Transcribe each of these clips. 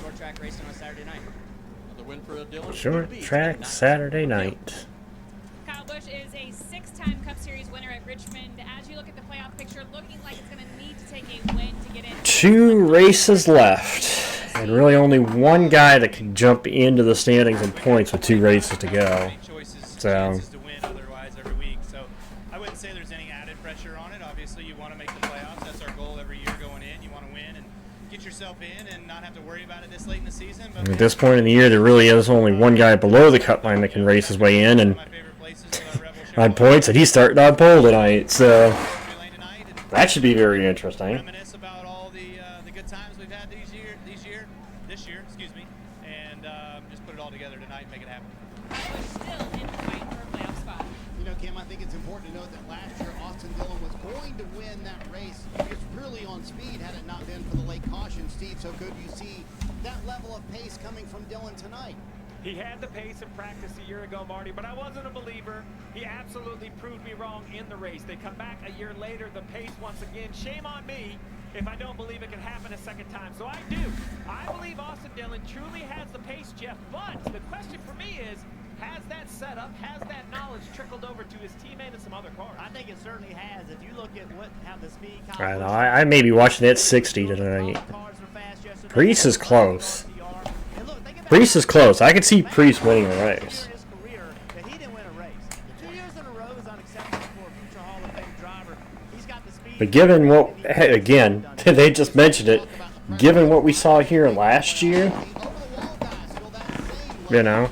short track racing on Saturday night. Another win for Dylan. Short track Saturday night. Kyle Busch is a 6-time Cup Series winner at Richmond. As you look at the playoff picture, looking like it's going to need to take a win to get in. 2 races left, and really only one guy that can jump into the standings and points with 2 races to go. So To win otherwise every week. So I wouldn't say there's any added pressure on it. Obviously, you want to make the playoffs. That's our goal every year going in. You want to win and get yourself in and not have to worry about it this late in the season. But at this point in the year, there really is only one guy below the cut line that can race his way in, and on points, and he's starting on pole tonight. So that should be very interesting. Reminisce about all the good times we've had this year, excuse me, and just put it all together tonight and make it happen. Still in the fight for a playoff spot. You know, Kim, I think it's important to note that last year Austin Dillon was going to win that race. It's purely on speed had it not been for the late caution, Steve. So could you see that level of pace coming from Dillon tonight? He had the pace in practice a year ago, Marty, but I wasn't a believer. He absolutely proved me wrong in the race. They come back a year later, the pace once again. Shame on me if I don't believe it can happen a second time. So I do. I believe Austin Dillon truly has the pace, Jeff. But the question for me is, has that setup, has that knowledge trickled over to his teammate and some other cars? I think it certainly has. If you look at how the speed. I don't know. I may be watching that 60 tonight. Priest is close. Priest is close. I could see Priest winning the race. But given what, again, they just mentioned it, given what we saw here last year, you know.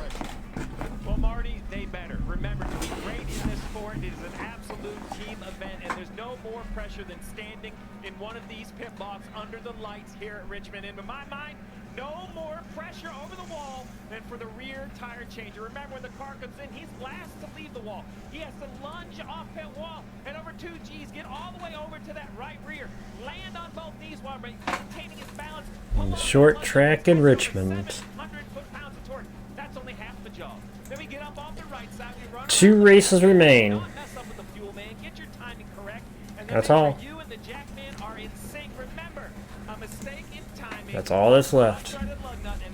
Well, Marty, they better. Remember, to be great in this sport, it is an absolute team event, and there's no more pressure than standing in one of these pit box under the lights here at Richmond. And in my mind, no more pressure over the wall than for the rear tire changer. Remember, when the car comes in, he's last to leave the wall. He has to lunge off pit wall and over 2 Gs, get all the way over to that right rear, land on both knees while maintaining his balance. Short track in Richmond. 700 foot-pounds of torque. That's only half the job. Then we get up off the right side. We run 2 races remain. Don't mess up with the fuel, man. Get your timing correct. And then That's make all. sure you and the Jackman are in sync. Remember, a mistake in timing. That's all that's left. And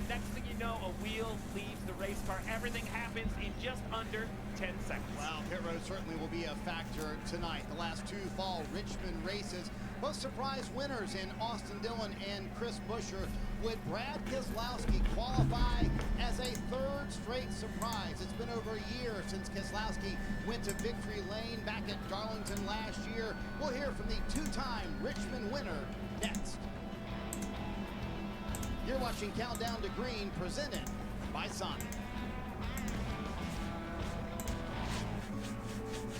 next thing you know, a wheel leaves the race car. Everything happens in just under 10 seconds. Well, pit road certainly will be a factor tonight. The last 2 fall Richmond races, both surprise winners in Austin Dillon and Chris Buescher. Would Brad Keselowski qualify as a 3rd straight surprise? It's been over a year since Keselowski went to victory lane back at Darlington last year. We'll hear from the 2-time Richmond winner next. You're watching Countdown to Green, presented by Sonic.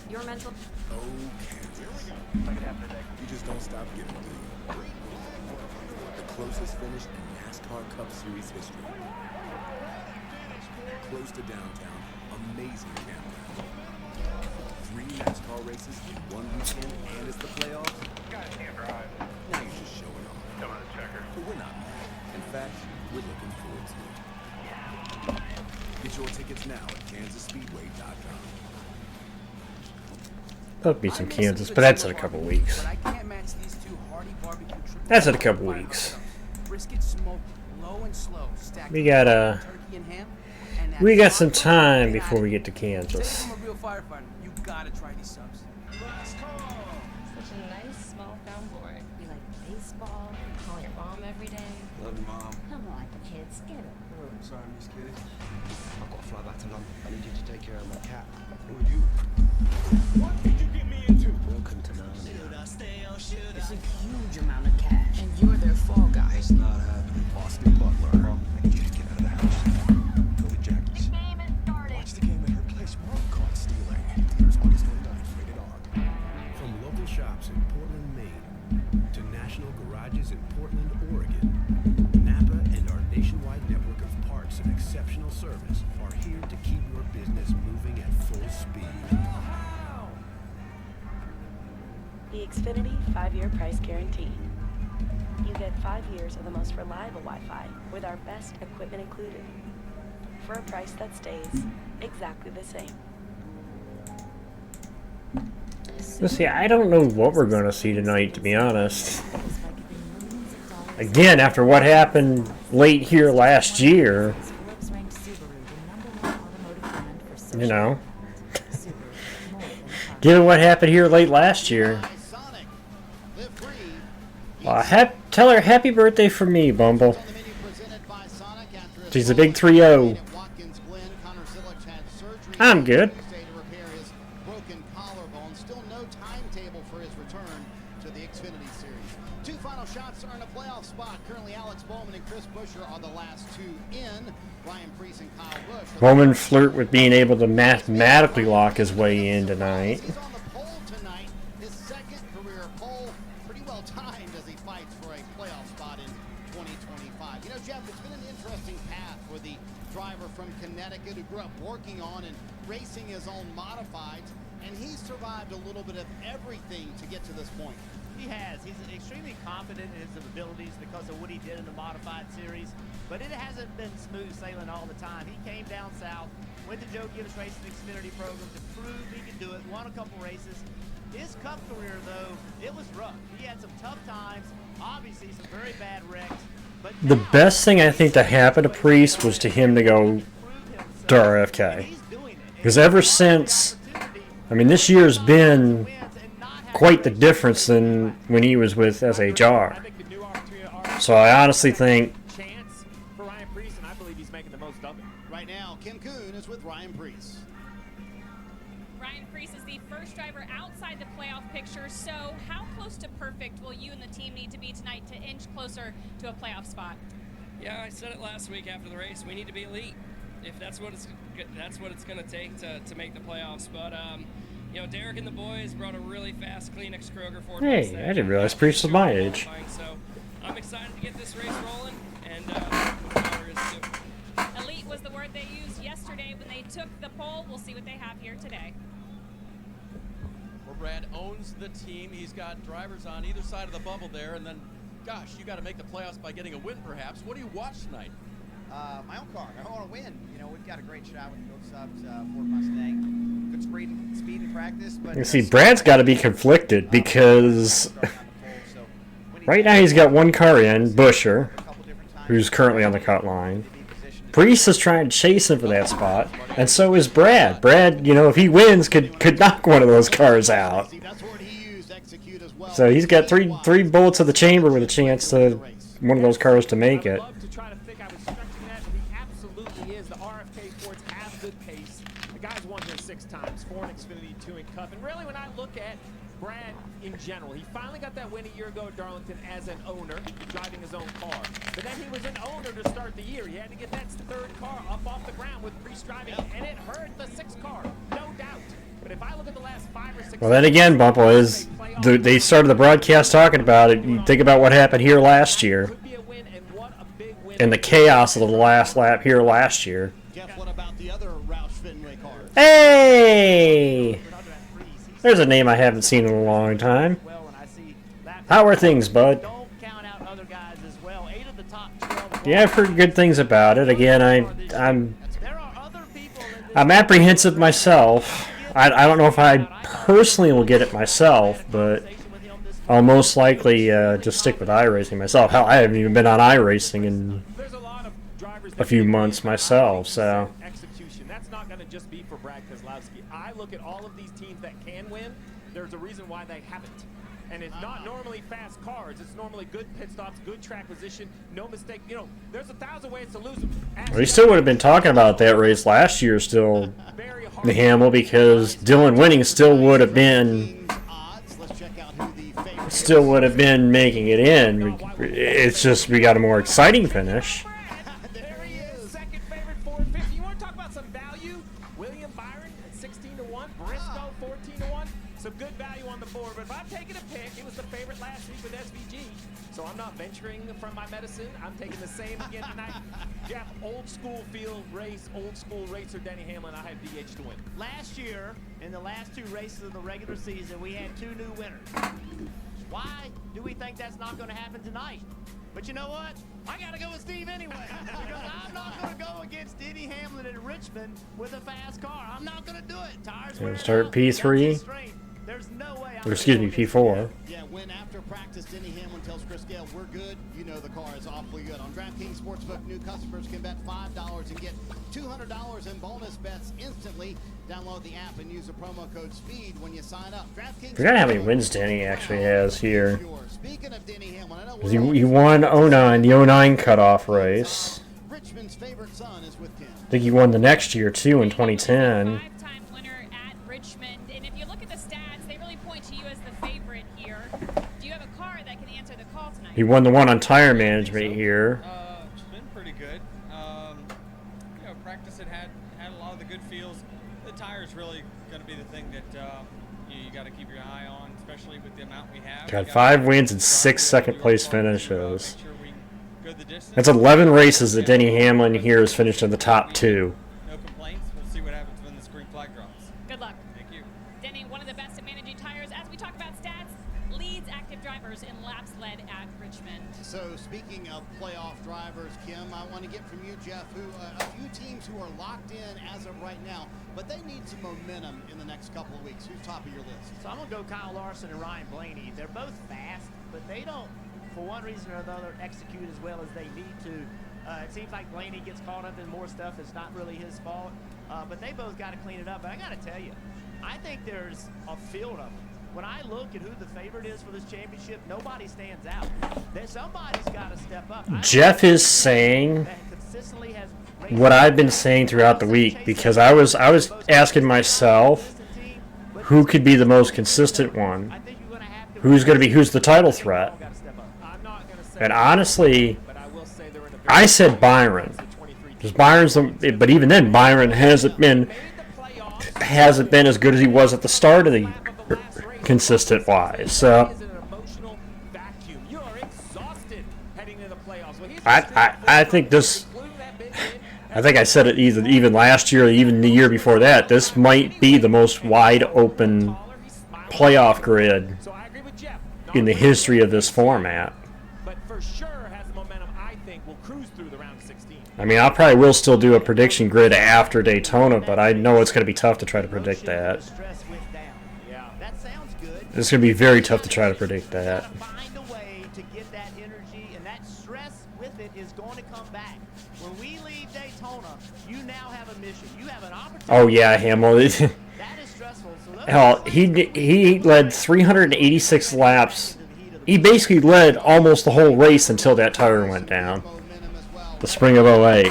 Your mental. Okay, here we go. You just don't stop giving, do you? The closest finish in NASCAR Cup Series history. Close to downtown, amazing campground. 3 NASCAR races in 1 weekend, and it's the playoffs. Guys can't drive. Now you're just showing off. Come on, checker. But we're not mad. In fact, we're looking forward to it. Get your tickets now at KansasSpeedway.com. There'll be some Kansas, but that's in a couple weeks. That's in a couple weeks. We got some time before we get to Kansas. You gotta try these subs. Such a nice small town boy. You like baseball, call your mom every day. Love you, Mom. Come on, kids, get it. Oh, I'm sorry, Miss Kitty. I've got to fly back to London. I need you to take care of my cat. Who are you? What did you get me into? Welcome to Narnia. It's a huge amount of cash, and you're their fall guy. It's not happening. Austin Butler. Mom, I need you to get out of the house. Go with Jackie's. The game is started. Watch the game at her place. Mom caught stealing. Theaters August 29th, rated R. From local shops in Portland, Maine, to national garages in Portland, Oregon, Napa and our nationwide network of parts and exceptional service are here to keep your business moving at full speed. The Xfinity 5-year price guarantee. You get 5 years of the most reliable Wi-Fi with our best equipment included for a price that stays exactly the same. Let's see, I don't know what we're going to see tonight, to be honest. again, after what happened late here last year, you know, given what happened here late last year, tell her happy birthday from me, Bumble. She's a big 3-0. I'm good. Still no timetable for his return to the Xfinity Series. Two final shots are in a playoff spot. Currently, Alex Bowman and Chris Buescher are the last two in. Ryan Preece and Kyle Busch. Bowman flirt with being able to mathematically lock his way in tonight. He's on the pole tonight. His second career pole. Pretty well timed as he fights for a playoff spot in 2025. You know, Jeff, it's been an interesting path for the driver from Connecticut who grew up working on and racing his own modifieds. And he's survived a little bit of everything to get to this point. He has. He's extremely confident in his abilities because of what he did in the modified series. But it hasn't been smooth sailing all the time. He came down south, went to Joe Gibbs Racing Xfinity program to prove he could do it, won a couple races. His Cup career, though, it was rough. He had some tough times, obviously some very bad wrecks. But The best thing I think that happened to Priest was to him to go to RFK. Because ever since, I mean, this year's been quite the difference than when he was with SHR. So I honestly think chance for Ryan Preece, and I believe he's making the most of it. Right now, Kim Kuhn is with Ryan Preece. Ryan Preece is the first driver outside the playoff picture, so how close to perfect will you and the team need to be tonight to inch closer to a playoff spot? Yeah, I said it last week after the race. We need to be elite. If that's what it's going to take to make the playoffs. But you know, Derek and the boys brought a really fast, clean Kroger Ford. Hey, I didn't realize Priest was my age. So I'm excited to get this race rolling, and power is too. Elite was the word they used yesterday when they took the pole. We'll see what they have here today. Well, Brad owns the team. He's got drivers on either side of the bubble there, and then, gosh, you got to make the playoffs by getting a win, perhaps. What do you watch tonight? My own car. I want to win. You know, we've got a great shot with both subs, Ford Mustang. Good speed in practice. But you see, Brad's got to be conflicted because right now he's got one car in, Buescher, who's currently on the cut line. Priest is trying to chase him for that spot, and so is Brad. Brad, you know, if he wins, could knock one of those cars out. So he's got three bullets of the chamber with a chance to one of those cars to make it. And really, when I look at Brad in general, he finally got that win a year ago at Darlington as an owner, driving his own car. But then he was an owner to start the year. He had to get that third car up off the ground with Priest driving, and it hurt the sixth car, no doubt. But if I look at the last 5 or 6... Well, then again, Bumpo, is they started the broadcast talking about it. You think about what happened here last year, and the chaos of the last lap here last year. Jeff, what about the other Roush Fenway cars? Hey! There's a name I haven't seen in a long time. How are things, bud? Yeah, I've heard good things about it. Again, I'm apprehensive myself. I don't know if I personally will get it myself, but I'll most likely just stick with iRacing myself. Hell, I haven't even been on iRacing in a few months myself, so... That's not going to just be for Brad Keselowski. I look at all of these teams that can win. There's a reason why they haven't. And it's not normally fast cars. It's normally good pit stops, good track position, no mistake. You know, there's 1,000 ways to lose them. We still would have been talking about that race last year still, the Hamill, because Dylan winning still would have been making it in. It's just we got a more exciting finish. Some good value on the board, but if I'm taking a pick, it was the favorite last week with SVG, so I'm not venturing from my medicine. I'm taking the same again tonight. Jeff, old school field race, old school racer Denny Hamlin. I have DH to win. Last year, in the last 2 races of the regular season, we had 2 new winners. Why do we think that's not going to happen tonight? But you know what? I got to go with Steve anyway. Because I'm not going to go against Denny Hamlin in Richmond with a fast car. I'm not going to do it. Tires Gonna start P3. There's no way Or excuse me, P4. Yeah, when after practice, Denny Hamlin tells Chris Gale, we're good, you know the car is awfully good. On DraftKings Sportsbook, new customers can bet $5 and get $200 in bonus bets instantly. Download the app and use the promo code SPEED when you sign up. DraftKings. Forgot how many wins Denny actually has here. Speaking of Denny Hamlin, I know 'Cause he won 09, the 09 cutoff race. Richmond's favorite son is with him. I think he won the next year too in 2010. Five-time winner at Richmond, and if you look at the stats, they really point to you as the favorite here. Do you have a car that can answer the call tonight? He won the one on tire management here. It's been pretty good. You know, practice had a lot of the good feels. The tire's really going to be the thing that you got to keep your eye on, especially with the amount we have. Got 5 wins and 6 second place finishes. That's 11 races that Denny Hamlin here has finished in the top 2. No complaints. We'll see what happens when this green flag drops. Good luck. Thank you. Denny, one of the best at managing tires. As we talk about stats, leads active drivers in laps led at Richmond. So speaking of playoff drivers, Kim, I want to get from you, Jeff, who a few teams who are locked in as of right now, but they need some momentum in the next couple of weeks. Who's top of your list? So I'm going to go Kyle Larson and Ryan Blaney. They're both fast, but they don't, for one reason or another, execute as well as they need to. It seems like Blaney gets caught up in more stuff. It's not really his fault, but they both got to clean it up. But I got to tell you, I think there's a field of them. When I look at who the favorite is for this championship, nobody stands out. Somebody's got to step up. Jeff is saying what I've been saying throughout the week, because I was asking myself who could be the most consistent one. Who's the title threat? And honestly, I said Byron. Because but even then, Byron hasn't been as good as he was at the start of the year, consistent wise. So I think this. I think I said it even last year, or even the year before that. This might be the most wide open playoff grid in the history of this format. I mean, I probably will still do a prediction grid after Daytona, but I know it's going to be tough to try to predict that. It's going to be very tough to try to predict that. Find a way to get that energy, and that stress with it is going to come back. When we leave Daytona, you now have a mission. You have an opportunity. Oh yeah, Hamilton. That is stressful. Hell, he led 386 laps. He basically led almost the whole race until that tire went down. The spring of 08.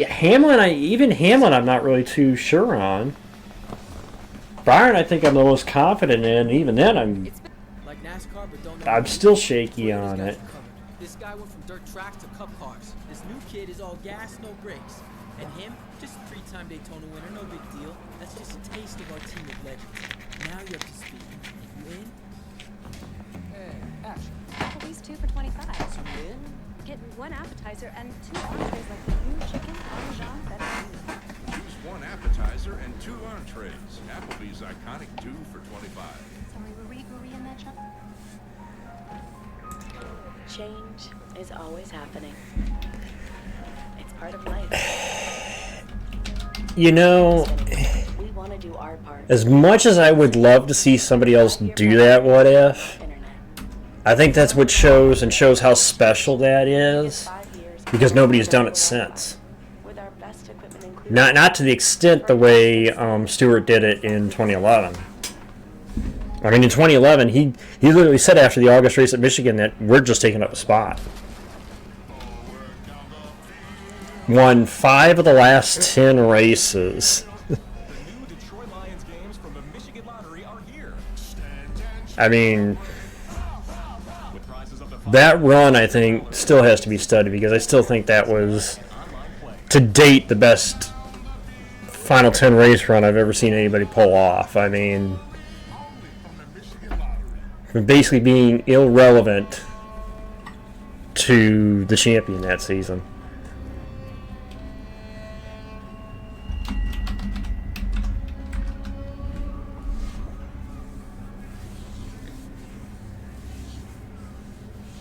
Hamlin, I'm not really too sure on. Byron, I think I'm the most confident in. Even then, I'm still shaky on it. This guy went from dirt track to cup cars. This new kid is all gas, no brakes. And him, just a 3-time Daytona winner, no big deal. That's just a taste of our team of legends. Now you're up to speed. You in? Hey, Ash. Applebee's 2 for $25. You in? Get 1 appetizer and 2 entrees like the new chicken parmesan fettuccine. Choose 1 appetizer and 2 entrees. Applebee's iconic 2 for $25. Sorry, were we in that shop? Change is always happening. It's part of life. You know, We want to do our part. as much as I would love to see somebody else do that what if, I think that's what shows how special that is, because nobody's done it since. With our best equipment included. Not to the extent the way Stewart did it in 2011. I mean, in 2011, he literally said after the August race at Michigan that we're just taking up a spot. Won 5 of the last 10 races. I mean, that run, I think, still has to be studied, because I still think that was, to date, the best Final 10 race run I've ever seen anybody pull off. I mean, from basically being irrelevant to the champion that season.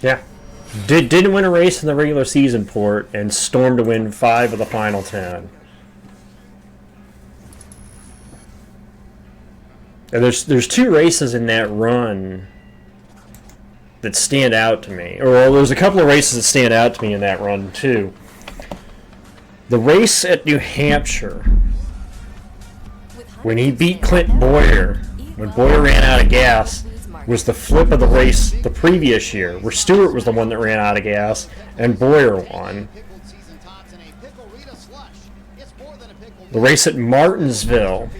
Yeah, Didn't win a race in the regular season port and stormed to win 5 of the final 10. And there's 2 races in that run that stand out to me. Or well, there's a couple of races that stand out to me in that run too. The race at New Hampshire, when he beat Clint Boyer, when Boyer ran out of gas, was the flip of the race the previous year, where Stewart was the one that ran out of gas and Boyer won. The race at Martinsville,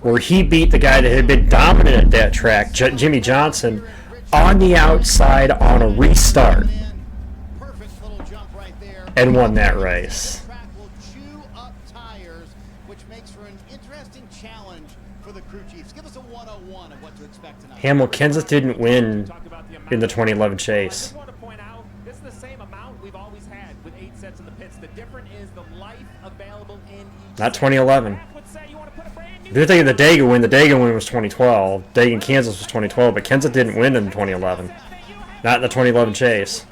where he beat the guy that had been dominant at that track, Jimmy Johnson, on the outside on a restart, and won that race. Hamill, Kenseth didn't win in the 2011 chase. This is the same amount we've always had with 8 sets in the pits. The difference is the life available in each. Not 2011. They're thinking the Daga win. The Daga win was 2012. Daga, Kansas was 2012, but Kenseth didn't win in 2011. Not in the 2011 chase.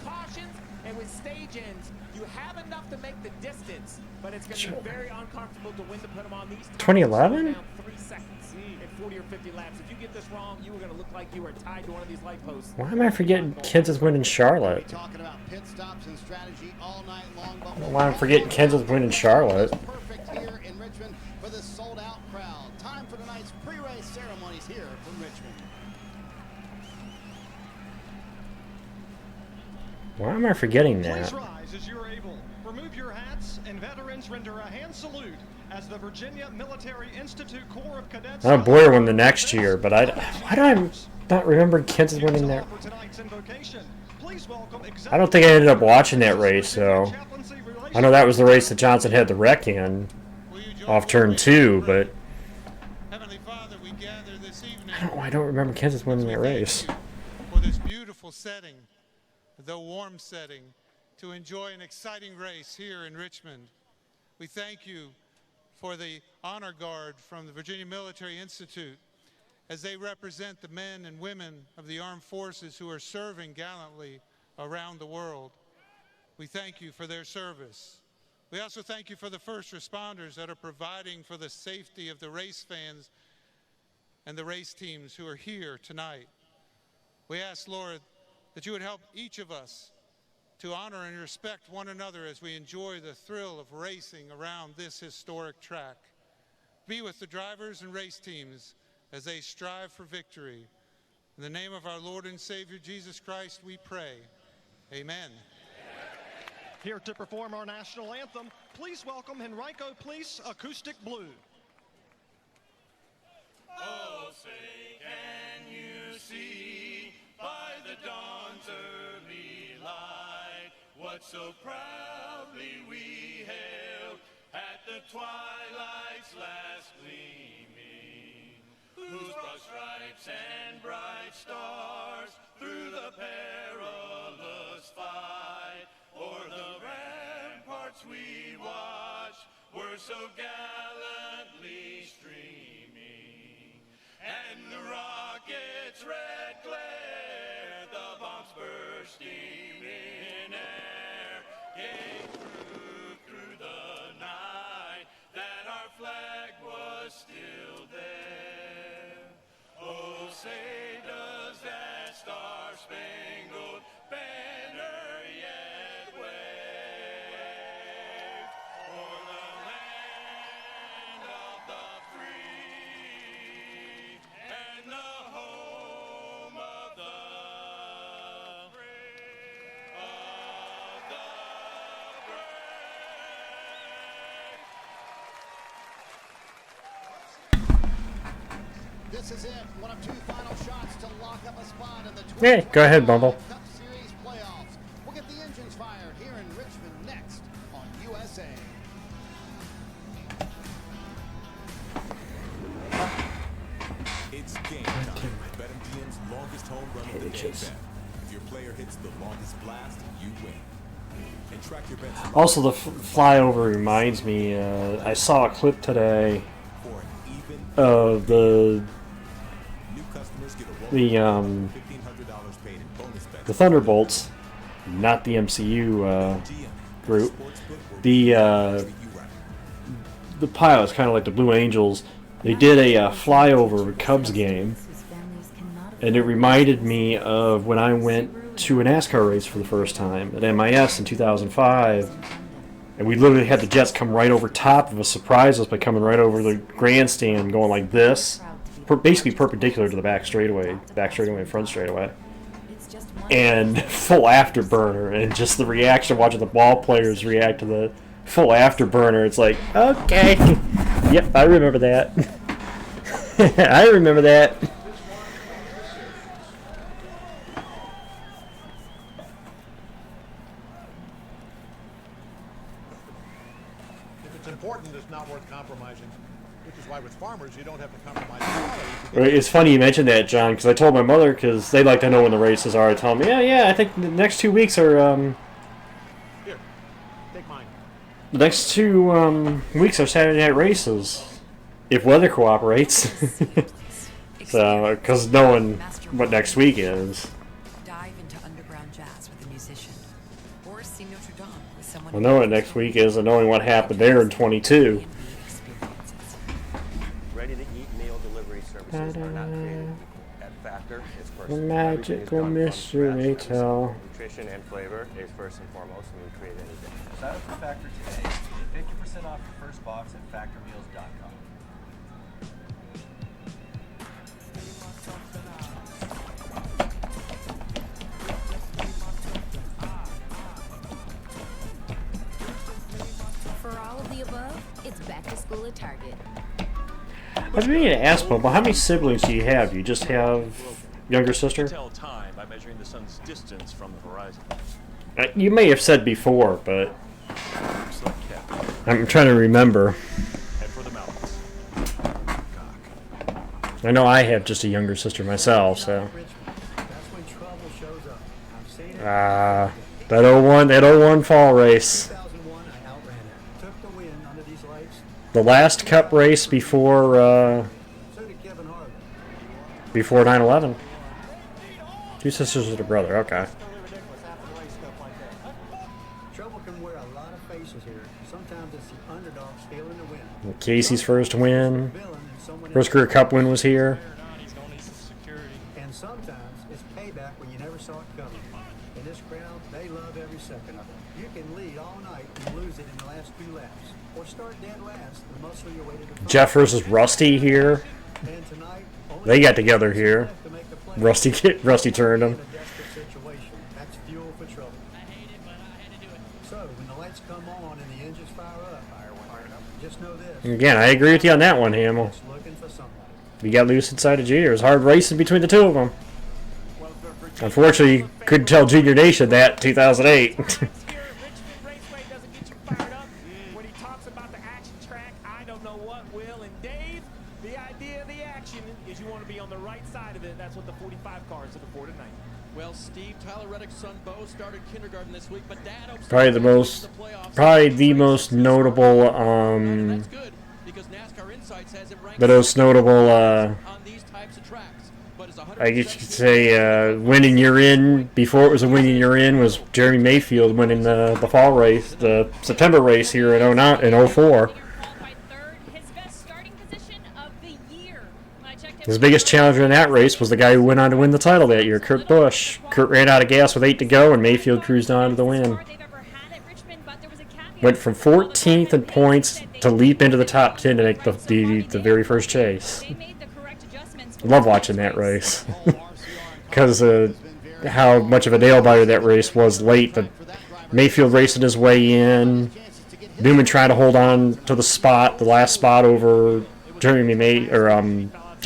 And with stage ends, you have enough to make the distance, but it's going to be very uncomfortable to win to put them on these. 2011? 3 seconds in 40 or 50 laps. If you get this wrong, you are going to look like you were tied to one of these light posts. Why am I forgetting Kenseth winning Charlotte? Why am I forgetting Kenseth winning Charlotte? Why am I forgetting that? Please rise as you're able. Remove your hats, and veterans render a hand salute as the Virginia Military Institute Corps of Cadets. I know Boyer won the next year, but why do I not remember Kenseth winning that? I don't think I ended up watching that race, so I know that was the race that Johnson had the wreck in off turn 2, but I don't remember Kenseth winning that race. For this beautiful setting, the warm setting, to enjoy an exciting race here in Richmond. We thank you for the honor guard from the Virginia Military Institute as they represent the men and women of the armed forces who are serving gallantly around the world. We thank you for their service. We also thank you for the first responders that are providing for the safety of the race fans and the race teams who are here tonight. We ask, Lord, that you would help each of us to honor and respect one another as we enjoy the thrill of racing around this historic track. Be with the drivers and race teams as they strive for victory. In the name of our Lord and Savior Jesus Christ, we pray. Amen. Here to perform our national anthem, please welcome Henrico Police Acoustic Blue. Oh, say, can you see by the dawn's early light what so proudly we hailed at the twilight's last gleaming, whose broad stripes and bright stars through the perilous fight o'er the ramparts we watched were so gallantly streaming, and the rocket's red glare, the bombs bursting in air, gave proof through the night that our flag was still there. Oh, say does that star-spangled banner yet wave o'er the land of the free and the home of the brave, of the brave. This is it. One of 2 final shots to lock up a spot in the Yeah, go ahead, Bumble. Cup Series playoffs. We'll get the engines fired here in Richmond next on USA. It's game time. BetMGM's longest home run of the day bet. If your player hits the longest blast, you win. And track your bets. Also, the flyover reminds me, I saw a clip today of the Thunderbolts not the MCU group. The pilots, kind of like the Blue Angels, they did a flyover of a Cubs game, and it reminded me of when I went to a NASCAR race for the first time at MIS in 2005, and we literally had the Jets come right over top of us, surprise us by coming right over the grandstand, going like this, basically perpendicular to the back straightaway and front straightaway, and full afterburner, and just the reaction watching the ball players react to the full afterburner. It's like, okay, yep, I remember that. I remember that. If it's important, it's not worth compromising. Which is why with farmers, you don't have to compromise quality. It's funny you mentioned that, John, because I told my mother, because they like to know when the races are. I tell them, yeah, I think the next 2 weeks are, Here, take mine. the next 2 weeks are Saturday night races, if weather cooperates. So, because knowing what next week is. Dive into underground jazz with a musician, or see Notre Dame with someone. I know what next week is, and knowing what happened there in 22. Ready-to-eat meal delivery services are not created at Factor. It's first. The magical mystery tell. Nutrition and flavor is first and foremost, and we create anything. Sign up for Factor today. 50% off your first box at factormeals.com. For all of the above, it's back to school at Target. I've been meaning to ask, but how many siblings do you have? You just have younger sister? Tell time by measuring the sun's distance from the horizon. You may have said before, but I'm trying to remember. Head for the mountains. I know I have just a younger sister myself, so. That 01 fall race. The last Cup race before 9/11. Two sisters and a brother. Okay. Trouble can wear a lot of faces here. Sometimes it's the underdog stealing the win. Casey's first win. First career Cup win was here. And sometimes it's payback when you never saw it coming. In this crowd, they love every second of it. You can lead all night and lose it in the last few laps. Or start dead last and muscle your way to the front. Jeff versus Rusty here. They got together here. Rusty turned him. That's fuel for trouble. So when the lights come on and the engines fire up, just know this. Again, I agree with you on that one, Hamill. You got loose inside of Junior. It was hard racing between the two of them. Unfortunately, you couldn't tell Junior Nation that in 2008. Well, Steve, Tyler Reddick's son Bo started kindergarten this week, but Dad hopes Probably the most notable I guess you could say winning year in before it was a winning year in was Jeremy Mayfield winning the fall race, the September race here in 04. His biggest challenger in that race was the guy who went on to win the title that year, Kurt Busch. Kurt ran out of gas with 8 to go, and Mayfield cruised on to the win. Went from 14th in points to leap into the top 10 to make the very first chase. I love watching that race because how much of a nail-biter that race was late. But Mayfield racing his way in. Newman trying to hold on to the last spot over Jamie McMurray.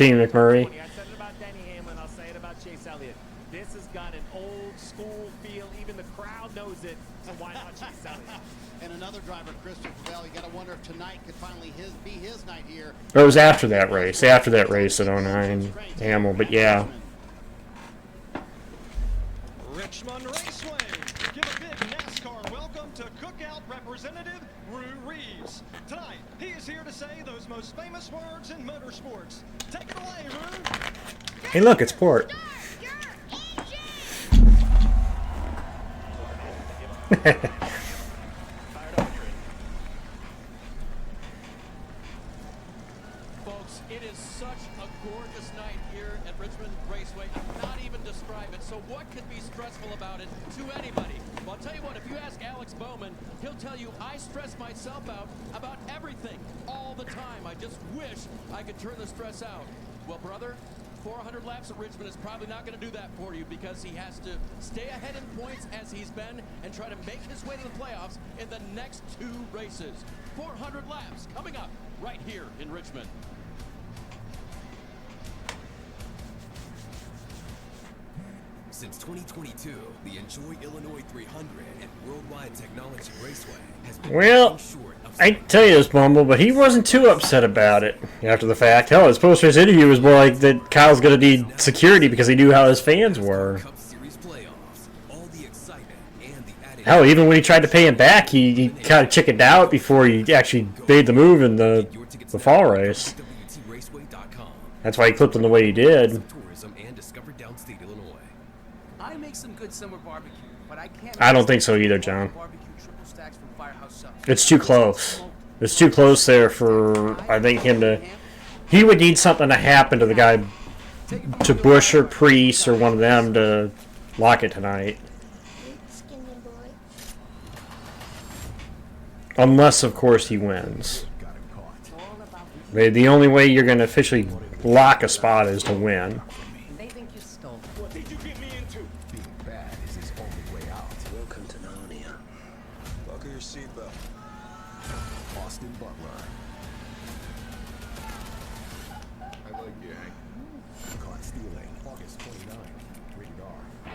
I said it about Denny Hamlin, I'll say it about Chase Elliott. This has got an old school feel. Even the crowd knows it. So why not Chase Elliott? And another driver, Christopher Bell. You got to wonder if tonight could finally be his night here. It was after that race in 09, Hamill, but yeah. Richmond Raceway. Give a big NASCAR welcome to Cookout representative Rue Reeves. Tonight, he is here to say those most famous words in motorsports. Take it away, Rue. Hey, look, it's Port. Folks, it is such a gorgeous night here at Richmond Raceway. I cannot even describe it. So what could be stressful about it to anybody? Well, I'll tell you what, if you ask Alex Bowman, he'll tell you I stress myself out about everything all the time. I just wish I could turn the stress out. Well, brother, 400 laps at Richmond is probably not going to do that for you because he has to stay ahead in points as he's been and try to make his way to the playoffs in the next 2 races. 400 laps coming up right here in Richmond. Since 2022, the Enjoy Illinois 300 and Worldwide Technology Raceway has been Well, I tell you this, Bumble, but he wasn't too upset about it after the fact. Hell, his post-race interview was more like that Kyle's going to need security because he knew how his fans were. Hell, even when he tried to pay him back, he kind of chickened out before he actually made the move in the fall race. That's why he clipped him the way he did. I make some good summer barbecue, but I can't. I don't think so either, John. It's too close. It's too close there for, I think, him to... He would need something to happen to the guy, to Bush or Priest or one of them to lock it tonight. Unless, of course, he wins. The only way you're going to officially lock a spot is to win. They think you stole. What did you get me into? Being bad is his only way out. Welcome to Narnia. Buckle your seatbelt. Austin Butler. I like you, Hank. Caught stealing. August 29. Rated R.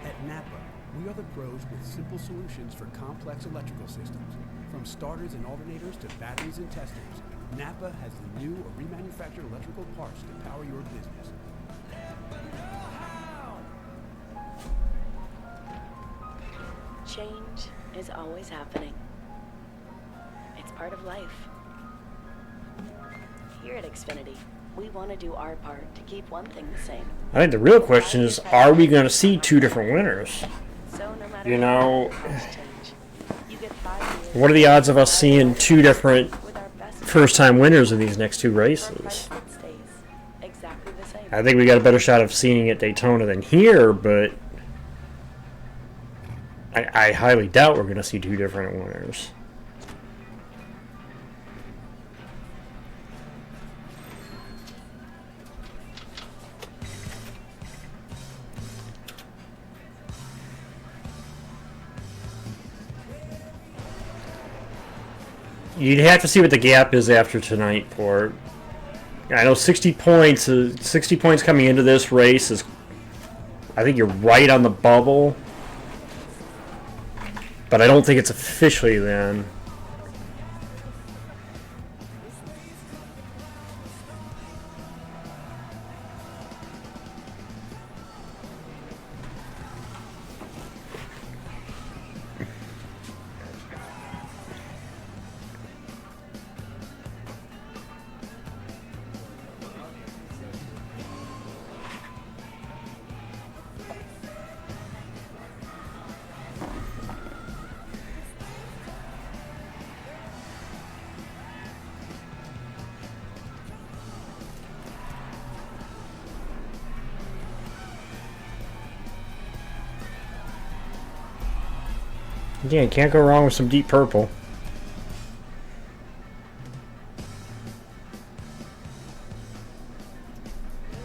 At Napa, we are the pros with simple solutions for complex electrical systems. From starters and alternators to batteries and testers, Napa has the new or remanufactured electrical parts to power your business. Change is always happening. It's part of life. Here at Xfinity, we want to do our part to keep one thing the same. I think the real question is, are we going to see 2 different winners? So no matter You know, you get 5 years. what are the odds of us seeing 2 different first-time winners in these next 2 races? That stays exactly the same. I think we got a better shot of seeing it at Daytona than here, but I highly doubt we're going to see 2 different winners. You'd have to see what the gap is after tonight, Port. I know 60 points. 60 points coming into this race is, I think you're right on the bubble, but I don't think it's officially then. Yeah, you can't go wrong with some Deep Purple.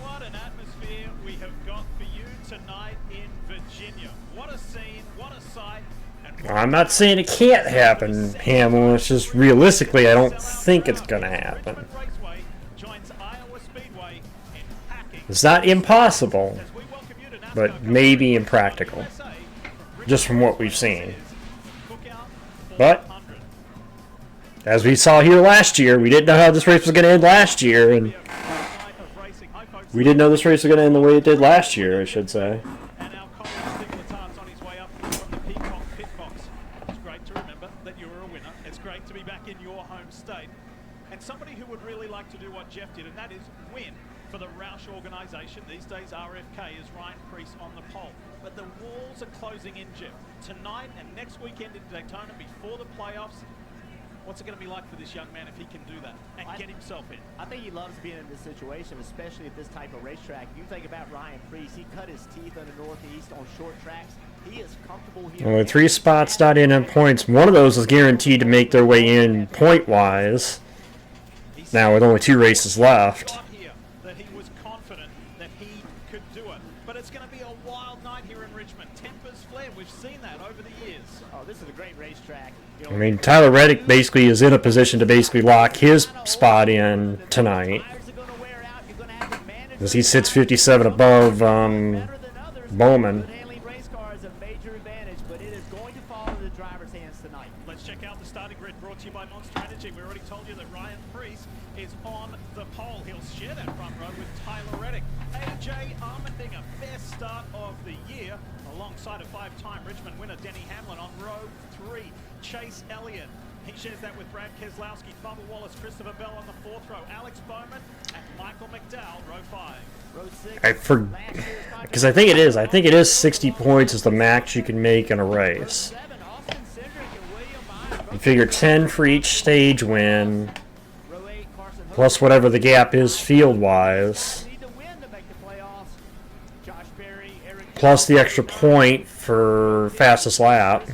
What an atmosphere we have got for you tonight in Virginia. What a scene, what a sight. Well, I'm not saying it can't happen, Hamill. It's just realistically, I don't think it's going to happen. It's not impossible, but maybe impractical, just from what we've seen. But as we saw here last year, we didn't know how this race was going to end last year, and we didn't know this race was going to end the way it did last year, I should say. And our Colin Singleton's on his way up from the Peacock pit box. It's great to remember that you were a winner. It's great to be back in your home state. And somebody who would really like to do what Jeff did, and that is win. for the Roush organization. These days, RFK is Ryan Preece on the pole. But the walls are closing in, Jeff. Tonight and next weekend in Daytona before the playoffs, what's it going to be like for this young man if he can do that and get himself in? I think he loves being in this situation, especially at this type of racetrack. If you think about Ryan Preece, he cut his teeth in the Northeast on short tracks. He is comfortable here. Only 3 spots not in on points. One of those is guaranteed to make their way in point-wise. Now with only 2 races left. That he was confident that he could do it. But it's going to be a wild night here in Richmond. Tempers flare. We've seen that over the years. Oh, this is a great racetrack. I mean, Tyler Reddick basically is in a position to basically lock his spot in tonight. Because he sits 57 above Bowman. Let's check out the starting grid brought to you by Monster Energy. We already told you that Ryan Preece is on the pole. He'll share that front row with Tyler Reddick. AJ Allmendinger, best start of the year, alongside a 5-time Richmond winner, Denny Hamlin, on row 3. Chase Elliott, he shares that with Brad Keselowski, Bubba Wallace, Christopher Bell on the 4th row, Alex Bowman, and Michael McDowell, row 5. Row 6. Because I think it is 60 points is the max you can make in a race. You figure 10 for each stage win, plus whatever the gap is field-wise, plus the extra point for fastest lap.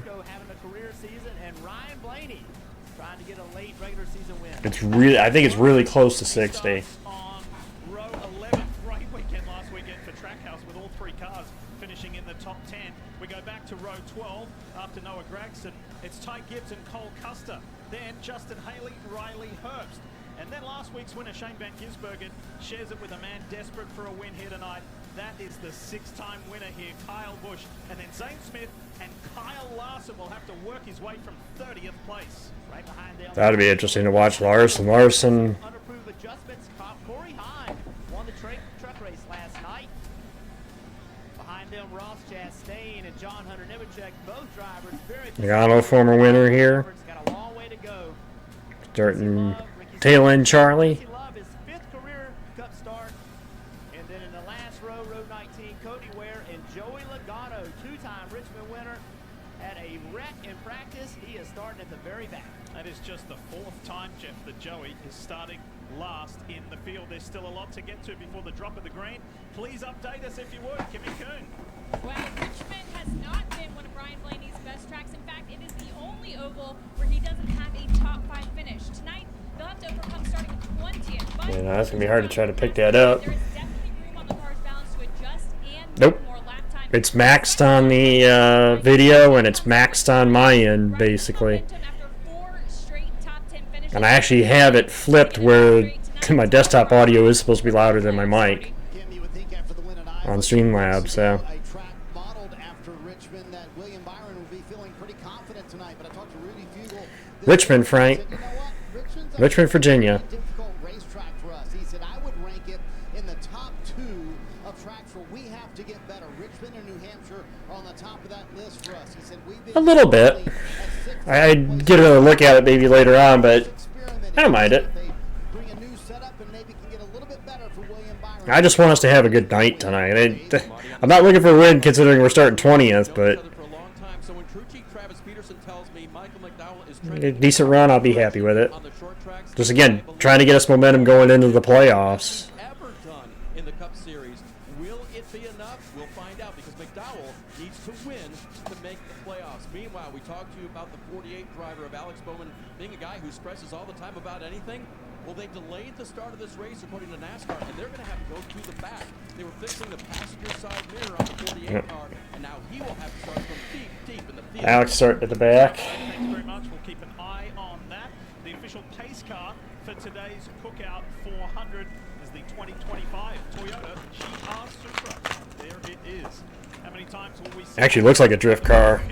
It's really, I think it's really close to 60. Row 11, great weekend last weekend for Trackhouse with all 3 cars finishing in the top 10. We go back to row 12 after Noah Gragson. It's Ty Gibbs and Cole Custer. Then Justin Haley, Riley Herbst. And then last week's winner, Shane Van Gisbergen, shares it with a man desperate for a win here tonight. That is the 6-time winner here, Kyle Busch. And then Zane Smith and Kyle Larson will have to work his way from 30th place. Right behind them. That'd be interesting to watch. Larson. Unapproved adjustments. Corey Hine won the truck race last night. Behind them, Ross Chastain and John Hunter Nemechek, both drivers. Nagano, former winner here. Got a long way to go. Starting tail end Charlie. His 5th career Cup start. And then in the last row, row 19, Cody Ware and Joey Logano, 2-time Richmond winner. Had a wreck in practice. He is starting at the very back. That is just the 4th time, Jeff, that Joey is starting last in the field. There's still a lot to get to before the drop of the green. Please update us if you would, Kimmy Coon. Well, Richmond has not been one of Brian Blaney's best tracks. In fact, it is the only oval where he doesn't have a top 5 finish. Tonight, they'll have to overcome starting 20th. But Yeah, that's going to be hard to try to pick that up. there is definitely room on the car's balance to adjust and Nope. more lap time. It's maxed on the video, and it's maxed on my end, basically. And I actually have it flipped where my desktop audio is supposed to be louder than my mic on Streamlabs, so. Richmond, Frank. Richmond, Virginia. He said, I would rank it in the top 2 of tracks where we have to get better. Richmond and New Hampshire are on the top of that list for us. He said, A little bit. I'd get another look at it maybe later on, but I don't mind it. I just want us to have a good night tonight. I'm not looking for a win considering we're starting 20th, but a decent run, I'll be happy with it. Just again, trying to get us momentum going into the playoffs. Ever done in the Cup Series. Will it be enough? We'll find out because McDowell needs to win to make the playoffs. Meanwhile, we talked to you about the 48 driver of Alex Bowman being a guy who stresses all the time about anything. Well, they delayed the start of this race according to NASCAR, and they're going to have to go to the back. They were fixing the passenger side mirror on the 48 car, and now he will have to start from deep in the field. Alex starting at the back. Thanks very much. We'll keep an eye on that. The official pace car for today's Cookout 400 is the 2025 Toyota GR Supra. There it is. How many times will we see? Actually, looks like a drift car.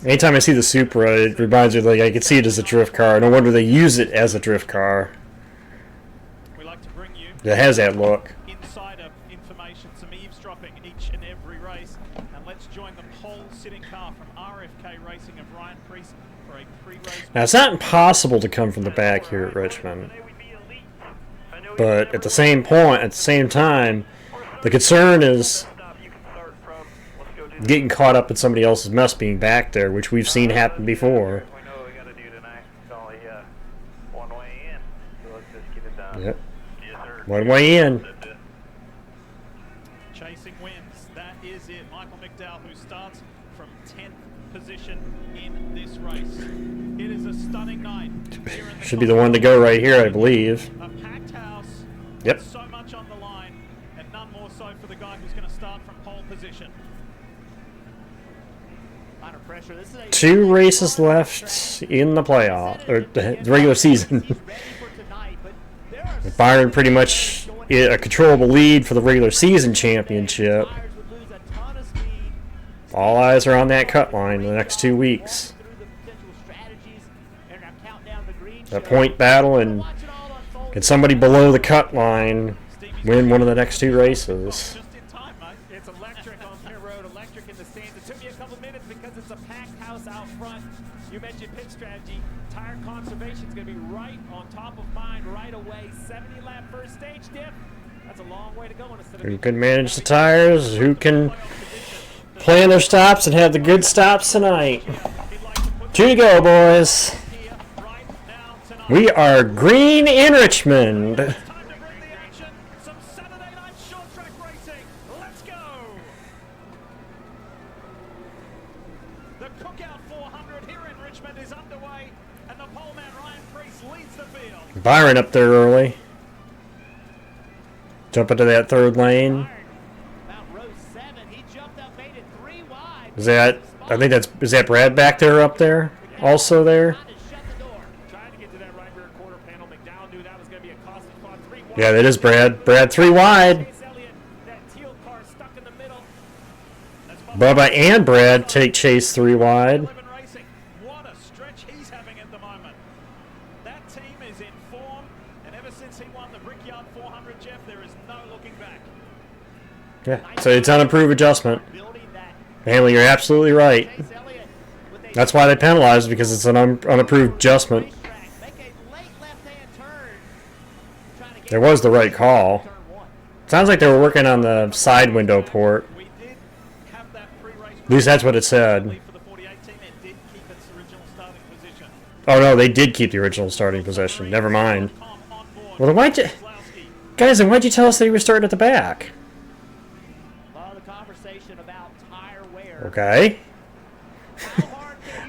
Anytime I see the Supra, it reminds me like I can see it as a drift car. No wonder they use it as a drift car. We like to bring you It has that look. insider information, some eavesdropping each and every race. And let's join the pole-sitting car from RFK Racing of Ryan Preece for a pre-race. Now, it's not impossible to come from the back here at Richmond. But at the same time, the concern is getting caught up in somebody else's mess being back there, which we've seen happen before. Yep. One way in. Chasing wins. That is it. Michael McDowell, who starts from 10th position in this race. It is a stunning night. Should be the one to go right here, I believe. A packed house. Yep. So much on the line, and none more so for the guy who's going to start from pole position. Under pressure. This is a 2 races left in the playoff, or the regular season. With Byron pretty much a controllable lead for the regular season championship. All eyes are on that cut line in the next 2 weeks. That point battle, and can somebody below the cut line win one of the next 2 races? It's electric on pit road, electric in the stands. It took me a couple minutes because it's a packed house out front. You mentioned pit strategy. Tire conservation is going to be right on top of mind right away. 70 lap first stage dip. That's a long way to go. Who can manage the tires? Who can plan their stops and have the good stops tonight? 2 to go, boys. We are green in Richmond. Byron up there early. Jump into that 3rd lane. Is that, I think that's, is that Brad back there up there? Also there? Yeah, that is Brad. Brad 3 wide. Bubba and Brad take chase 3 wide. What a stretch he's having at the moment. That team is in form, and ever since he won the Brickyard 400, Jeff, there is no looking back. Yeah, so it's unapproved adjustment. Hanley, you're absolutely right. That's why they penalized, because it's an unapproved adjustment. There was the right call. Sounds like they were working on the side window port. At least that's what it said. Oh no, they did keep the original starting position. Never mind. Well, then why'd you... Guys, then why'd you tell us they were starting at the back? Okay.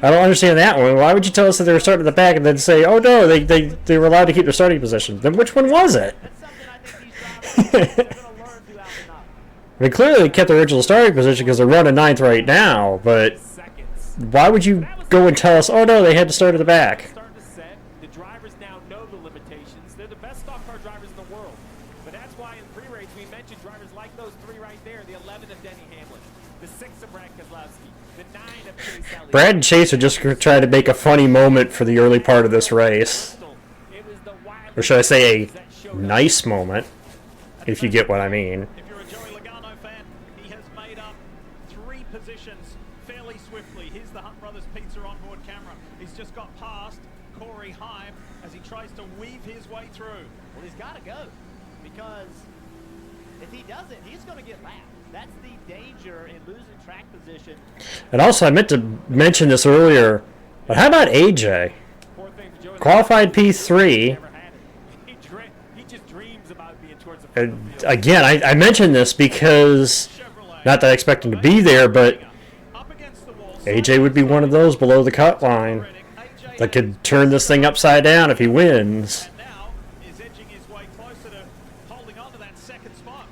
I don't understand that one. Why would you tell us that they were starting at the back and then say, oh no, they were allowed to keep their starting position? Then which one was it? I mean, clearly they kept their original starting position because they're running 9th right now, but why would you go and tell us, oh no, they had to start at the back? The drivers now know the limitations. They're the best stock car drivers in the world. But that's why in pre-race we mentioned drivers like those 3 right there, the 11 of Denny Hamlin, the 6 of Brad Keselowski, the 9 of Chase Elliott. Brad and Chase are just trying to make a funny moment for the early part of this race. Or should I say a nice moment, if you get what I mean. If you're a Joey Logano fan, he has made up 3 positions fairly swiftly. Here's the Hunt Brothers Pizza onboard camera. He's just got past Corey Heim as he tries to weave his way through. Well, he's got to go, because if he doesn't, he's going to get lapped. That's the danger in losing track position. And also, I meant to mention this earlier, but how about AJ? Qualified P3. He just dreams about being towards the And again, I mentioned this because, not that I expect him to be there, but AJ would be one of those below the cut line that could turn this thing upside down if he wins. Is edging his way closer to holding on to that 2nd spot.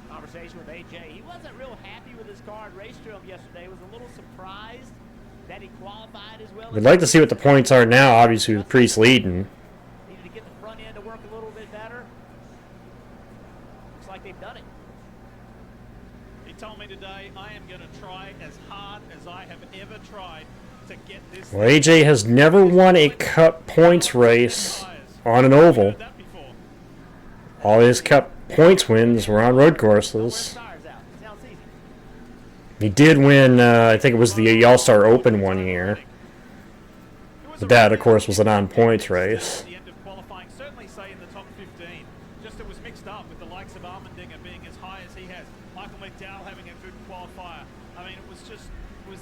Conversation with AJ. He wasn't real happy with his car at Racetrail yesterday. Was a little surprised that he qualified as well. We'd like to see what the points are now. Obviously, with Priest leading. Needed to get the front end to work a little bit better. Looks like they've done it. He told me today, I am going to try as hard as I have ever tried to get this. Well, AJ has never won a Cup points race on an oval. All his Cup points wins were on road courses. He did win, I think it was the All-Star Open one year. But that, of course, was a non-points race. The end of qualifying, certainly say in the top 15. Just it was mixed up with the likes of Armendinger being as high as he has, Michael McDowell having a good qualifier. I mean, it was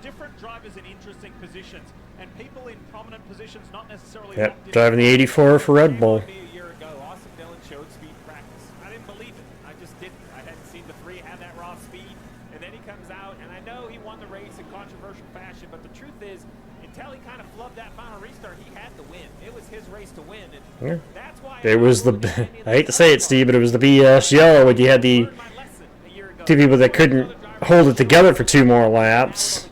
different drivers in interesting positions, and people in prominent positions not necessarily. Yep, driving the 84 for Red Bull. A year ago, Austin Dillon showed speed in practice. I didn't believe it. I just didn't. I hadn't seen the 3 have that raw speed, and then he comes out, and I know he won the race in controversial fashion, but the truth is, until he kind of flubbed that final restart, he had to win. It was his race to win, and Yeah. that's why It was the, I hate to say it, Steve, but it was the BS yellow when you had the 2 people that couldn't hold it together for 2 more laps.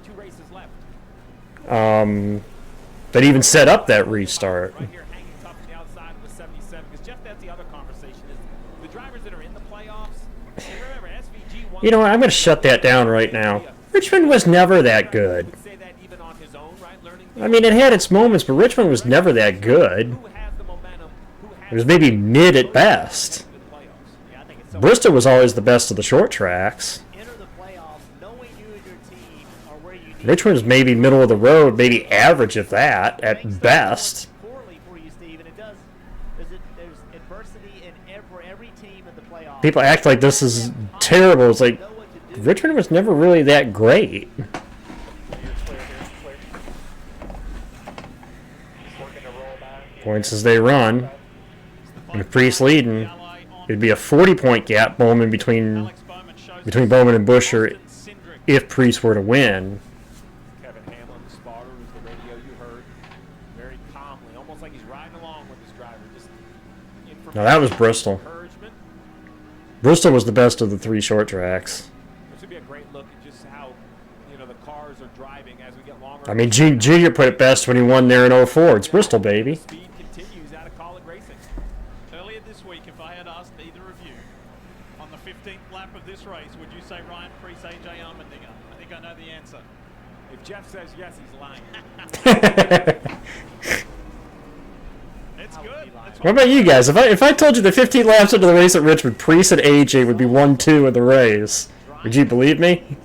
That even set up that restart. right here hanging tough on the outside with 77, because Jeff, that's the other conversation, is the drivers that are in the playoffs, and remember, SVG won. You know what, I'm going to shut that down right now. Richmond was never that good. I mean, it had its moments, but Richmond was never that good. It was maybe mid at best. Bristol was always the best of the short tracks. Richmond was maybe middle of the road, maybe average if that, at best. People act like this is terrible. It's like, Richmond was never really that great. Points as they run. And if Priest leading, it'd be a 40-point gap Bowman between Bowman and Busher if Priest were to win. Kevin Hamlin, the spotter, who's the radio you heard, very calmly, almost like he's riding along with his driver. Just No, that was Bristol. Bristol was the best of the 3 short tracks. This would be a great look at just how, the cars are driving as we get longer. I mean, Junior put it best when he won there in 04. It's Bristol, baby. Speed continues out of College racing. Earlier this week, if I had asked either of you on the 15th lap of this race, would you say Ryan Preece, AJ Allmendinger? I think I know the answer. If Jeff says yes, he's lying. It's good. What about you guys? If I told you the 15 laps into the race at Richmond, Priest and AJ would be 1-2 in the race, would you believe me?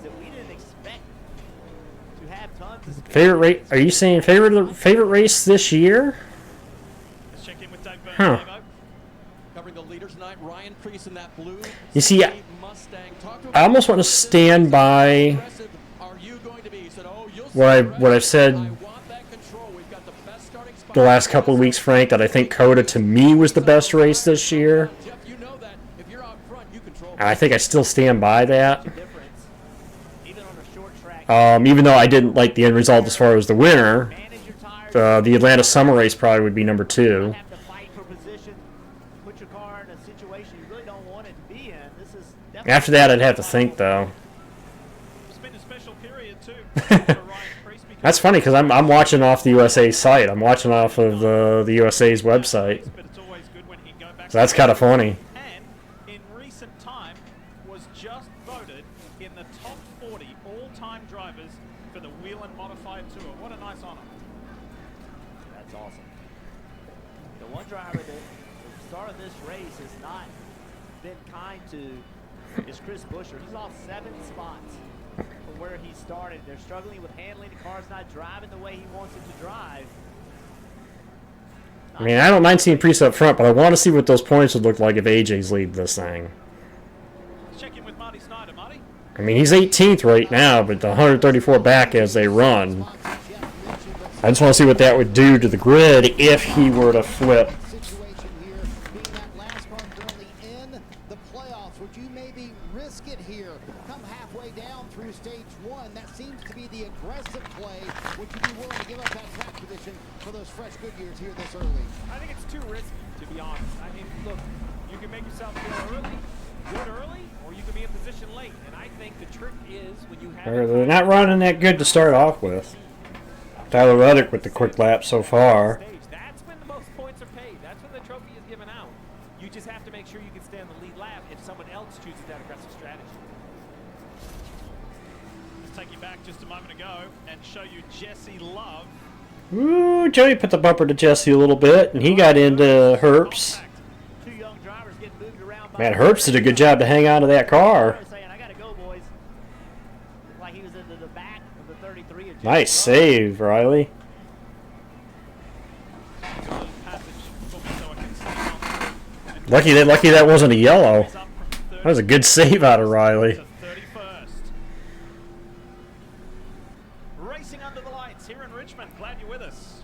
Favorite race? Are you saying favorite race this year? Huh. Covering the leaders tonight, Ryan Preece in that blue. You see, I almost want to stand by what I've said the last couple of weeks, Frank, that I think Coda to me was the best race this year. And I think I still stand by that. Even though I didn't like the end result as far as the winner, the Atlanta Summer race probably would be number 2. After that, I'd have to think, though. That's funny because I'm watching off the USA site. I'm watching off of the USA's website. So that's kind of funny. And in recent time was just voted in the top 40 all-time drivers for the Whelen Modified Tour. What a nice honor. That's awesome. The one driver that at the start of this race has not been kind to is Chris Busher. He's off 7 spots from where he started. They're struggling with handling. The car's not driving the way he wants it to drive. I mean, I don't mind seeing Priest up front, but I want to see what those points would look like if AJ's lead this thing. Let's check in with Marty Snyder. Marty? I mean, he's 18th right now, but the 134 back as they run. I just want to see what that would do to the grid if he were to flip. Would you maybe risk it here? Come halfway down through stage 1. That seems to be the aggressive play. Would you be willing to give up that track position for those fresh Goodyears here this early? I think it's too risky, to be honest. I mean, look, you can make yourself feel good early, or you can be in position late. And I think the trick is when you have... They're not running that good to start off with. Tyler Reddick with the quick lap so far. That's when the most points are paid. That's when the trophy is given out. You just have to make sure you can stay on the lead lap if someone else chooses that aggressive strategy. Let's take you back just a moment ago and show you Jesse Love. Ooh, Joey put the bumper to Jesse a little bit, and he got into Herbst. Man, Herbst did a good job to hang on to that car. Nice save, Riley. Lucky that wasn't a yellow. That was a good save out of Riley. Racing under the lights here in Richmond. Glad you're with us.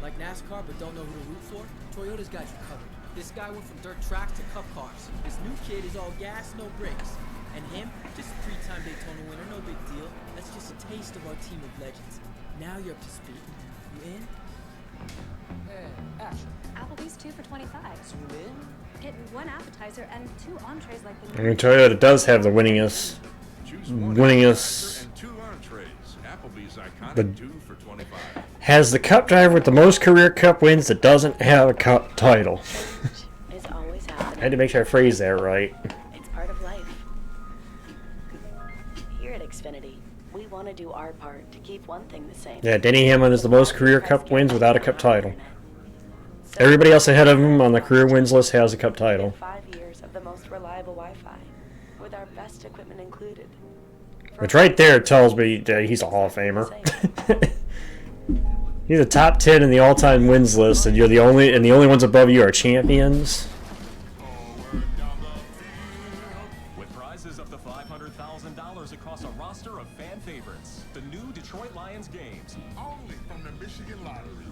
Like NASCAR but don't know who to root for? Toyota's got you covered. This guy went from dirt tracks to cup cars. This new kid is all gas, no brakes. And him, just a 3-time Daytona winner, no big deal. That's just a taste of our team of legends. Now you're up to speed. You in? Ash. Applebee's 2 for $25. So you in? Get 1 appetizer and 2 entrees like the. I mean, Toyota does have the winningest. Has the Cup driver with the most career Cup wins that doesn't have a Cup title. Is always happening. I had to make sure I phrase that right. It's part of life. Here at Xfinity, we want to do our part to keep one thing the same. Yeah, Denny Hamlin is the most career Cup wins without a Cup title. Everybody else ahead of him on the career wins list has a Cup title. 5 years of the most reliable Wi-Fi, with our best equipment included. Which right there tells me that he's a Hall of Famer. He's a top 10 in the all-time wins list, and you're the only ones above you are champions. With prizes up to $500,000 across a roster of fan favorites, the new Detroit Lions games, only from the Michigan Lottery.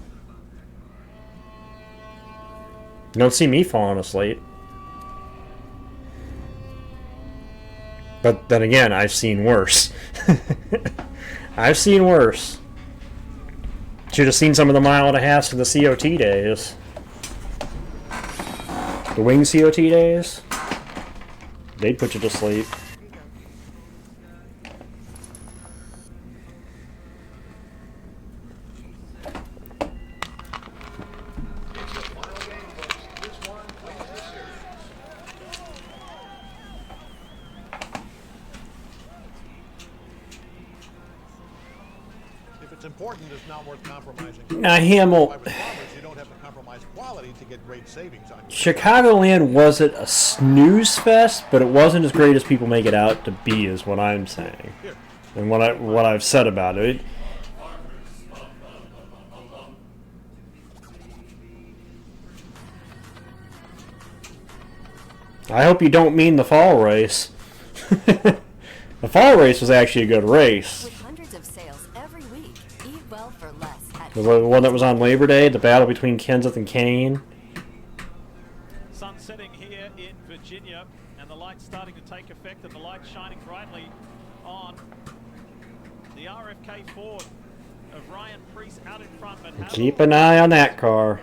You don't see me falling asleep. But then again, I've seen worse. I've seen worse. Should have seen some of the 1.5 miles of the COT days. The wing COT days. They'd put you to sleep. Important is not worth compromising. Now, Hamill, You don't have to compromise quality to get great savings on your Chicagoland wasn't a snooze fest, but it wasn't as great as people make it out to be, is what I'm saying, and what I've said about it. I hope you don't mean the fall race. The fall race was actually a good race. The one that was on Labor Day, the battle between Kenseth and Kane. Sun setting here in Virginia, and the lights starting to take effect, and the lights shining brightly on the RFK Ford of Ryan Preece out in front. But Keep an eye on that car.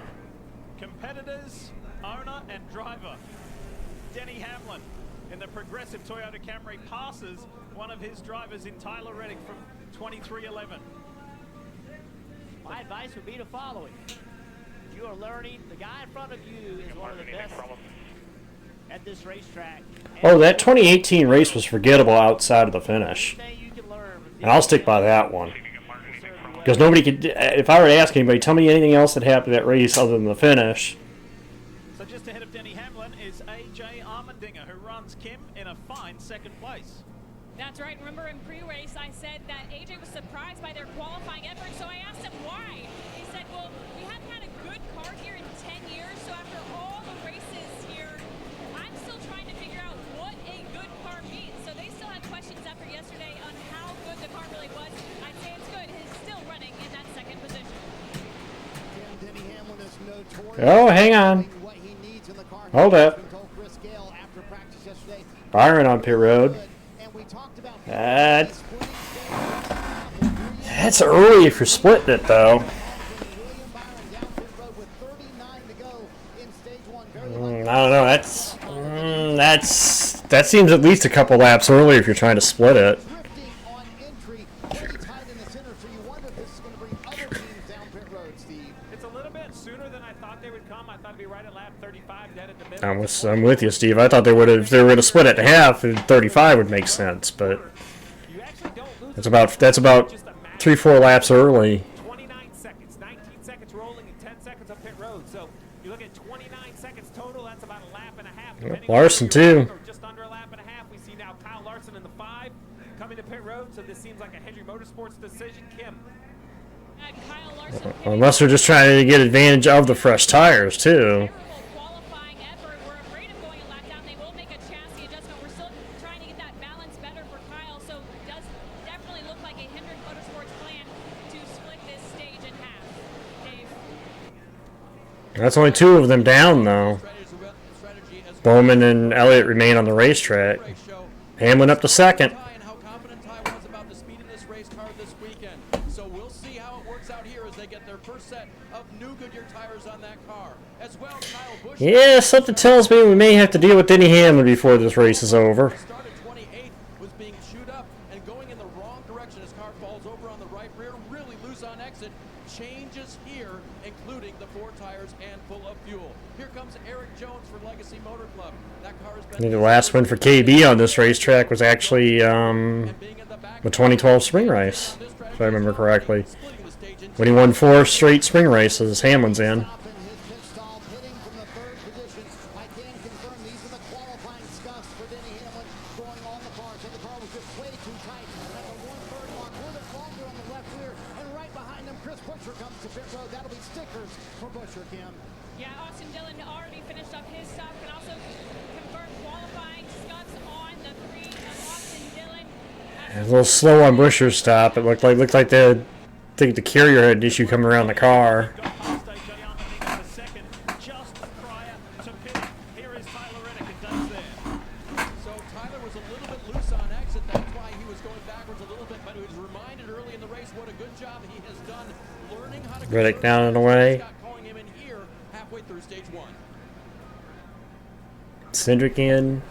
Competitors, owner and driver, Denny Hamlin in the progressive Toyota Camry passes one of his drivers in Tyler Reddick from 2311. My advice would be to follow him. You are learning. The guy in front of you is one of the best at this racetrack. Oh, that 2018 race was forgettable outside of the finish. And I'll stick by that one. Because nobody could, if I were to ask anybody, tell me anything else that happened at that race other than the finish. So just ahead of Denny Hamlin is AJ Armendinger, who runs Kim in a fine second place. That's right. Remember in pre-race I said that AJ was surprised by their qualifying effort, so I asked him why. He said, well, we haven't had a good car here in 10 years, so after all the races here, I'm still trying to figure out what a good car means. So they still had questions after yesterday on how good the car really was. I'd say it's good. He's still running in that second position. Denny Hamlin is notorious. Oh, hang on. Hold up. Byron on pit road. That's early if you're splitting it, though. I don't know. That seems at least a couple laps early if you're trying to split it. It's a little bit sooner than I thought they would come. I thought it'd be right at lap 35, dead at the middle. I'm with you, Steve. I thought they would have. If they were going to split it in half, 35 would make sense, but that's about 3-4 laps early. 29 seconds, 19 seconds rolling, and 10 seconds on pit road. So you look at 29 seconds total. That's about a lap and a half. Yep, Larson too. Just under a lap and a half. We see now Kyle Larson in the 5 coming to pit road. So this seems like a Hendry Motorsports decision. Kim. Unless they're just trying to get advantage of the fresh tires, too. Qualifying effort. We're afraid of going a lap down. They will make a chassis adjustment. We're still trying to get that balance better for Kyle, so it does definitely look like a Hendrick Motorsports plan to split this stage in half. Dave. That's only 2 of them down, though. Bowman and Elliott remain on the racetrack. Hamlin up to second. So we'll see how it works out here as they get their first set of new Goodyear tires on that car. As well, Kyle Busch. Yeah, something tells me we may have to deal with Denny Hamlin before this race is over. Started 28th, was being chewed up and going in the wrong direction. His car falls over on the right rear, really loose on exit. Changes here, including the 4 tires and full of fuel. Here comes Eric Jones for Legacy Motor Club. That car has been. I think the last win for KB on this racetrack was actually the 2012 spring race, if I remember correctly. When he won 4 straight spring races, Hamlin's in. Yeah, Austin Dillon already finished up his stop. Can also confirm qualifying scuffs on the 3 of Austin Dillon. A little slow on Buscher's stop. It looked like the carrier had an issue coming around the car. Reddick down and away. Cindric in.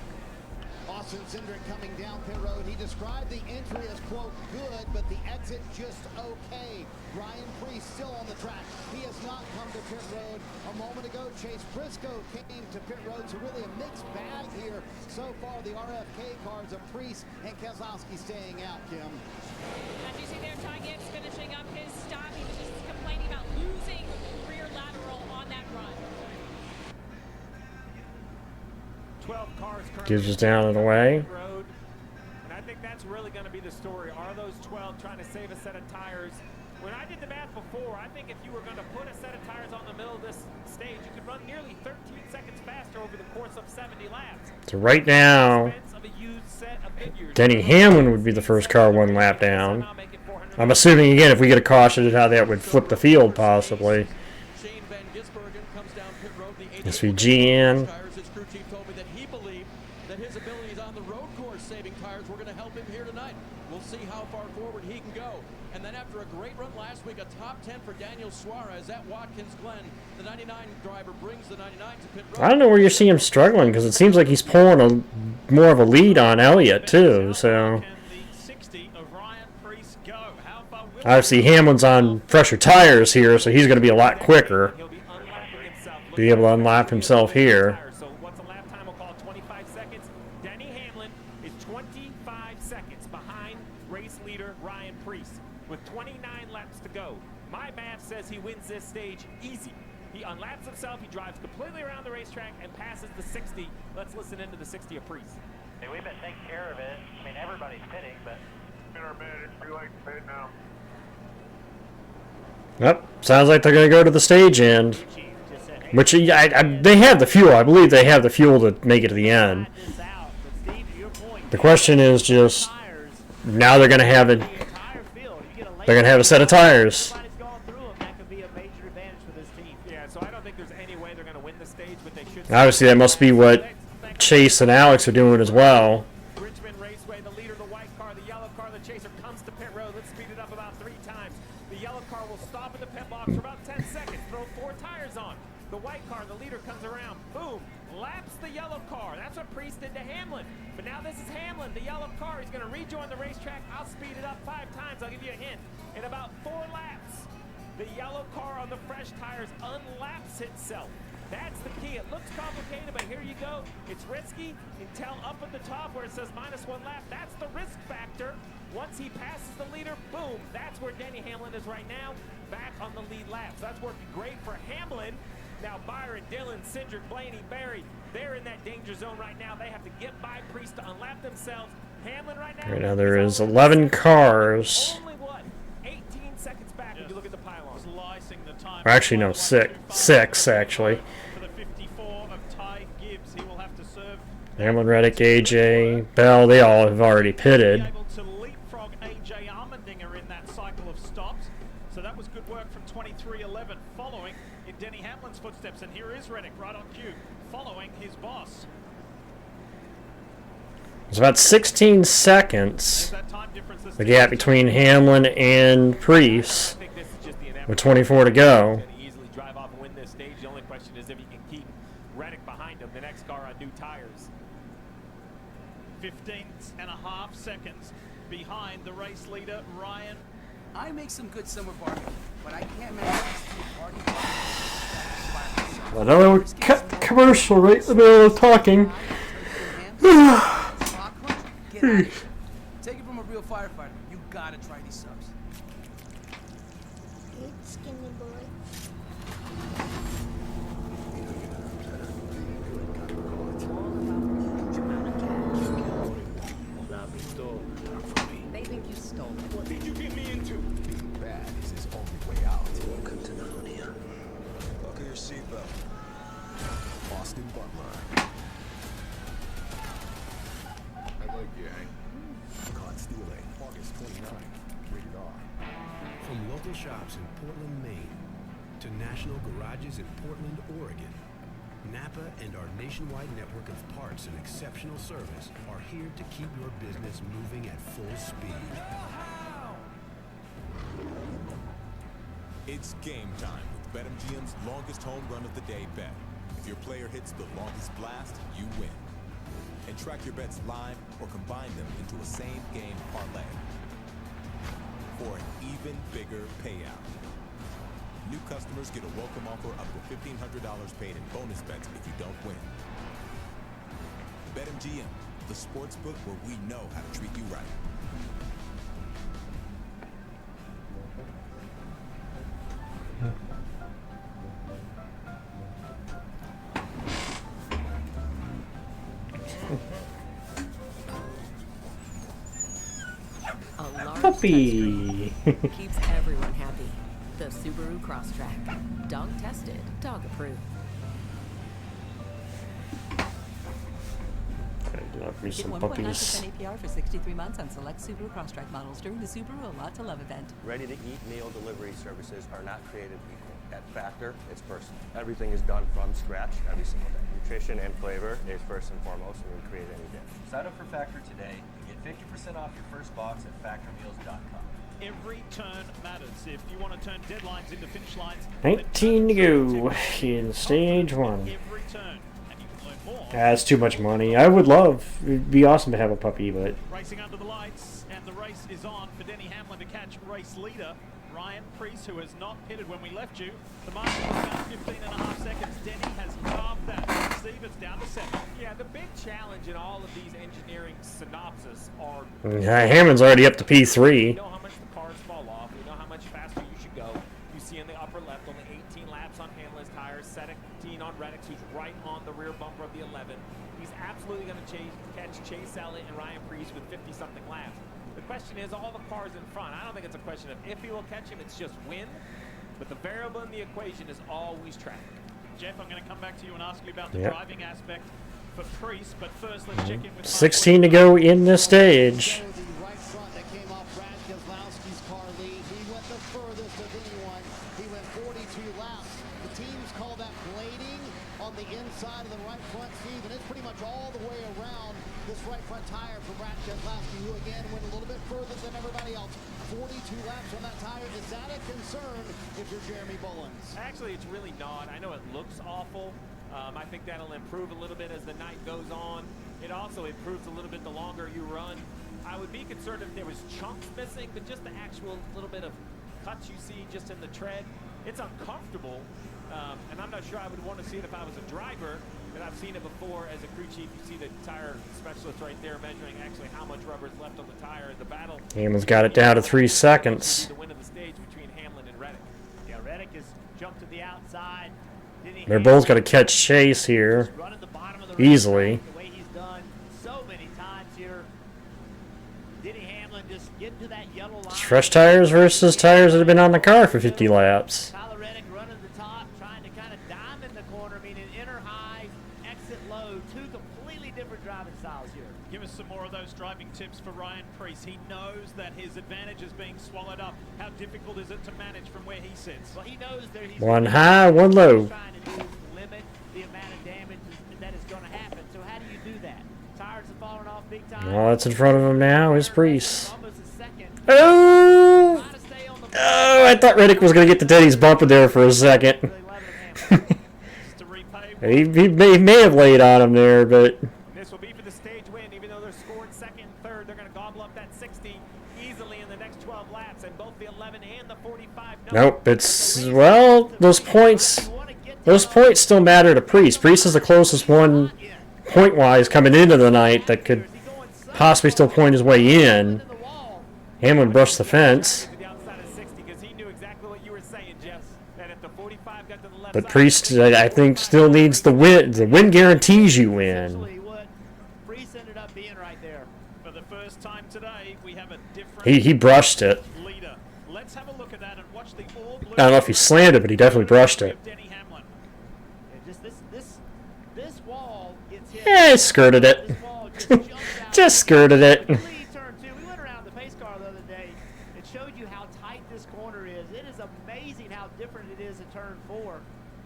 Austin Cindric coming down pit road. He described the entry as, quote, good, but the exit just okay. Ryan Preece still on the track. He has not come to pit road. A moment ago, Chase Briscoe came to pit road, so really a mixed bag here. So far, the RFK cars of Preece and Keselowski staying out, Kim. As you see there, Ty Gibbs finishing up his stop. He was just complaining about losing rear lateral on that run. 12 cars Gives us down and away. Road. And I think that's really going to be the story. Are those 12 trying to save a set of tires? When I did the math before, I think if you were going to put a set of tires on the middle of this stage, you could run nearly 13 seconds faster over the course of 70 laps. So right now, Denny Hamlin would be the first car 1 lap down. I'm assuming, again, if we get a caution, how that would flip the field, possibly. SVG in. His crew chief told me that he believed that his abilities on the road course saving tires were going to help him here tonight. We'll see how far forward he can go. And then after a great run last week, a top 10 for Daniel Suarez at Watkins Glen. The 99 driver brings the 99 to pit road. I don't know where you see him struggling, because it seems like he's pulling more of a lead on Elliott, too. So obviously Hamlin's on fresher tires here, so he's going to be a lot quicker. Be able to unlap himself here. So what's a lap time? We'll call it 25 seconds. Denny Hamlin is 25 seconds behind race leader Ryan Preece with 29 laps to go. My math says he wins this stage easy. He unlaps himself, he drives completely around the racetrack and passes the 60. Let's listen into the 60 of Preece. Hey, we've been taking care of it. I mean, everybody's pitting, but in our bed, it's too late to pit now. Yep, sounds like they're going to go to the stage end. Which, they have the fuel. I believe they have the fuel to make it to the end. The question is just, now they're going to have a set of tires. Obviously, that must be what Chase and Alex are doing as well. Richmond Raceway, the leader, the white car, the yellow car, the chaser comes to pit road. Let's speed it up about 3 times. The yellow car will stop in the pit box for about 10 seconds, throw 4 tires on. The white car, the leader, comes around, boom, laps the yellow car. That's what Preece did to Hamlin. But now this is Hamlin, the yellow car. He's going to rejoin the racetrack. I'll speed it up 5 times. I'll give you a hint. In about 4 laps, the yellow car on the fresh tires unlaps itself. That's the key. It looks complicated, but here you go. It's risky until up at the top where it says -1 lap. That's the risk factor. Once he passes the leader, boom, that's where Denny Hamlin is right now, back on the lead lap. So that's working great for Hamlin. Now Byron, Dillon, Cindric, Blaney, Barry, they're in that danger zone right now. They have to get by Preece to unlap themselves. Hamlin right now. Right now there is 11 cars. Only what? 18 seconds back. You look at the pylon. Slicing the time. Or actually, no, six actually. For the 54 of Ty Gibbs, he will have to serve. Hamlin, Reddick, AJ, Bell, they all have already pitted. Able to leapfrog AJ Armendinger in that cycle of stops. So that was good work from 23-11, following in Denny Hamlin's footsteps. And here is Reddick right on cue, following his boss. It's about 16 seconds, the gap between Hamlin and Priest, with 24 to go. Easily drive off and win this stage. The only question is if he can keep Reddick behind him, the next car on new tires. 15.5 seconds behind the race leader, Ryan. I make some good summer barbecue, but I can't make this party. Another commercial right in the middle of talking. Get out of here. Take it from a real firefighter. You gotta try these subs. Good skinny boy. They think you stole it. What did you get me into? Being bad is his only way out. Welcome to Narnia. Buckle your seatbelt. Austin Butler. I like you, Hank. Caught stealing. August 29th. Rated R. From local shops in Portland, Maine, to national garages in Portland, Oregon, Napa and our nationwide network of parts and exceptional service are here to keep your business moving at full speed. It's game time with BetMGM's longest home run of the day bet. If your player hits the longest blast, you win. And track your bets live or combine them into a same-game parlay for an even bigger payout. New customers get a welcome offer up to $1,500 paid in bonus bets if you don't win. BetMGM, the sports book where we know how to treat you right. A large Puppy. touchscreen keeps everyone happy. The Subaru Crosstrek. Dog tested, dog approved. Love me Get some 1.9% puppies. APR for 63 months on select Subaru Crosstrek models during the Subaru A Lot to Love event. Ready-to-eat meal delivery services are not created equal. At Factor, it's personal. Everything is done from scratch every single day. Nutrition and flavor is first and foremost, and we create any dish. Sign up for Factor today and get 50% off your first box at factormeals.com. Every turn matters. If you want to turn deadlines into finish lines, 19 to go in stage 1. every turn, and you can learn more. That's too much money. I would love, it'd be awesome to have a puppy, but Racing under the lights, and the race is on for Denny Hamlin to catch race leader Ryan Priest, who has not pitted when we left you. The margin was about 15.5 seconds. Denny has carved that. Steve, it's down to 7. Yeah, the big challenge in all of these engineering synopses are... Hammond's already up to P3. You know how much the cars fall off. You know how much faster you should go. You see in the upper left only 18 laps on Hamlin's tires, 17 on Reddick's, who's right on the rear bumper of the 11. He's absolutely going to catch Chase Elliott and Ryan Priest with 50-something laps. The question is all the cars in front. I don't think it's a question of if he will catch him, it's just when. But the variable in the equation is always traffic. Jeff, I'm going to come back to you and ask you about the driving aspect for Priest, but first let's check in with 16 to go in the stage. The right front that came off Brad Keselowski's car lead. He went the furthest of anyone. He went 42 laps. The teams call that blading on the inside of the right front, Steve, and it's pretty much all the way around this right front tire for Brad Keselowski, who again went a little bit further than everybody else. 42 laps on that tire. Is that a concern if you're Jeremy Bullins? Actually, it's really not. I know it looks awful. I think that'll improve a little bit as the night goes on. It also improves a little bit the longer you run. I would be concerned if there was chunks missing, but just the actual little bit of cuts you see just in the tread. It's uncomfortable, and I'm not sure I would want to see it if I was a driver. But I've seen it before as a crew chief. You see the tire specialist right there measuring actually how much rubber is left on the tire. The battle. Hamlin's got it down to 3 seconds. The win of the stage between Hamlin and Reddick. Yeah, Reddick has jumped to the outside. They're both going to catch Chase here easily. The way he's done so many times here. Denny Hamlin just getting to that It's fresh tires versus tires that have been on the car for 50 laps. Tyler Reddick running the top, trying to kind of diamond the corner, meaning inner high, exit low. Two completely different driving styles here. Give us some more of those driving tips for Ryan Preece. He knows that his advantage is being swallowed up. How difficult is it to manage from where he sits? Well, he knows there he's One high, one low. trying to do is limit the amount of damage that is going to happen. So how do you do that? Tires have fallen off big time. All that's in front of him now is Preece. Oh! Oh, I thought Reddick was going to get the Teddy's bumper there for a second. he may have laid on him there, but... This will be for the stage win, even though they're scored second and third. They're going to gobble up that 60 easily in the next 12 laps, and both the 11 and the 45. Nope, it's... Well, those points still matter to Preece. Preece is the closest one, point-wise, coming into the night that could possibly still point his way in. Hamlin brushed the fence. But Preece, I think, still needs the win. The win guarantees you win. Preece ended up being right there. For the first time today, we have a different He brushed it. leader. Let's have a look at that and watch the all-blue. I don't know if he slammed it, but he definitely brushed it. This wall gets hit. Yeah, he skirted it. Just skirted it. We went around the pace car the other day. It showed you how tight this corner is. It is amazing how different it is at turn 4.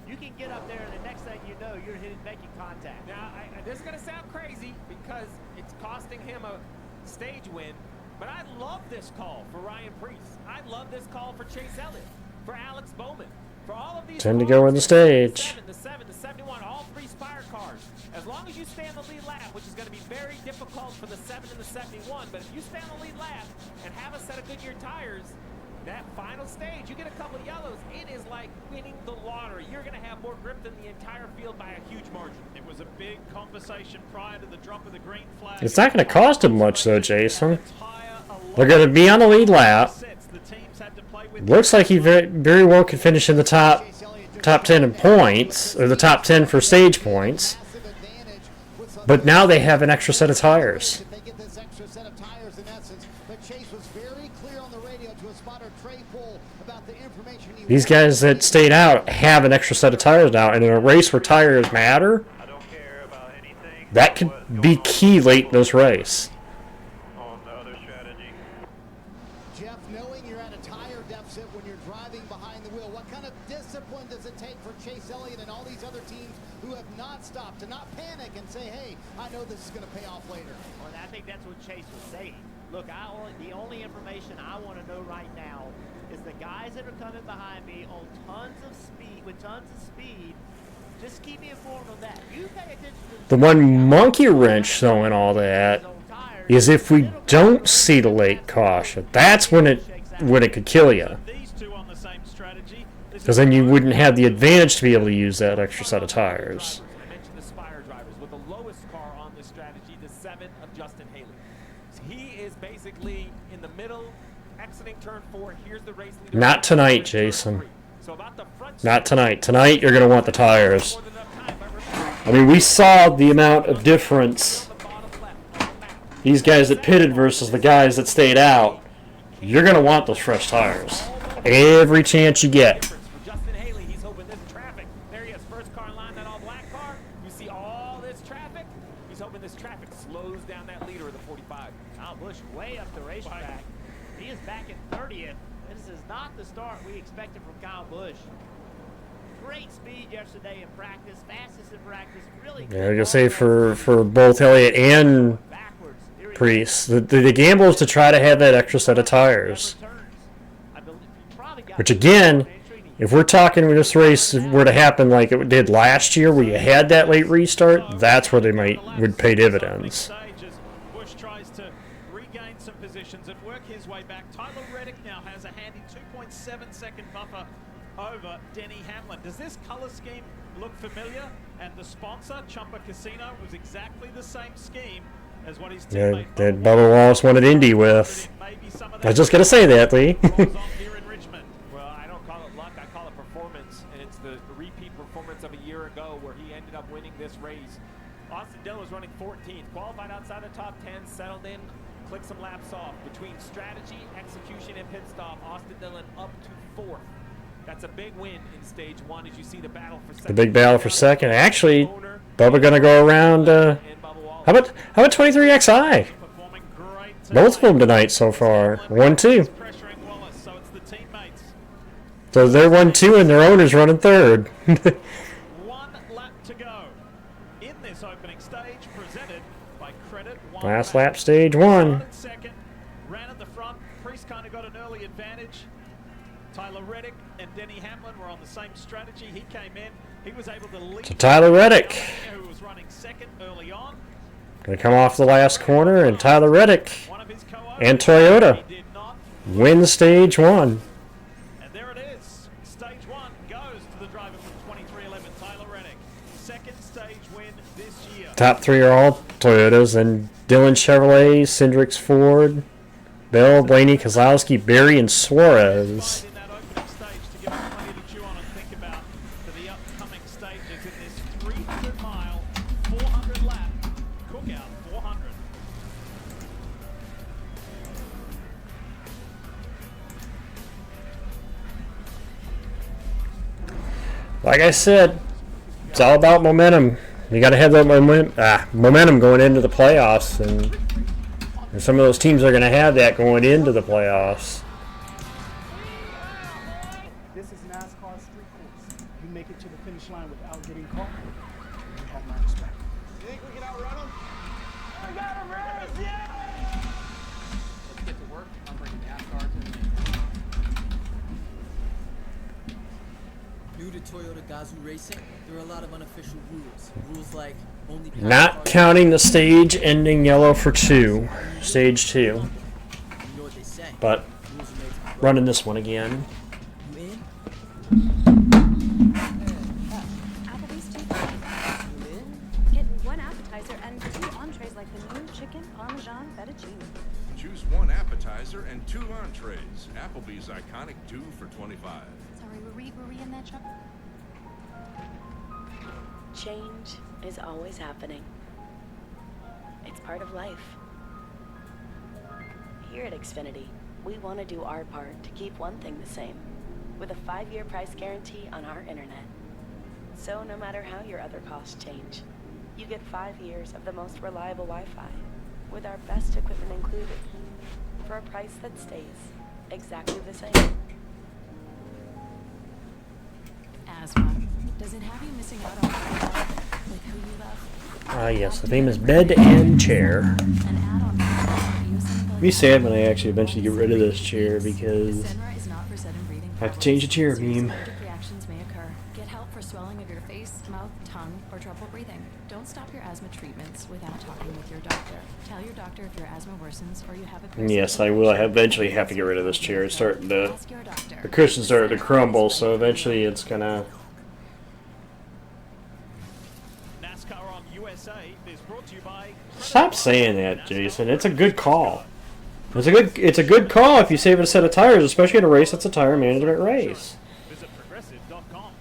You can get up there, and the next thing you know, you're making contact. Now, this is going to sound crazy because it's costing him a stage win, but I love this call for Ryan Preece. I love this call for Chase Elliott, for Alex Bowman, for all of these. 10 to go in the stage. The 7, the 71, all 3 Spire cars. As long as you stay on the lead lap, which is going to be very difficult for the 7 and the 71, but if you stay on the lead lap and have a set of Goodyear tires, that final stage, you get a couple of yellows, it is like winning the lottery. You're going to have more grip than the entire field by a huge margin. It was a big conversation prior to the drop of the green flag. It's not going to cost him much, though, Jason. They're going to be on the lead lap. Looks like he very well could finish in the top 10 in points, or the top 10 for stage points. But now they have an extra set of tires. These guys that stayed out have an extra set of tires now, and in a race where tires matter, that could be key late in this race. Jeff, knowing you're at a tire deficit when you're driving behind the wheel, what kind of discipline does it take for Chase Elliott and all these other teams who have not stopped to not panic and say, hey, I know this is going to pay off later? Well, I think that's what Chase was saying. Look, the only information I want to know right now is the guys that are coming behind me on tons of speed, just keep me informed on that. You pay attention to The one monkey wrench, though, in all that is if we don't see the late caution, that's when it could kill you. Because then you wouldn't have the advantage to be able to use that extra set of tires. I mentioned the Spire drivers with the lowest car on this strategy, the 7 of Justin Haley. He is basically in the middle, exiting turn 4. Here's the race leader. Not tonight, Jason. Not tonight. Tonight, you're going to want the tires. I mean, we saw the amount of difference these guys that pitted versus the guys that stayed out. You're going to want those fresh tires every chance you get. Justin Haley, he's hoping this traffic. There he is, first car in line, that all black car. You see all this traffic. He's hoping this traffic slows down that leader of the 45. Kyle Busch way up the racetrack. He is back in 30th. This is not the start we expected from Kyle Busch. Great speed yesterday in practice, fastest in practice. Really Yeah, I was gonna say for both Elliott and Preece, the gamble is to try to have that extra set of tires. Which again, if we're talking when this race were to happen like it did last year, where you had that late restart, that's where they would pay dividends. Busch tries to regain some positions and work his way back. Tyler Reddick now has a handy 2.7-second buffer over Denny Hamlin. Does this color scheme look familiar? And the sponsor, Chumpa Casino, was exactly the same scheme as what his Yeah, teammate that Bubba Wallace wanted Indy with. I was just gonna say that, Lee. Well, I don't call it luck, I call it performance, and it's the repeat performance of a year ago where he ended up winning this race. Austin Dillon was running 14th, qualified outside the top 10, settled in click some laps off. Between strategy, execution, and pit stop, Austin Dillon up to 4th. That's a big win in stage 1 as you see the battle for second. The big battle for second. Actually, Bubba gonna go around. How about 23XI? Both of them tonight so far. 1-2. So they're 1-2 and their owner's running 3rd. 1 lap to go in this opening stage, presented by Credit One. Last lap, stage 1. Started second, ran at the front. Priest kind of got an early advantage. Tyler Reddick and Denny Hamlin were on the same strategy. He came in. He was able to lead. So Tyler Reddick who was running second early on. gonna come off the last corner, and Tyler Reddick and Toyota win stage 1. And there it is. Stage 1 goes to the driver from 2311, Tyler Reddick. Second stage win this year. Top 3 are all Toyotas, and Dylan Chevrolet, Cindrix Ford, Bell, Blaney, Kozlowski, Berry, and Suarez. Like I said, it's all about momentum. You got to have that momentum going into the playoffs, and some of those teams are going to have that going into the playoffs. This is NASCAR street course. You make it to the finish line without getting caught, you have my respect. You think we can outrun them? I got him, Reyes! Yeah! Let's get to work. I'm bringing NASCAR to the main. New to Toyota Gazoo Racing, there are a lot of unofficial rules. Rules like only Not counting the stage ending yellow for 2, stage 2. You know what they say. But running this one again. You in? Applebee's 2 Get 1 appetizer and 2 entrees like the new chicken Parmesan fettuccine. Choose 1 appetizer and 2 entrees. Applebee's iconic 2 for $25. Sorry, were we in that truck? Change is always happening. It's part of life. Here at Xfinity, we want to do our part to keep one thing the same, with a 5-year price guarantee on our internet. So no matter how your other costs change, you get 5 years of the most reliable Wi-Fi, with our best equipment included, for a price that stays exactly the same. Asthma. Does it have you missing out on like who you love? Yes, the famous bed and chair. Be sad when I actually eventually get rid of this chair because I have to change the chair beam. Allergic reactions may occur. Get help for swelling of your face, mouth, tongue, or trouble breathing. Don't stop your asthma treatments without talking with your doctor. Tell your doctor if your asthma worsens or you have a Yes, I will eventually have to get rid of this chair. It's starting to, the cushion's starting to crumble, so eventually it's gonna. NASCAR on USA is brought to you by. Stop saying that, Jason. It's a good call. It's a good call if you save a set of tires, especially in a race that's a tire management race. Visit progressive.com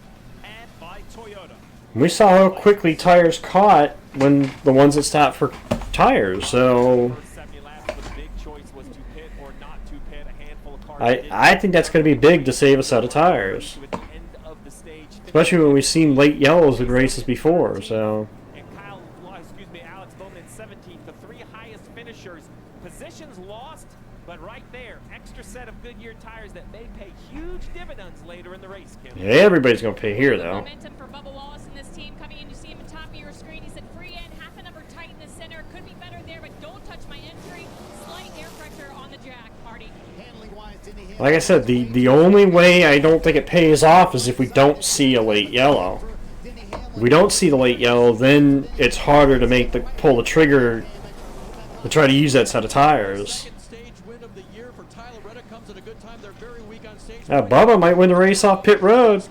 and by Toyota. We saw how quickly tires caught when the ones that stopped for tires, so I think that's going to be big to save a set of tires, especially when we've seen late yellows in races before. So. Alex Bowman in 17th, the 3 highest finishers. Positions lost, but right there, extra set of Goodyear tires that may pay huge dividends later in the race, Kim. Yeah, everybody's going to pay here, though. Momentum for Bubba Wallace and this team coming in. You see him at top of your screen. He said free end, half a number tight in the center. Could be better there, but don't touch my entry. Slight air pressure on the jack, Marty. Like I said, the only way I don't think it pays off is if we don't see a late yellow. If we don't see the late yellow, then it's harder to pull the trigger to try to use that set of tires. Bubba might win the race off pit road.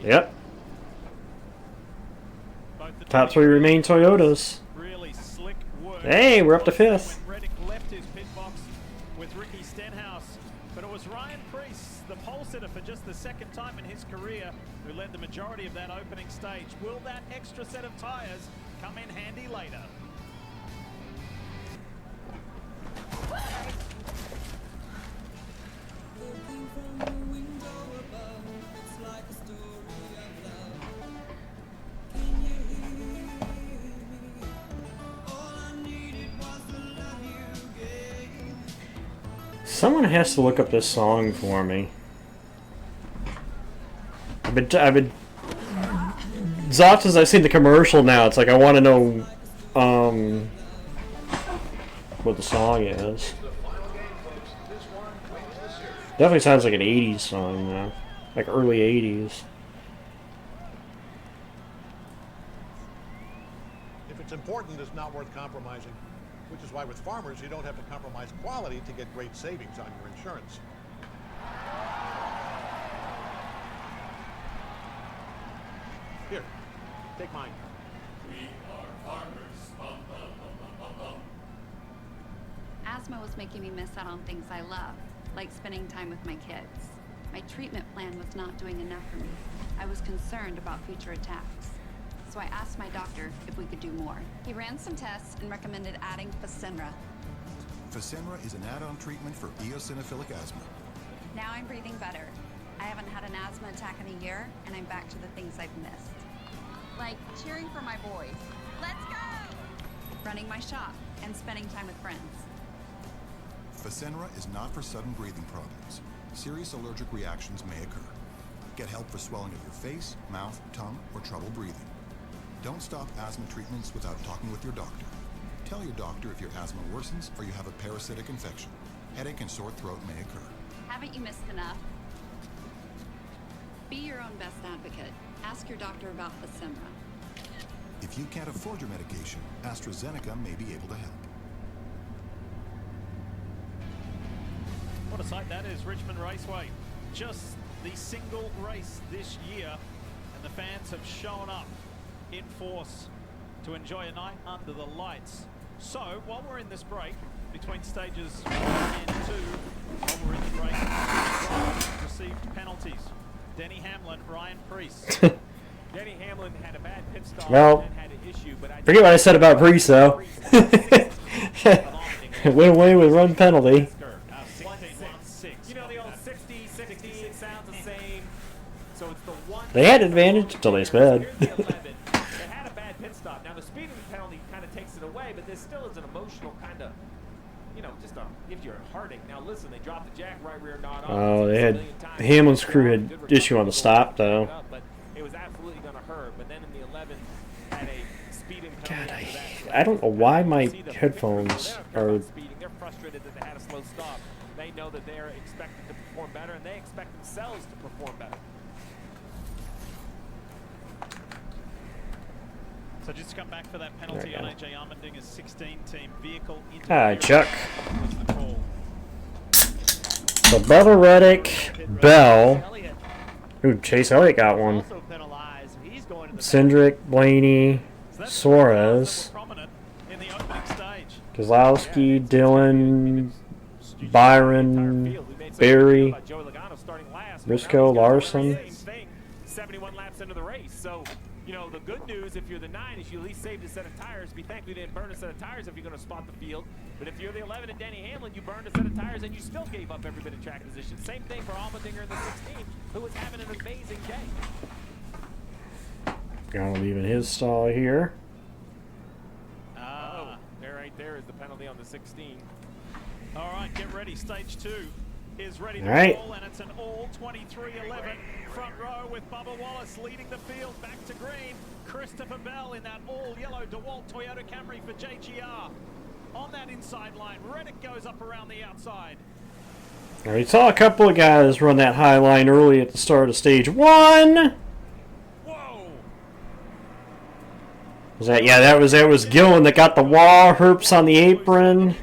Yep. Top 3 remain Toyotas. Hey, we're up to 5th. Reddick left his pit box with Ricky Stenhouse, but it was Ryan Preece, the pole sitter for just the 2nd time in his career, who led the majority of that opening stage. Will that extra set of tires come in handy later? Someone has to look up this song for me. I've been as often as I've seen the commercial now, it's like I want to know what the song is. Definitely sounds like an 80s song though. Like early 80s. If it's important, it's not worth compromising. Which is why with Farmers, you don't have to compromise quality to get great savings on your insurance. Here, take mine. We are farmers. Bum, bum, bum, bum, bum, bum. Asthma was making me miss out on things I love, like spending time with my kids. My treatment plan was not doing enough for me. I was concerned about future attacks. So I asked my doctor if we could do more. He ran some tests and recommended adding Fasenra. Fasenra is an add-on treatment for eosinophilic asthma. Now I'm breathing better. I haven't had an asthma attack in a year, and I'm back to the things I've missed. Like cheering for my boys. Let's go! Running my shop and spending time with friends. Fasenra is not for sudden breathing problems. Serious allergic reactions may occur. Get help for swelling of your face, mouth, tongue, or trouble breathing. Don't stop asthma treatments without talking with your doctor. Tell your doctor if your asthma worsens or you have a parasitic infection. Headache and sore throat may occur. Haven't you missed enough? Be your own best advocate. Ask your doctor about Fasenra. If you can't afford your medication, AstraZeneca may be able to help. What a sight that is, Richmond Raceway. Just the single race this year, and the fans have shown up in force to enjoy a night under the lights. So, while we're in this break, between stages 1 and 2, while we're in the break, received penalties. Denny Hamlin, Ryan Preece. Denny Hamlin had a bad pit stop Well, and had an issue, but I forget what I said about Preece though. Went away with run penalty. You know, the old 60, 60, it sounds the same. So it's the one. They had advantage until they sped. They had a bad pit stop. Now the speeding penalty kind of takes it away, but there still is an emotional kind of, you know, just gives you a heartache. Now listen, they dropped the jack right rear nod on. Oh, they had Hamlin's crew had issue on the stop though. But it was absolutely going to hurt. But then in the 11, had a speeding penalty. God, I don't know why my headphones are. They're frustrated that they had a slow stop. They know that they're expected to perform better, and they expect themselves to perform better. So just to come back for that penalty on AJ Allmendinger's 16-team vehicle. Hi, Chuck. So Bubba Reddick, Bell. Ooh, Chase Elliott got one. Cindric, Blaney, Suarez, Kozlowski, Dillon, Byron, Barry, Briscoe, Larson. 71 laps into the race. So, you know, the good news if you're the 9 is you at least saved a set of tires. Be thankful you didn't burn a set of tires if you're going to spot the field. But if you're the 11 and Denny Hamlin, you burned a set of tires and you still gave up every bit of track position. Same thing for Allmendinger in the 16, who was having an amazing day. Gonna leave in his stall here. There right there is the penalty on the 16. All right, get ready. Stage 2 is ready to roll, and it's an all 23-11 front row with Bubba Wallace leading the field back to green. Christopher Bell in that all-yellow DeWalt Toyota Camry for JGR. On that inside line, Reddick goes up around the outside. Now, we saw a couple of guys run that high line early at the start of stage 1. Was that? Yeah, that was Gillen that got the wall. Herps on the apron.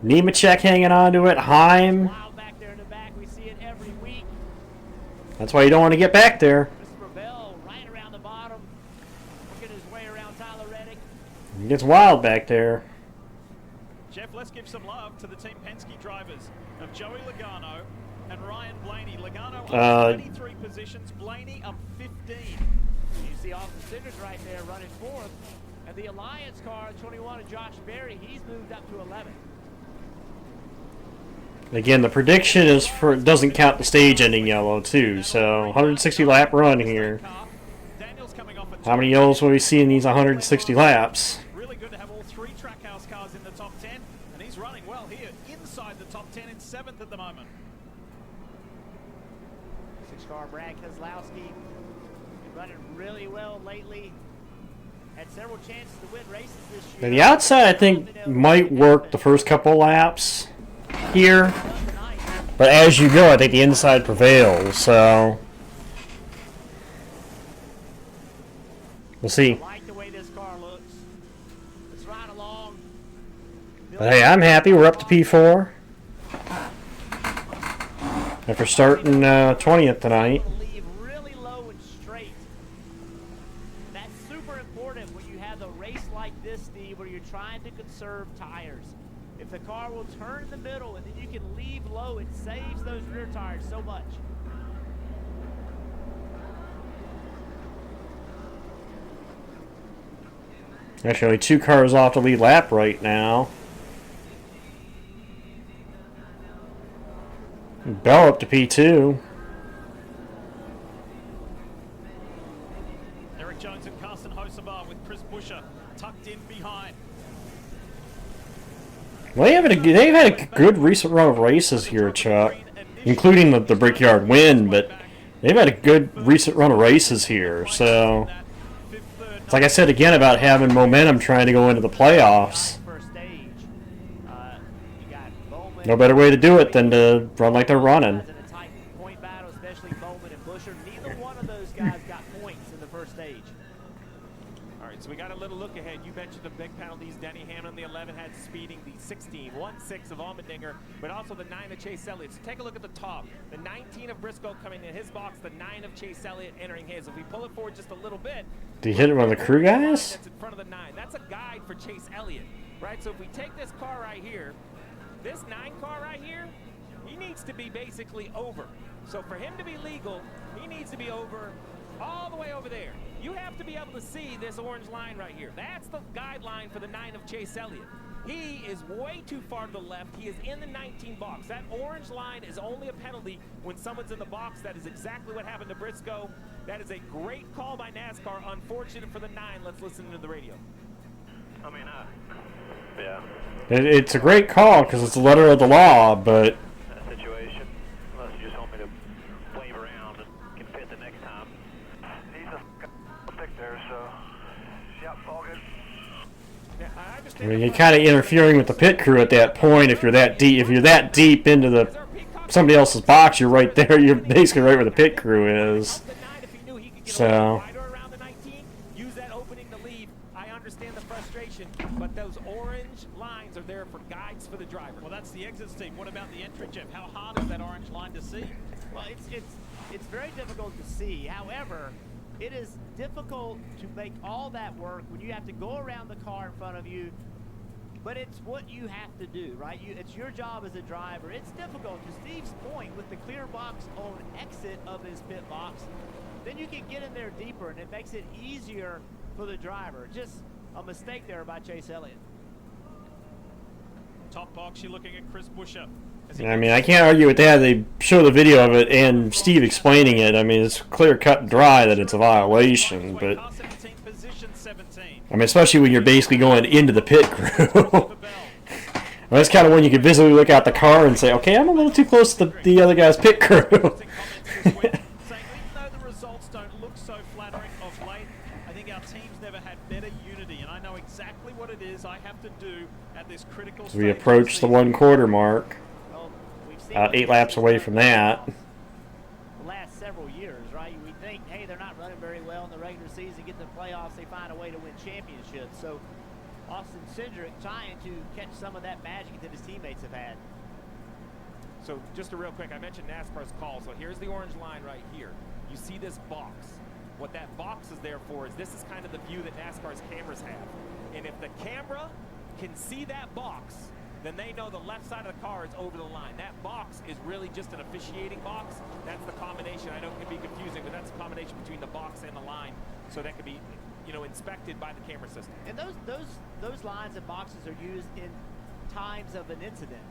Nemechek hanging onto it. Heim. That's why you don't want to get back there. It gets wild back there. Jeff, let's give some love to the Team Penske drivers of Joey Logano and Ryan Blaney. Logano up 23 positions, Blaney up 15. You see Austin Cindric right there running fourth. And the Alliance car, 21, of Josh Berry, he's moved up to 11. Again, the prediction is for doesn't count the stage ending yellow too. So 160 lap run here. How many yellows will we see in these 160 laps? Really good to have all three Trackhouse cars in the top 10, and he's running well here inside the top 10 in 7th at the moment. 6-car Brad Keselowski been running really well lately. Had several chances to win races this year. Now the outside, I think, might work the first couple laps here, but as you go, I think the inside prevails. So we'll see. I like the way this car looks. Let's ride along. But hey, I'm happy. We're up to P4 after starting 20th tonight. Leave really low and straight. That's super important when you have a race like this, Steve, where you're trying to conserve tires. If the car will turn in the middle and then you can leave low, it saves those rear tires so much. Actually, only 2 cars off the lead lap right now. Bell up to P2. Eric Jones and Carson Hocebar with Chris Buescher tucked in behind. Well, they've had a good recent run of races here, Chuck, including the Brickyard win, but they've had a good recent run of races here. So it's like I said again about having momentum trying to go into the playoffs. No better way to do it than to run like they're running. Point battle, especially Bowman and Buescher. Neither one of those guys got points in the first stage. All right, so we got a little look ahead. You mentioned the big penalties. Denny Hamlin, the 11, had speeding. The 16, 1-6 of Allmendinger, but also the 9 of Chase Elliott. So take a look at the top. The 19 of Briscoe coming in his box, the 9 of Chase Elliott entering his. If we pull it forward just a little bit. Did he hit one of the crew guys? That's in front of the 9. That's a guide for Chase Elliott, right? So if we take this car right here, this 9 car right here, he needs to be basically over. So for him to be legal, he needs to be over all the way over there. You have to be able to see this orange line right here. That's the guideline for the 9 of Chase Elliott. He is way too far to the left. He is in the 19 box. That orange line is only a penalty when someone's in the box. That is exactly what happened to Briscoe. That is a great call by NASCAR. Unfortunate for the 9. Let's listen to the radio. I mean, yeah. It's a great call because it's the letter of the law, but That situation, unless you just want me to wave around and can fit the next time. He's a pick there, so yep, all good. I mean, you're kind of interfering with the pit crew at that point. If you're that deep, into somebody else's box, you're right there. You're basically right where the pit crew is. So. Use that opening to leave. I understand the frustration, but those orange lines are there for guides for the driver. Well, that's the exit, Steve. What about the entry, Jeff? How hard is that orange line to see? Well, it's very difficult to see. However, it is difficult to make all that work when you have to go around the car in front of you. But it's what you have to do, right? It's your job as a driver. It's difficult. To Steve's point, with the clear box on exit of his pit box, then you can get in there deeper, and it makes it easier for the driver. Just a mistake there by Chase Elliott. Top box, you're looking at Chris Buescher. I mean, I can't argue with that. They show the video of it and Steve explaining it. I mean, it's clear cut and dry that it's a violation, but I mean, especially when you're basically going into the pit crew. Well, that's kind of when you can visibly look out the car and say, okay, I'm a little too close to the other guy's pit crew. Saying even though the results don't look so flattering of late, I think our team's never had better unity, and I know exactly what it is I have to do at this critical stage. We approach the 1/4 mark. About 8 laps away from that. The last several years, right? We think, hey, they're not running very well in the regular season. Get to the playoffs, they find a way to win championships. So Austin Cindric trying to catch some of that magic that his teammates have had. So just a real quick, I mentioned NASCAR's call. So here's the orange line right here. You see this box. What that box is there for is this is kind of the view that NASCAR's cameras have. And if the camera can see that box, then they know the left side of the car is over the line. That box is really just an officiating box. That's the combination. I know it can be confusing, but that's a combination between the box and the line. So that could be, you know, inspected by the camera system. And those lines and boxes are used in times of an incident.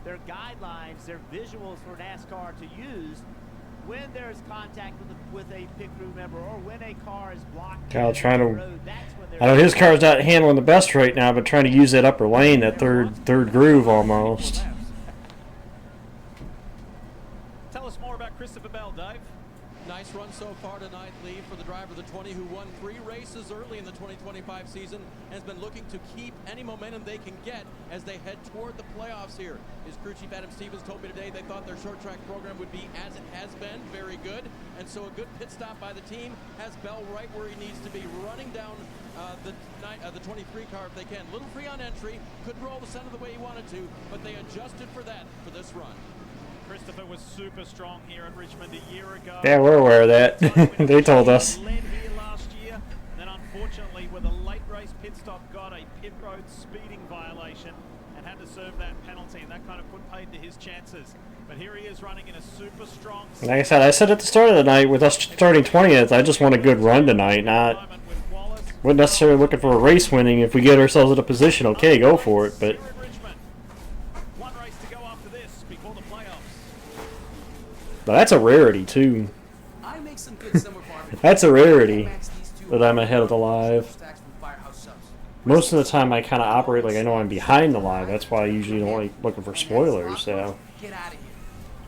their guidelines, their visuals for NASCAR to use when there's contact with a pit crew member or when a car is blocked. Kyle trying to. I know his car's not handling the best right now, but trying to use that upper lane, that third groove almost. Tell us more about Christopher Bell, Dave. Nice run so far tonight, Lee, for the driver of the 20 who won 3 races early in the 2025 season and has been looking to keep any momentum they can get as they head toward the playoffs here. His crew chief Adam Stevens told me today they thought their short track program would be as it has been, very good. And so a good pit stop by the team has Bell right where he needs to be, running down the 23 car if they can. Little free on entry, couldn't roll the center the way he wanted to, but they adjusted for that for this run. Christopher was super strong here at Richmond a year ago. Yeah, we're aware of that. They told us. Led here last year, then unfortunately with a late race pit stop got a pit road speeding violation and had to serve that penalty, and that kind of put paid to his chances. But here he is running in a super strong. Like I said at the start of the night, with us starting 20th, I just want a good run tonight. Not wasn't necessarily looking for a race winning. If we get ourselves in a position, okay, go for it. But that's a rarity too. I make some good summer barbecue. That's a rarity that I'm ahead of the live. Most of the time I kind of operate like I know I'm behind the live. That's why I usually don't like looking for spoilers. So. Get out of here.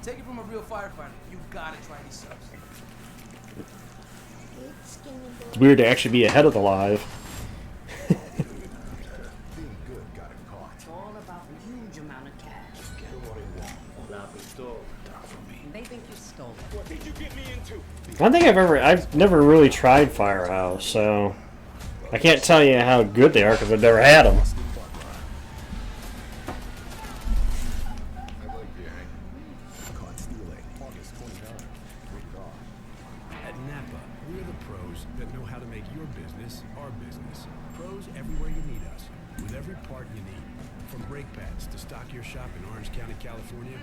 Take it from a real firefighter. You gotta try these subs. It's weird to actually be ahead of the live. It's all about a huge amount of cash. They think you stole it. What did you get me into? I don't think I've never really tried Firehouse, so I can't tell you how good they are because I've never had them. At Napa, we're the pros that know how to make your business our business. Pros everywhere you need us, with every part you need. From brake pads to stock your shop in Orange County, California,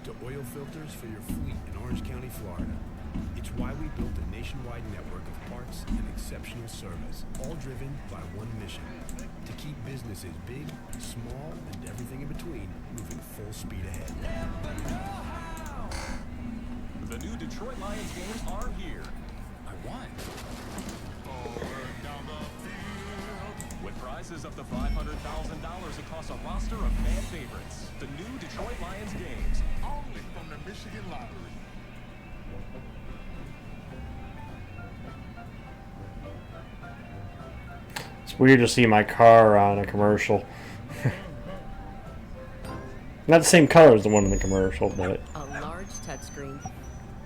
to oil filters for your fleet in Orange County, Florida. It's why we built a nationwide network of parts and exceptional service, all driven by one mission: to keep businesses big, small, and everything in between moving full speed ahead. The new Detroit Lions games are here. I won. With prizes up to $500,000 across a roster of fan favorites. The new Detroit Lions games, only from the Michigan Lottery. It's weird to see my car on a commercial. Not the same color as the one in the commercial, but a large touchscreen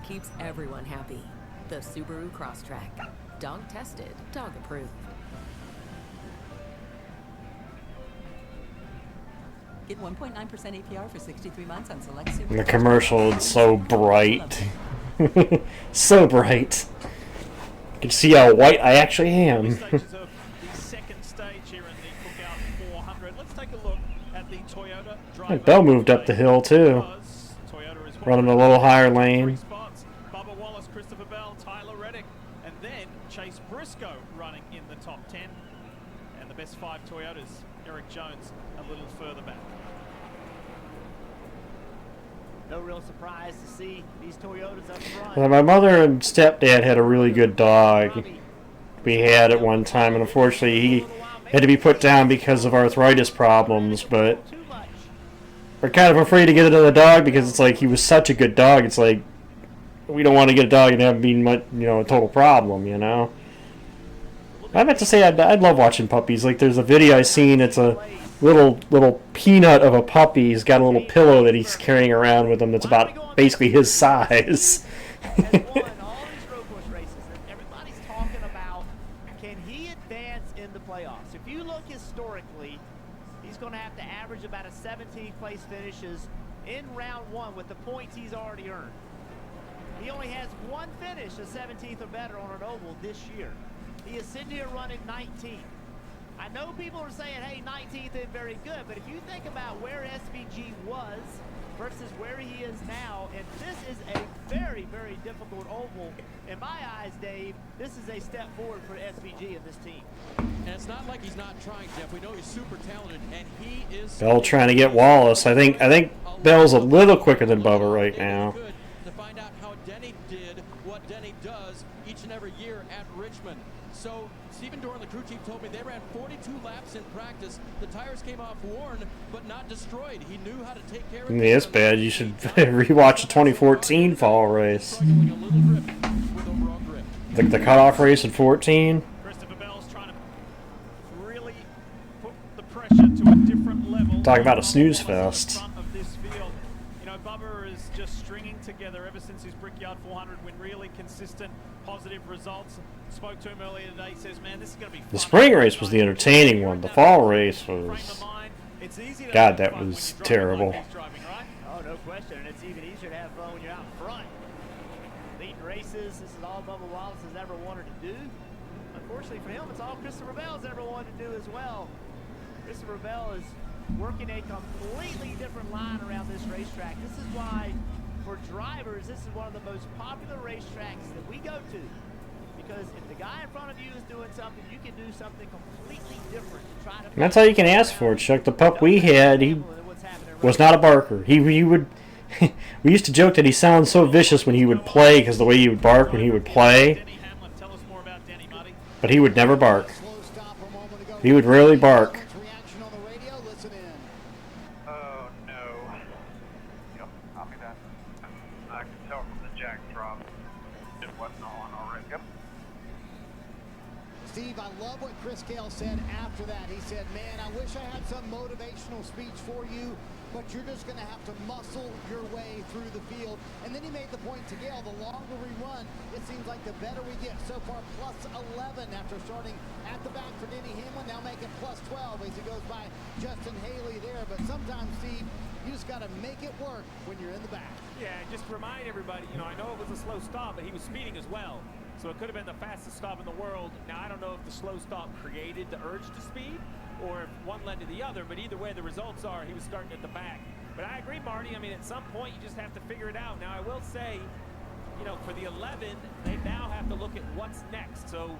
keeps everyone happy. The Subaru Crosstrek. Dog tested, dog approved. Get 1.9% APR for 63 months on select Subaru. the commercial is so bright. So bright. You can see how white I actually am. Second stage here in the Cookout 400. Let's take a look at the Toyota driver. Bell moved up the hill too. Running a little higher lane. Bubba Wallace, Christopher Bell, Tyler Reddick, and then Chase Briscoe running in the top 10. And the best 5 Toyotas, Eric Jones a little further back. No real surprise to see these Toyotas up front. Well, my mother and stepdad had a really good dog. We had at one time, and unfortunately he had to be put down because of arthritis problems, but we're kind of afraid to get another dog because it's like he was such a good dog. It's like we don't want to get a dog and have it be much, a total problem, I meant to say I'd love watching puppies. Like there's a video I seen. It's a little peanut of a puppy. He's got a little pillow that he's carrying around with him that's about basically his size. Everybody's talking about, can he advance in the playoffs? If you look historically, he's going to have to average about a 17th place finishes in round 1 with the points he's already earned. He only has one finish, a 17th or better on an oval this year. He is sitting here running 19th. I know people are saying, hey, 19th isn't very good, but if you think about where SVG was versus where he is now. And this is a very, very difficult oval. In my eyes, Dave, this is a step forward for SVG and this team. And it's not like he's not trying, Jeff. We know he's super talented, and he is... Bell trying to get Wallace. I think Bell's a little quicker than Bubba right now. To find out how Denny did what Denny does each and every year at Richmond. So Stephen Doran, the crew chief, told me they ran 42 laps in practice. The tires came off worn, but not destroyed. He knew how to take care of Yeah, it's bad. You should rewatch the 2014 fall race. The cutoff race in 14. Christopher Bell's trying to really put the pressure to a different level. Talk about a snooze fest. Of this field. You know, Bubba is just stringing together ever since his Brickyard 400 win, really consistent, positive results. Spoke to him earlier today. He says, man, this is going to be fun. The spring race was the entertaining one. The fall race was... God, that was terrible. Oh, no question. And it's even easier to have fun when you're out front. Leading races, this is all Bubba Wallace has ever wanted to do. Unfortunately for him, it's all Christopher Bell's ever wanted to do as well. Christopher Bell is working a completely different line around this racetrack. This is why, for drivers, this is one of the most popular racetracks that we go to. Because if the guy in front of you is doing something, you can do something completely different. And that's all you can ask for, Chuck. The pup we had, he was not a barker. He would... We used to joke that he sounds so vicious when he would play because the way he would bark when he would play. But he would never bark. He would rarely bark. Oh, no. Yep, copy that. I can tell from the jack drop it wasn't on already. Yep. Steve, I love what Chris Gale said after that. He said, man, I wish I had some motivational speech for you, but you're just going to have to muscle your way through the field. And then he made the point to Gale, the longer we run, it seems like the better we get. So far, plus 11 after starting at the back for Denny Hamlin, now making plus 12 as he goes by Justin Haley there. But sometimes, Steve, you just got to make it work when you're in the back. Yeah, just remind everybody, you know, I know it was a slow stop, but he was speeding as well. So it could have been the fastest stop in the world. Now, I don't know if the slow stop created the urge to speed or if one led to the other, but either way, the results are he was starting at the back. But I agree, Marty. I mean, at some point, you just have to figure it out. Now, I will say, you know, for the 11, they now have to look at what's next. So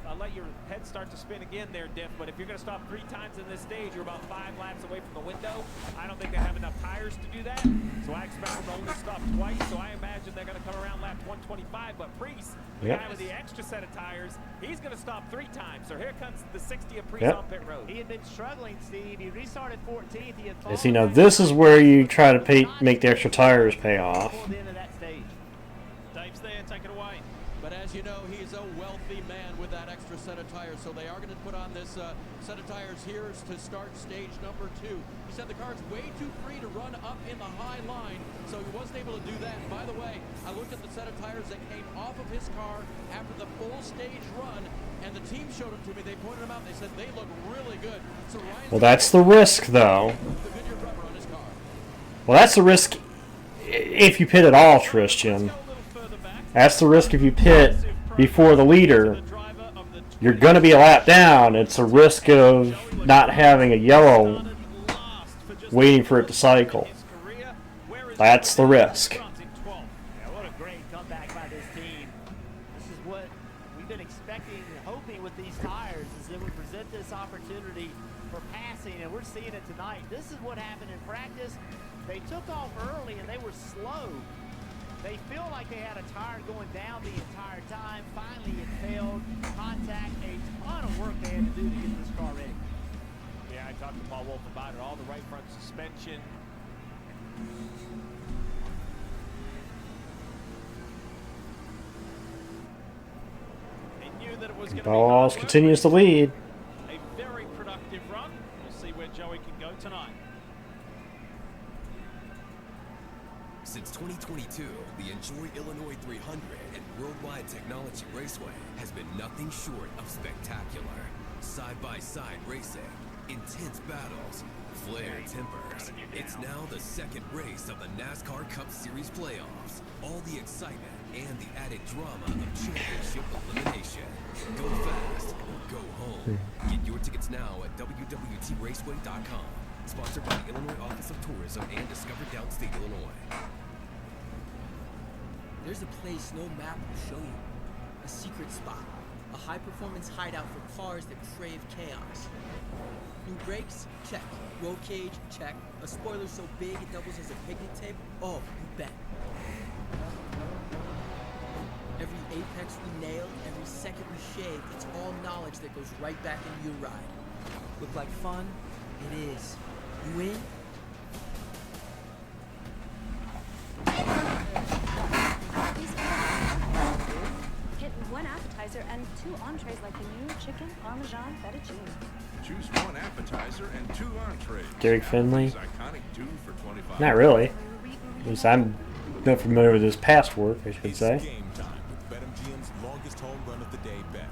I'll let your head start to spin again there, Diff, but if you're going to stop 3 times in this stage, you're about 5 laps away from the window. I don't think they have enough tires to do that, so I expect them to only stop twice, so I imagine they're going to come around lap 125, but Priest, the guy with the extra set of tires, he's going to stop 3 times, so here comes the 60 of Priest on pit road. He had been struggling, Steve. He restarted 14th. He had You see, now this is where you try to make the extra tires pay off. Dave's there, take it away. But as you know, he's a wealthy man with that extra set of tires, so they are going to put on this set of tires here to start stage number 2. He said the car's way too free to run up in the high line, so he wasn't able to do that. And by the way, I looked at the set of tires that came off of his car after the full stage run, and the team showed them to me. They pointed them out. They said they look really good. So Ryan, Well, that's the risk, though. Well, that's the risk if you pit at all, Tristan. That's the risk if you pit before the leader. You're going to be a lap down. It's a risk of not having a yellow waiting for it to cycle. That's the risk. Yeah, what a great comeback by this team. This is what we've been expecting and hoping with these tires, is it would present this opportunity for passing, and we're seeing it tonight. This is what happened in practice. They took off early and they were slow. They feel like they had a tire going down the entire time. Finally, it failed. Contact, a ton of work they had to do to get this car ready. Yeah, I talked to Paul Wolf about it. All the right front suspension. They knew that it was going to be Ball continues to lead. a very productive run. We'll see where Joey can go tonight. Since 2022, the Enjoy Illinois 300 and Worldwide Technology Raceway has been nothing short of spectacular. Side-by-side racing, intense battles, flared tempers. It's now the second race of the NASCAR Cup Series playoffs. All the excitement and the added drama of championship elimination. Go fast or go home. Get your tickets now at WWTRaceway.com. Sponsored by the Illinois Office of Tourism and Discover Downstate, Illinois. There's a place no map will show you. A secret spot. A high-performance hideout for cars that crave chaos. New brakes? Check. Roll cage? Check. A spoiler so big it doubles as a picnic table? Oh, you bet. Every apex we nailed, every second we shaved, it's all knowledge that goes right back into your ride. Look like fun? It is. You in? Get one appetizer and 2 entrees like the new chicken parmesan fettuccine. Choose one appetizer and 2 entrees. Derek Finley? Iconic 2 for $25. Not really. At least I'm not familiar with his past work, I should say. Game time with BetMGM's longest home run of the day bet.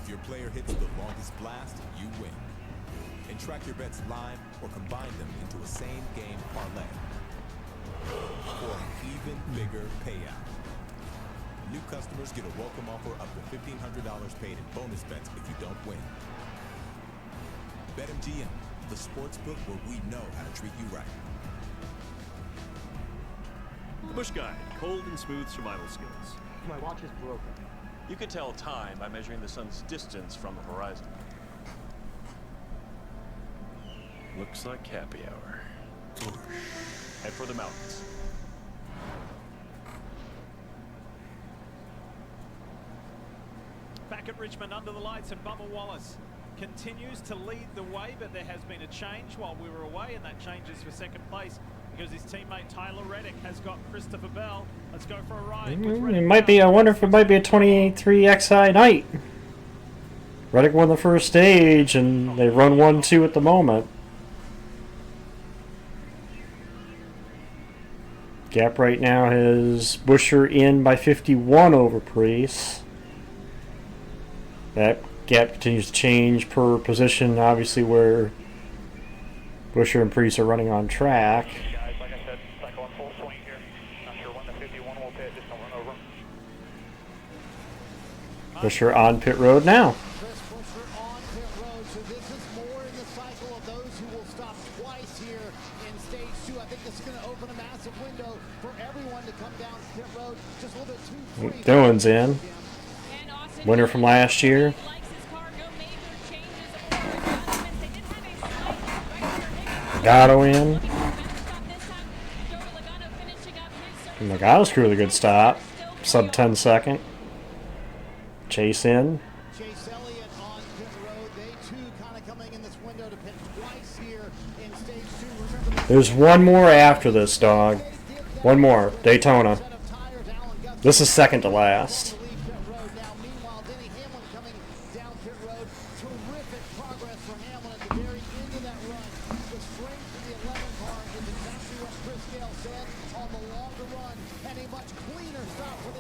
If your player hits the longest blast, you win. And track your bets live or combine them into a same-game parlay for an even bigger payout. New customers get a welcome offer up to $1,500 paid in bonus bets if you don't win. BetMGM, the sportsbook where we know how to treat you right. The Bush Guide, cold and smooth survival skills. My watch is broken. You can tell time by measuring the sun's distance from the horizon. Looks like happy hour. Head for the mountains. Back at Richmond under the lights, and Bubba Wallace continues to lead the way, but there has been a change while we were away, and that change is for second place because his teammate Tyler Reddick has got Christopher Bell. Let's go for a ride. It might be, I wonder if it might be a 23XI night. Reddick won the first stage, and they run 1-2 at the moment. Gap right now has Busher in by 51 over Priest. That gap continues to change per position, obviously, where Busher and Priest are running on track. Guys, like I said, cycle in full swing here. Not sure when the 51 will pit, just don't run over. Busher on pit road now. Chris Busher on pit road, so this is more in the cycle of those who will stop twice here in stage 2. I think this is going to open a massive window for everyone to come down pit road just a little bit too free. Dylan's in. Winner from last year. Legato in. And Legato's really good stop. Sub 10 second. Chase in. Chase Elliott on pit road. They too kind of coming in this window to pit twice here in stage 2. Remember, There's one more after this, dog. One more. Daytona. This is second to last.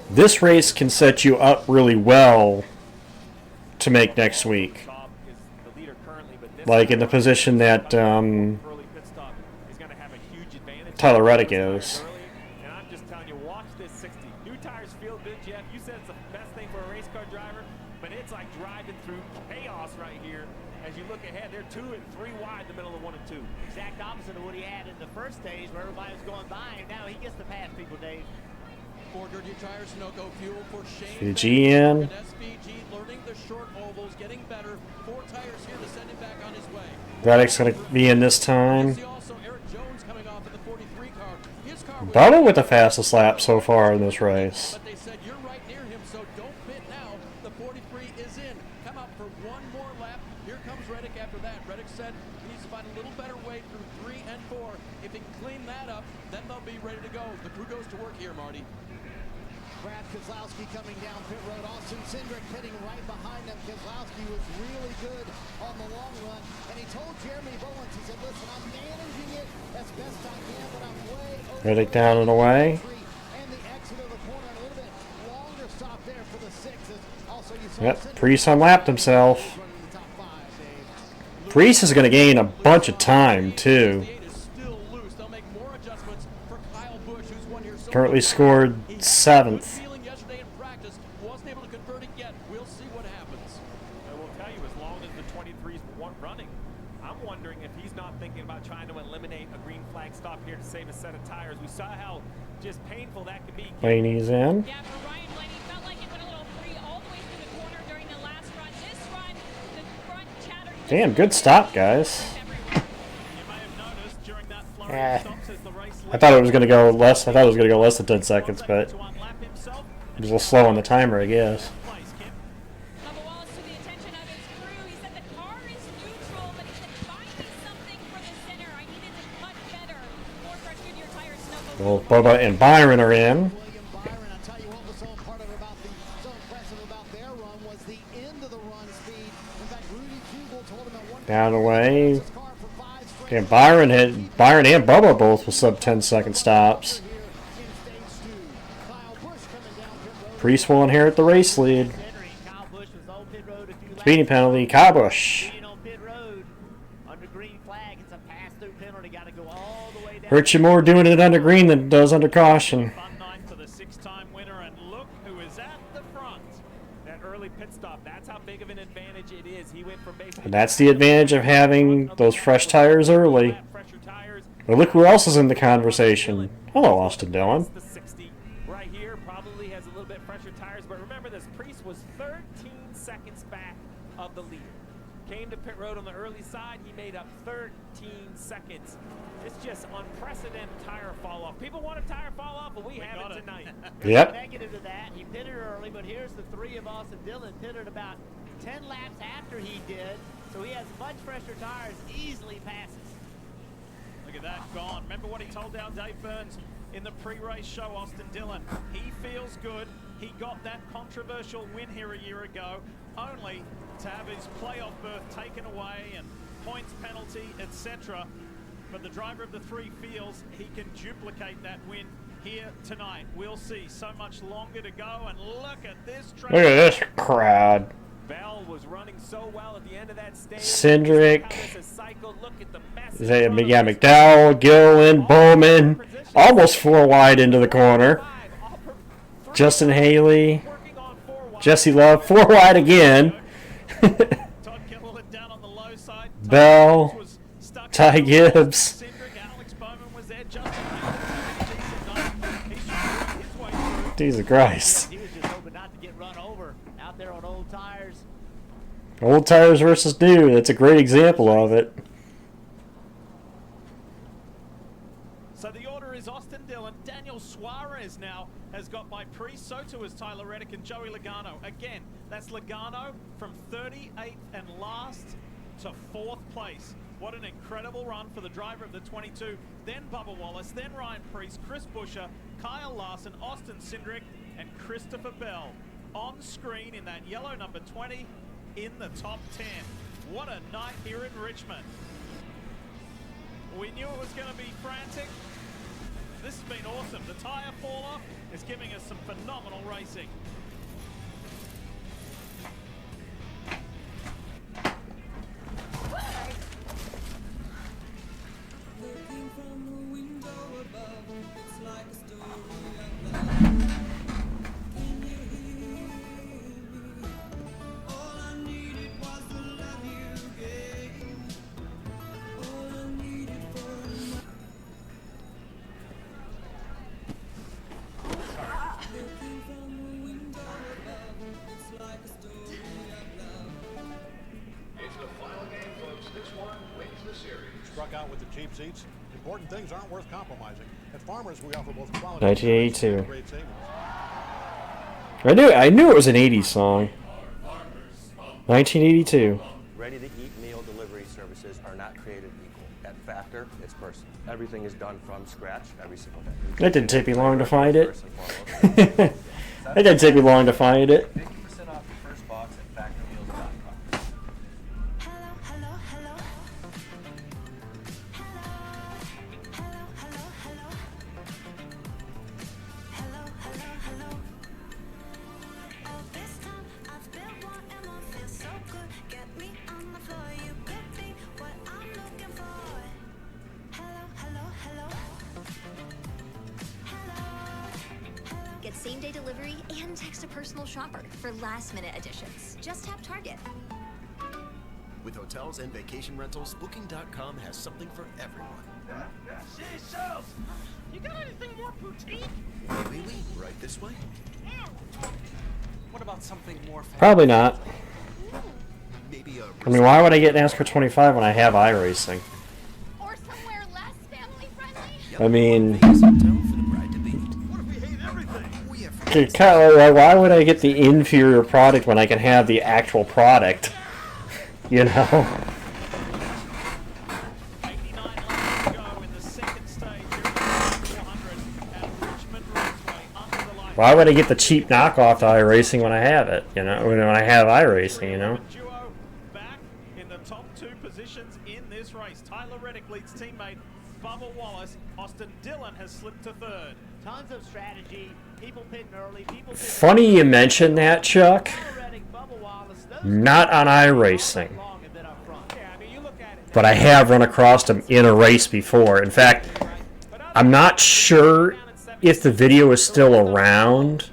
This race can set you up really well to make next week. Like in the position that Tyler Reddick is. And I'm just telling you, watch this 60. New tires feel good, Jeff. You said it's the best thing for a race car driver, but it's like driving through chaos right here. As you look ahead, they're 2 and 3 wide in the middle of 1 and 2. Exact opposite of what he had in the first stage where everybody was going by him. Now he gets to pass people, Dave. For Goodyear Tires, Sunoco Fuel for Shane. Fiji in. SVG learning the short ovals, getting better. 4 tires here to send him back on his way. Reddick's going to be in this time. Also Eric Jones coming off in the 43 car. His car Bubba with the fastest lap so far in this race. But they said you're right near him, so don't pit now. The 43 is in. Come out for 1 more lap. Here comes Reddick after that. Reddick said he needs to find a little better way through 3 and 4. If he can clean that up, then they'll be ready to go. The crew goes to work here, Marty. Brad Keselowski coming down pit road. Austin Cindric pitting right behind him. Keselowski was really good on the long run. And he told Jeremy Bowens, he said, listen, I'm managing it as best I can, but I'm way over. Reddick down and away. And the exit of the corner, a little bit longer stop there for the 6s. Also, you saw Yep, Priest unlapped himself. Priest is going to gain a bunch of time, too. Currently scored 7th. Yesterday in practice, wasn't able to convert it yet. We'll see what happens. I will tell you, as long as the 23s weren't running, I'm wondering if he's not thinking about trying to eliminate a green flag stop here to save a set of tires. We saw how just painful that could be. Blaney's in. Yeah, for Ryan Blaney, felt like it went a little free all the way through the corner during the last run. This run, the front chatter. Damn, good stop, guys. I thought it was gonna go less. I thought it was gonna go less than 10 seconds, but it was a little slow on the timer, I guess. Bubba Wallace to the attention of his crew. He said the car is neutral, but he said, buy me something for the center. I needed to cut better. More fresh Goodyear tires snuggled. Well, Bubba and Byron are in. Down away. Damn, Byron and Bubba both with sub 10-second stops. Priest will inherit the race lead. Speeding penalty, Kyle Busch. Hurts you more doing it under green than it does under caution. For the 6-time winner, and look who is at the front. That early pit stop, that's how big of an advantage it is. He went from basically... And that's the advantage of having those fresh tires early. But look who else is in the conversation. Hello, Austin Dillon. The 60 right here probably has a little bit fresher tires, but remember this, Priest was 13 seconds back of the leader. Came to pit road on the early side, he made up 13 seconds. It's just unprecedented tire fall off. People want a tire fall off, but we have it tonight. Yep. Negative to that, he pitted early, but here's the 3 of Austin Dillon pitted about 10 laps after he did, so he has much fresher tires, easily passes. Look at that, gone. Remember what he told our Dave Burns in the pre-race show, Austin Dillon. He feels good. He got that controversial win here a year ago, only to have his playoff berth taken away and points penalty, etc. But the driver of the 3 feels he can duplicate that win here tonight. We'll see. So much longer to go, and look at this track. Look at this crowd. Bell was running so well at the end of that stage. Cindric. Yeah, McDowell, Gilliland, Bowman. Almost 4 wide into the corner. Justin Haley. Jesse Love, 4 wide again. Bell. Ty Gibbs. Jesus Christ. He was just hoping not to get run over out there on old tires. Old tires versus new. That's a great example of it. So the order is Austin Dillon. Daniel Suarez now has got by Priest. So too is Tyler Reddick and Joey Logano. Again, that's Logano from 38th and last to 4th place. What an incredible run for the driver of the 22. Then Bubba Wallace, then Ryan Priest, Chris Buescher, Kyle Larson, Austin Cindric, and Christopher Bell on screen in that yellow number 20 in the top 10. What a night here in Richmond. We knew it was going to be frantic. This has been awesome. The tire fall off is giving us some phenomenal racing. Looking from the window above, it's like a story of love. Can you hear me? All I needed was the love you gave. All I needed for tonight. Looking from the window above, it's like a story of love. It's the final game, folks. This one wins the series. Struck out with the cheap seats. Important things aren't worth compromising. At Farmers, we offer both quality 1982. and great savings. I knew it was an 80s song. 1982. Ready-to-eat meal delivery services are not created equal. At Factor, it's personal. Everything is done from scratch every single day. It didn't take me long to find it. It didn't take me long to find it. 50% off your first box at factormeals.com. Get same-day delivery and text a personal shopper for last-minute additions. Just tap Target. With hotels and vacation rentals, Booking.com has something for everyone. Shells! You got anything more boutique? Oui, right this way. What about something more fancy? Probably not. Maybe a I mean, why would I get NASCAR 25 when I have iRacing? Or somewhere less family friendly? I mean, okay, why would I get the inferior product when I can have the actual product? You know? Why would I get the cheap knockoff to iRacing when I have it? You know, when I have iRacing, you know? Back in the top 2 positions in this race. Tyler Reddick leads teammate Bubba Wallace. Austin Dillon has slipped to 3rd. Tons of strategy. People pitting early. People pitting Funny you mentioned that, Chuck. Not on iRacing. But I have run across them in a race before. In fact, I'm not sure if the video is still around,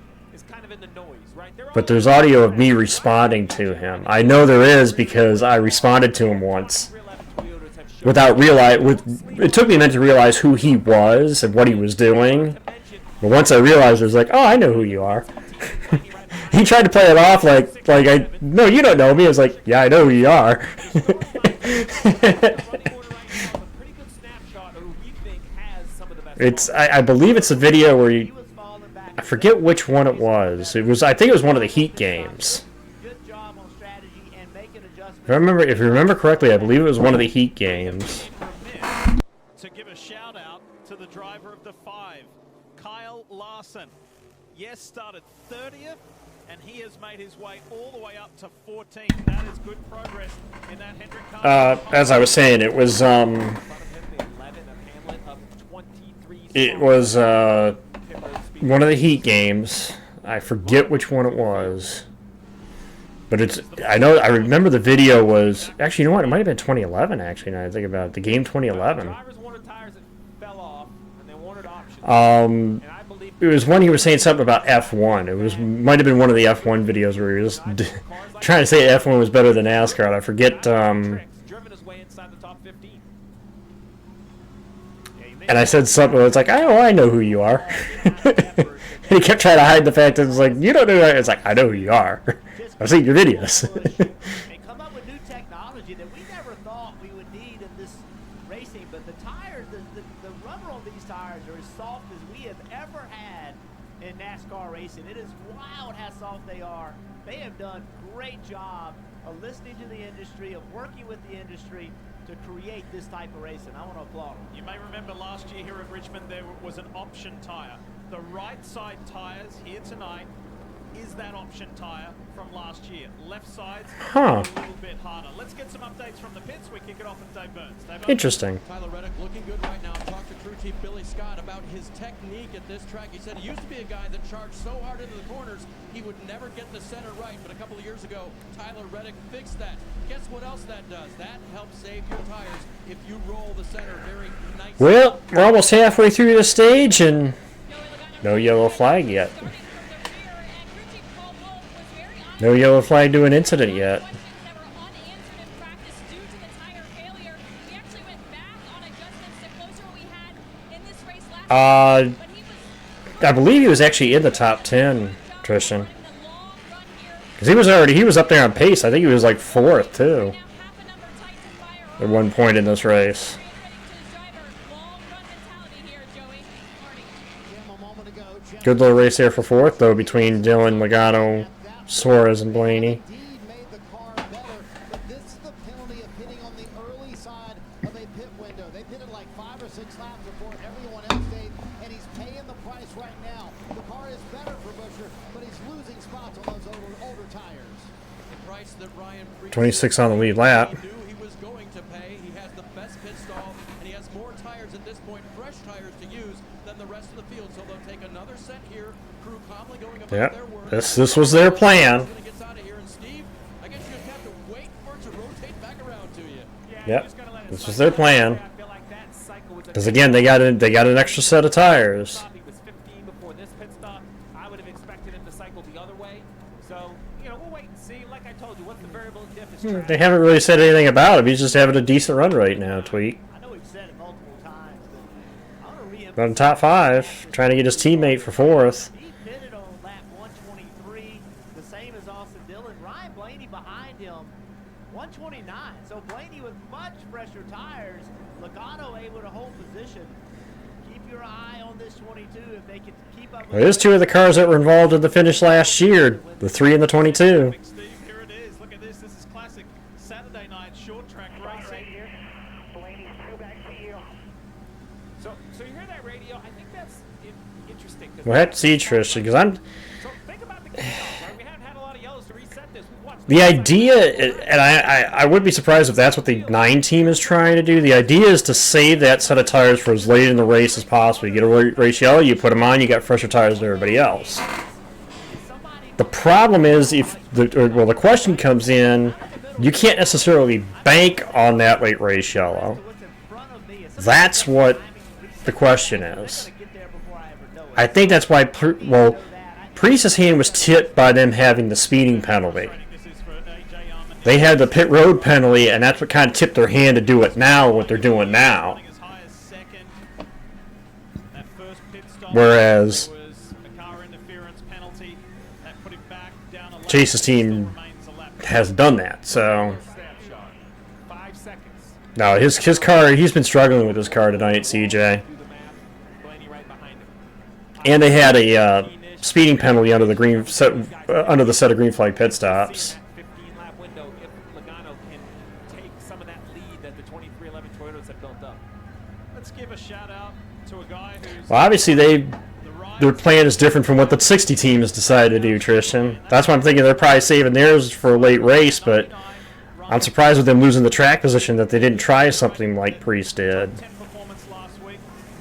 but there's audio of me responding to him. I know there is because I responded to him once without it took me a minute to realize who he was and what he was doing. But once I realized, I was like, oh, I know who you are. He tried to play it off like no, you don't know me. I was like, yeah, I know who you are. I believe it's a video where I forget which one it was. I think it was one of the Heat games. If you remember correctly, I believe it was one of the Heat games. To give a shout out to the driver of the 5, Kyle Larson. Yes, started 30th, and he has made his way all the way up to 14th. That is good progress in that Hendrick car. As I was saying, it was one of the Heat games. I forget which one it was, but I remember the video was actually. You know what? It might have been 2011. Actually, now I think about it, the game 2011. It was when he was saying something about F1. It might have been one of the F1 videos where he was trying to say F1 was better than NASCAR. And I forget. And I said something. It's like, oh, I know who you are. And he kept trying to hide the fact that it's like, you don't know who I am. It's like, I know who you are. I've seen your videos. And come up with new technology that we never thought we would need in this racing. But the tires, the rubber on these tires are as soft as we have ever had in NASCAR racing. It is wild how soft they are. They have done a great job of listening to the industry, of working with the industry to create this type of racing. I want to applaud them. You may remember last year here at Richmond there was an option tire. The right side tires here tonight is that option tire from last year. Left side's a little bit harder. Let's get some updates from the pits. We kick it off with Dave Burns. Dave Burns. Interesting. Tyler Reddick looking good right now. Talked to crew chief Billy Scott about his technique at this track. He said he used to be a guy that charged so hard into the corners he would never get the center right. But a couple of years ago, Tyler Reddick fixed that. Guess what else that does? That helps save your tires if you roll the center very nicely. Well, we're almost halfway through the stage and no yellow flag yet. No yellow flag to an incident yet. I believe he was actually in the top 10, Tristan. Because he was up there on pace. I think he was like 4th too. At one point in this race. Good little race there for 4th though between Dylan, Logano, Suarez, and Blaney. And he's paying the price right now. The car is better for Buscher, but he's losing spots on those older tires. The price that Ryan 26 on the lead lap. He knew he was going to pay. He has the best pit stall, and he has more tires at this point, fresh tires to use, than the rest of the field. So they'll take another set here. Crew calmly going about their work. This was their plan. Yep, this was their plan. Because again, they got an extra set of tires. He was 15 before this pit stop. I would have expected him to cycle the other way. So, you know, we'll wait and see. Like I told you, what's the variable of diff is They haven't really said anything about him. He's just having a decent run right now, Tweet. I know we've said it multiple times, but I want to re-emphasize. But in top 5, trying to get his teammate for 4th. He pitted on lap 123, the same as Austin Dillon. Ryan Blaney behind him, 129. So Blaney with much fresher tires. Logano able to hold position. Keep your eye on this 22 if they can keep up. Well, there's 2 of the cars that were involved in the finish last year. The 3 and the 22. Steve, here it is. Look at this. This is classic Saturday night short track racing. Right here. Blaney's two back to you. So you hear that radio? I think that's interesting. We'll have to see, Trish, because I'm... So think about the chaos, right? We haven't had a lot of yellows to reset this. We've watched The idea, and I wouldn't be surprised if that's what the 9 team is trying to do. The idea is to save that set of tires for as late in the race as possible. You get a race yellow, you put them on, you got fresher tires than everybody else. The problem is, the question comes in, you can't necessarily bank on that late race yellow. That's what the question is. I think that's why, Priest's hand was tipped by them having the speeding penalty. They had the pit road penalty, and that's what kind of tipped their hand to do it now, what they're doing now. Whereas Chase's team has done that, so... No, his car, he's been struggling with his car tonight, CJ. And they had a speeding penalty under the set of green flag pit stops. Let's give a shout out to a guy who's Well, obviously their plan is different from what the 60 team has decided to do, Tristan. That's why I'm thinking they're probably saving theirs for a late race, but I'm surprised with them losing the track position that they didn't try something like Priest did.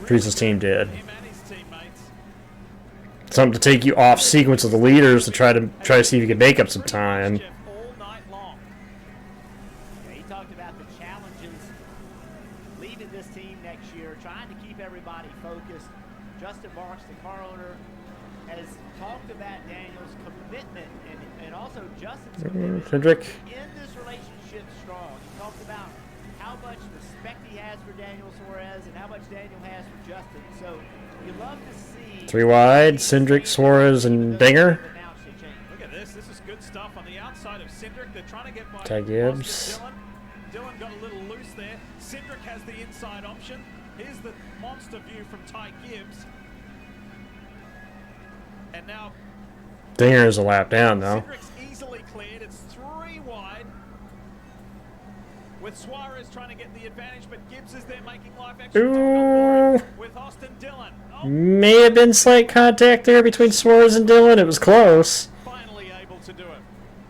Priest's team did. Something to take you off sequence of the leaders to try to see if you can make up some time. He talked about the challenges leading this team next year, trying to keep everybody focused. Justin Marks, the car owner, has talked about Daniel's commitment and also Justin's commitment Cedric. in this relationship strong. He talked about how much respect he has for Daniel Suarez and how much Daniel has for Justin. So you love to see 3 wide, Cindric, Suarez, and Dinger. Look at this. This is good stuff on the outside of Cindric. They're trying to get by Ty Gibbs. Austin Dillon. Dillon got a little loose there. Cindric has the inside option. Here's the monster view from Ty Gibbs. And now Dinger is a lap down, though. Cindric's easily cleared. It's 3 wide. With Suarez trying to get the advantage, but Gibbs is there making life extra Ooh. with Austin Dillon. May have been slight contact there between Suarez and Dillon. It was close. Finally able to do it.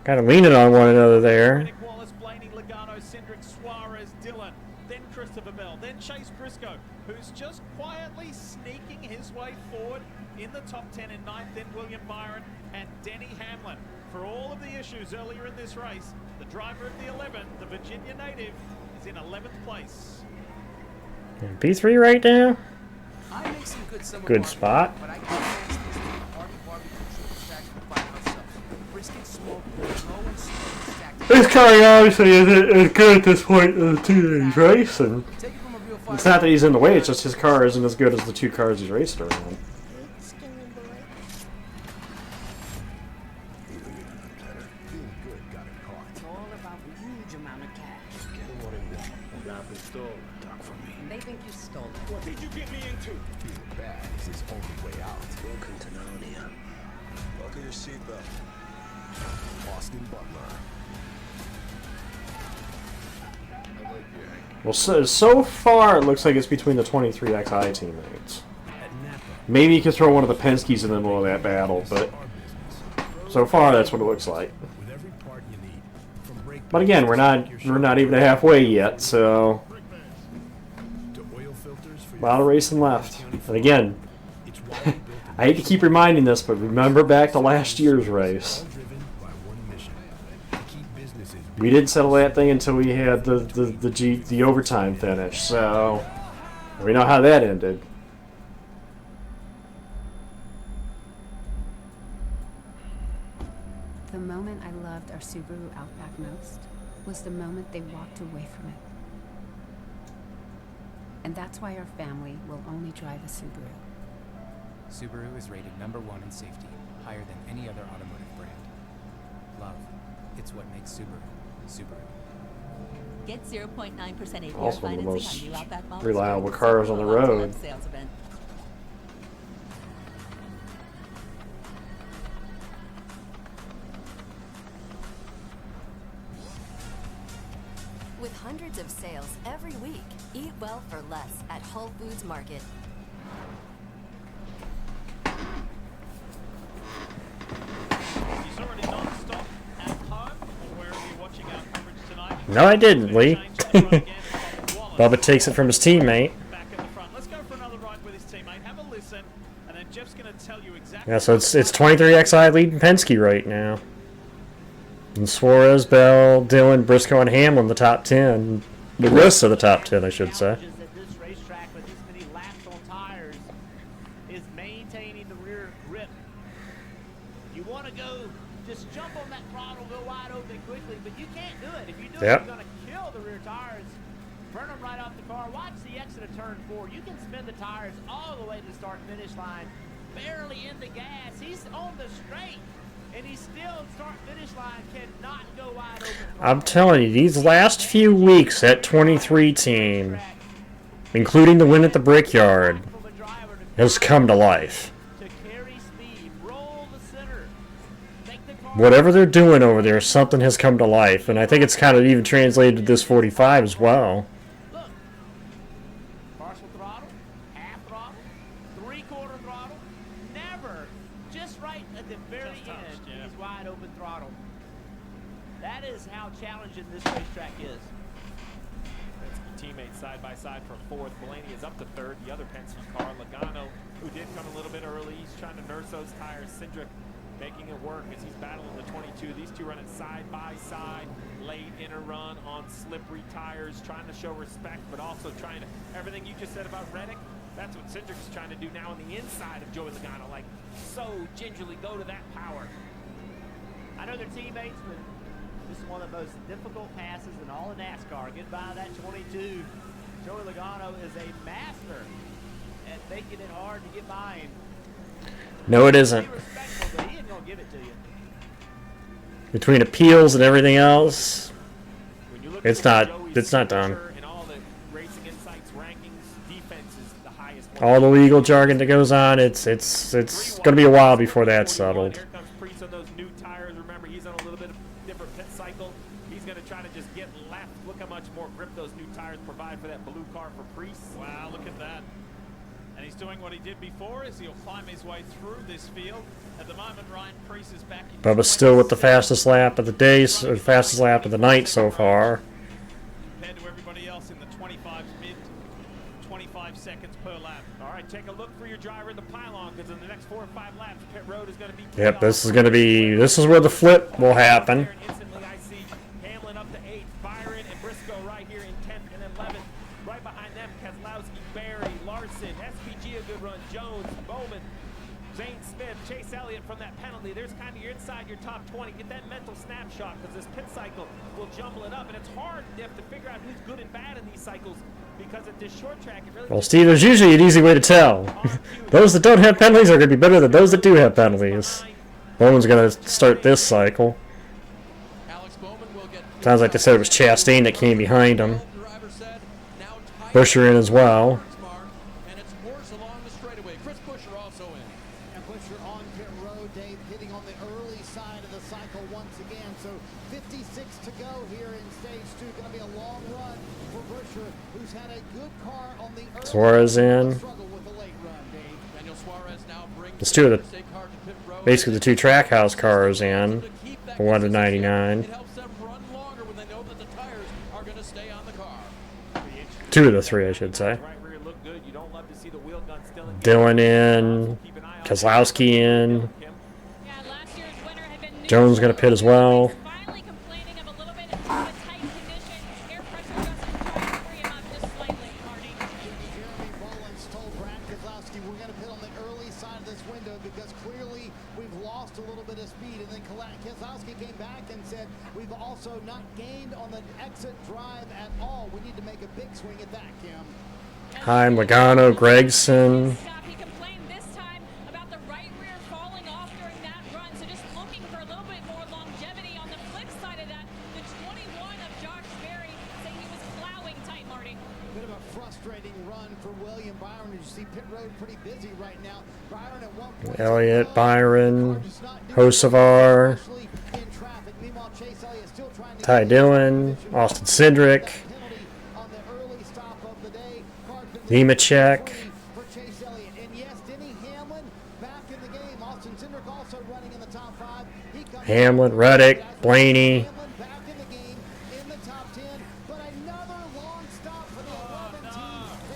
Kind of leaning on one another there. Wallace, Blaney, Logano, Cindric, Suarez, Dillon, then Christopher Bell, then Chase Briscoe, who's just quietly sneaking his way forward in the top 10 in 9th, then William Byron and Denny Hamlin. For all of the issues earlier in this race, the driver of the 11, the Virginia native, is in 11th place. P3 right now. I make some good summer Good barbecue, spot. but I can't fast this thing. Hearty barbecue chicken stacked by myself. Brisket smoked, low and slow stacked. This car obviously isn't as good at this point as the 2 that he's racing. It's not that he's in the way, it's just his car isn't as good as the 2 cars he's racing around. It's all about the huge amount of cash. Talk for me. They think you stole it. What did you get me into? Being bad is his only way out. Welcome to Narnia. Buckle your seatbelt. Austin Butler. Well, so far it looks like it's between the 23XI teammates. Maybe you could throw one of the Penske's in the middle of that battle, but so far that's what it looks like. But again, we're not even halfway yet, so a lot of racing left. And again, I hate to keep reminding this, but remember back to last year's race. We didn't settle that thing until we had the overtime finish, so we know how that ended. The moment I loved our Subaru Outback most was the moment they walked away from it. And that's why our family will only drive a Subaru. Subaru is rated #1 in safety, higher than any other automotive brand. Love, it's what makes Subaru, Subaru. Get 0.9% APR Also one of the financing most on new Outback models reliable during cars on the Subaru road. Live Sales event. With hundreds of sales every week, eat well for less at Whole Foods Market. He's already non-stop at home or wherever you're watching our coverage tonight. No, I didn't, Lee. Bubba takes it from his teammate. Back at the front. Let's go for another ride with his teammate. Have a listen, and then Jeff's going to tell you exactly. Yeah, so it's 23XI leading Penske right now. And Suarez, Bell, Dillon, Briscoe, and Hamlin the top 10. The rest of the top 10, I should say. At this racetrack with this many laps on tires is maintaining the rear grip. You want to go, just jump on that throttle, go wide open quickly, but you can't do it. If you do it, Yep. you're going to kill the rear tires, burn them right off the car. Watch the exit of turn 4. You can spin the tires all the way to the start-finish line, barely in the gas. He's on the straight. And he still, start-finish line, cannot go wide open. I'm telling you, these last few weeks at 23 team, including the win at the Brickyard, has come to life. Whatever they're doing over there, something has come to life. And I think it's kind of even translated to this 45 as well. Partial throttle, half throttle, three-quarter throttle, never, just right at the very end, he's wide open throttle. That is how challenging this racetrack is. Teammates side by side for fourth. Blaney is up to third. The other Penske car, Logano, who did come a little bit early. He's trying to nurse those tires. Cindric making it work as he's battling the 22. These two running side by side, late in a run on slippery tires, trying to show respect, but also trying to, everything you just said about Reddick, that's what Cindric's trying to do now on the inside of Joey Logano, like so gingerly go to that power. I know they're teammates, but this is one of the most difficult passes in all of NASCAR. Get by that 22. Joey Logano is a master at making it hard to get by him. No, it isn't. Be respectful, but he ain't gonna give it to you. Between appeals and everything else, it's not done. All the legal jargon that goes on, it's going to be a while before that's settled. Here comes Priest on those new tires. Remember, he's on a little bit of different pit cycle. He's going to try to just get left. Look how much more grip those new tires provide for that blue car for Priest. Wow, look at that. And he's doing what he did before as he'll climb his way through this field. At the moment, Ryan Priest is back in Bubba's still with the fastest lap of the day, or fastest lap of the night so far. compared to everybody else in the 25 seconds per lap. All right, take a look for your driver in the pylon, because in the next 4 or 5 laps, pit road is going to be. Yep, this is where the flip will happen. Instantly, I see Hamlin up to 8th, Byron and Briscoe right here in 10th and 11th. Right behind them, Keselowski, Barry, Larson, SPG a good run, Jones, Bowman, Zane Smith, Chase Elliott from that penalty. There's kind of your inside your top 20. Get that mental snapshot, because this pit cycle will jumble it up, and it's hard, Diff, to figure out who's good and bad in these cycles, because at this short track, it really. Well, Steve, there's usually an easy way to tell. Those that don't have penalties are going to be better than those that do have penalties. Bowman's going to start this cycle. Sounds like they said it was Chastain that came behind him. Busher in as well. And it's Morse along the straightaway. Chris Buescher also in. And Buescher on pit road, Dave, hitting on the early side of the cycle once again. So 56 to go here in stage 2. Going to be a long run for Buescher, who's had a good car on the early Suarez in. struggle with the late run, Dave. Daniel Suarez now brings There's two of the, basically the two Trackhouse cars in, for 1 to 99. Two of the three, I should say. Dillon in, Keselowski in. Jones going to pit as well. We've lost a little bit of speed, and then Keselowski came back and said, we've also not gained on the exit drive at all. We need to make a big swing at that, Kim. Hi, Logano, Gregson. He complained this time about the right rear falling off during that run, so just looking for a little bit more longevity. On the flip side of that, the 21 of Josh Berry saying he was plowing tight, Marty. Bit of a frustrating run for William Byron. As you see, pit road pretty busy right now. Byron at one point. Elliott, Byron, Hocevar, Ty Dillon, Austin Cindric, Nemechek, Hamlin, Reddick, Blaney.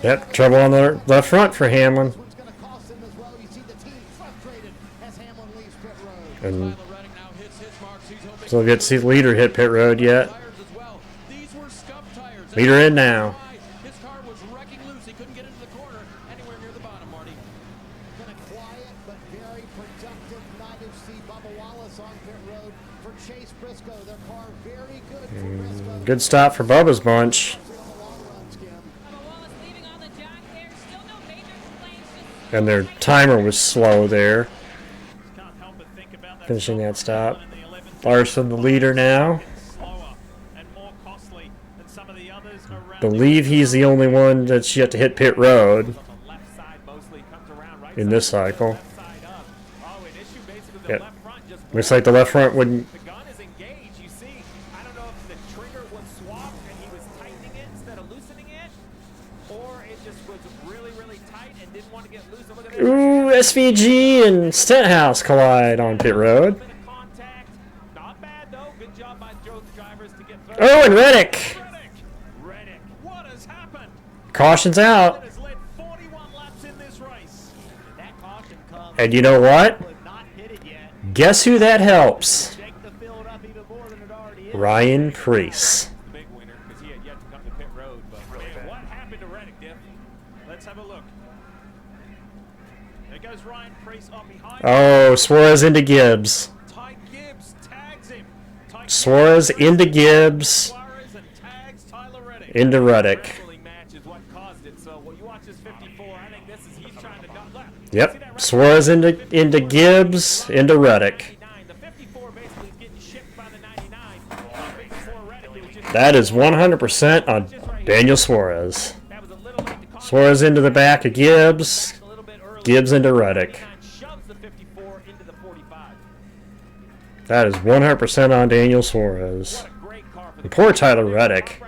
Yep, trouble on the left front for Hamlin. And still get to see the leader hit pit road yet. Leader in now. His car was wrecking loose. He couldn't get into the corner anywhere near the bottom, Marty. Kind of quiet but very productive night of see Bubba Wallace on pit road for Chase Briscoe. Their car very good for Briscoe. Good stop for Bubba's bunch. And their timer was slow there. Finishing that stop. Larson the leader now. Believe he's the only one that's yet to hit pit road in this cycle. Yep. Looks like the left front wouldn't. Ooh, SVG and Stenhouse collide on pit road. Oh, and Reddick. Caution's out. And you know what? Guess who that helps? Ryan Preece. Oh, Suarez into Gibbs. Suarez into Gibbs. Into Reddick. Yep, Suarez into Gibbs, into Reddick. That is 100% on Daniel Suarez. Suarez into the back of Gibbs. Gibbs into Reddick. That is 100% on Daniel Suarez. And poor Tyler Reddick.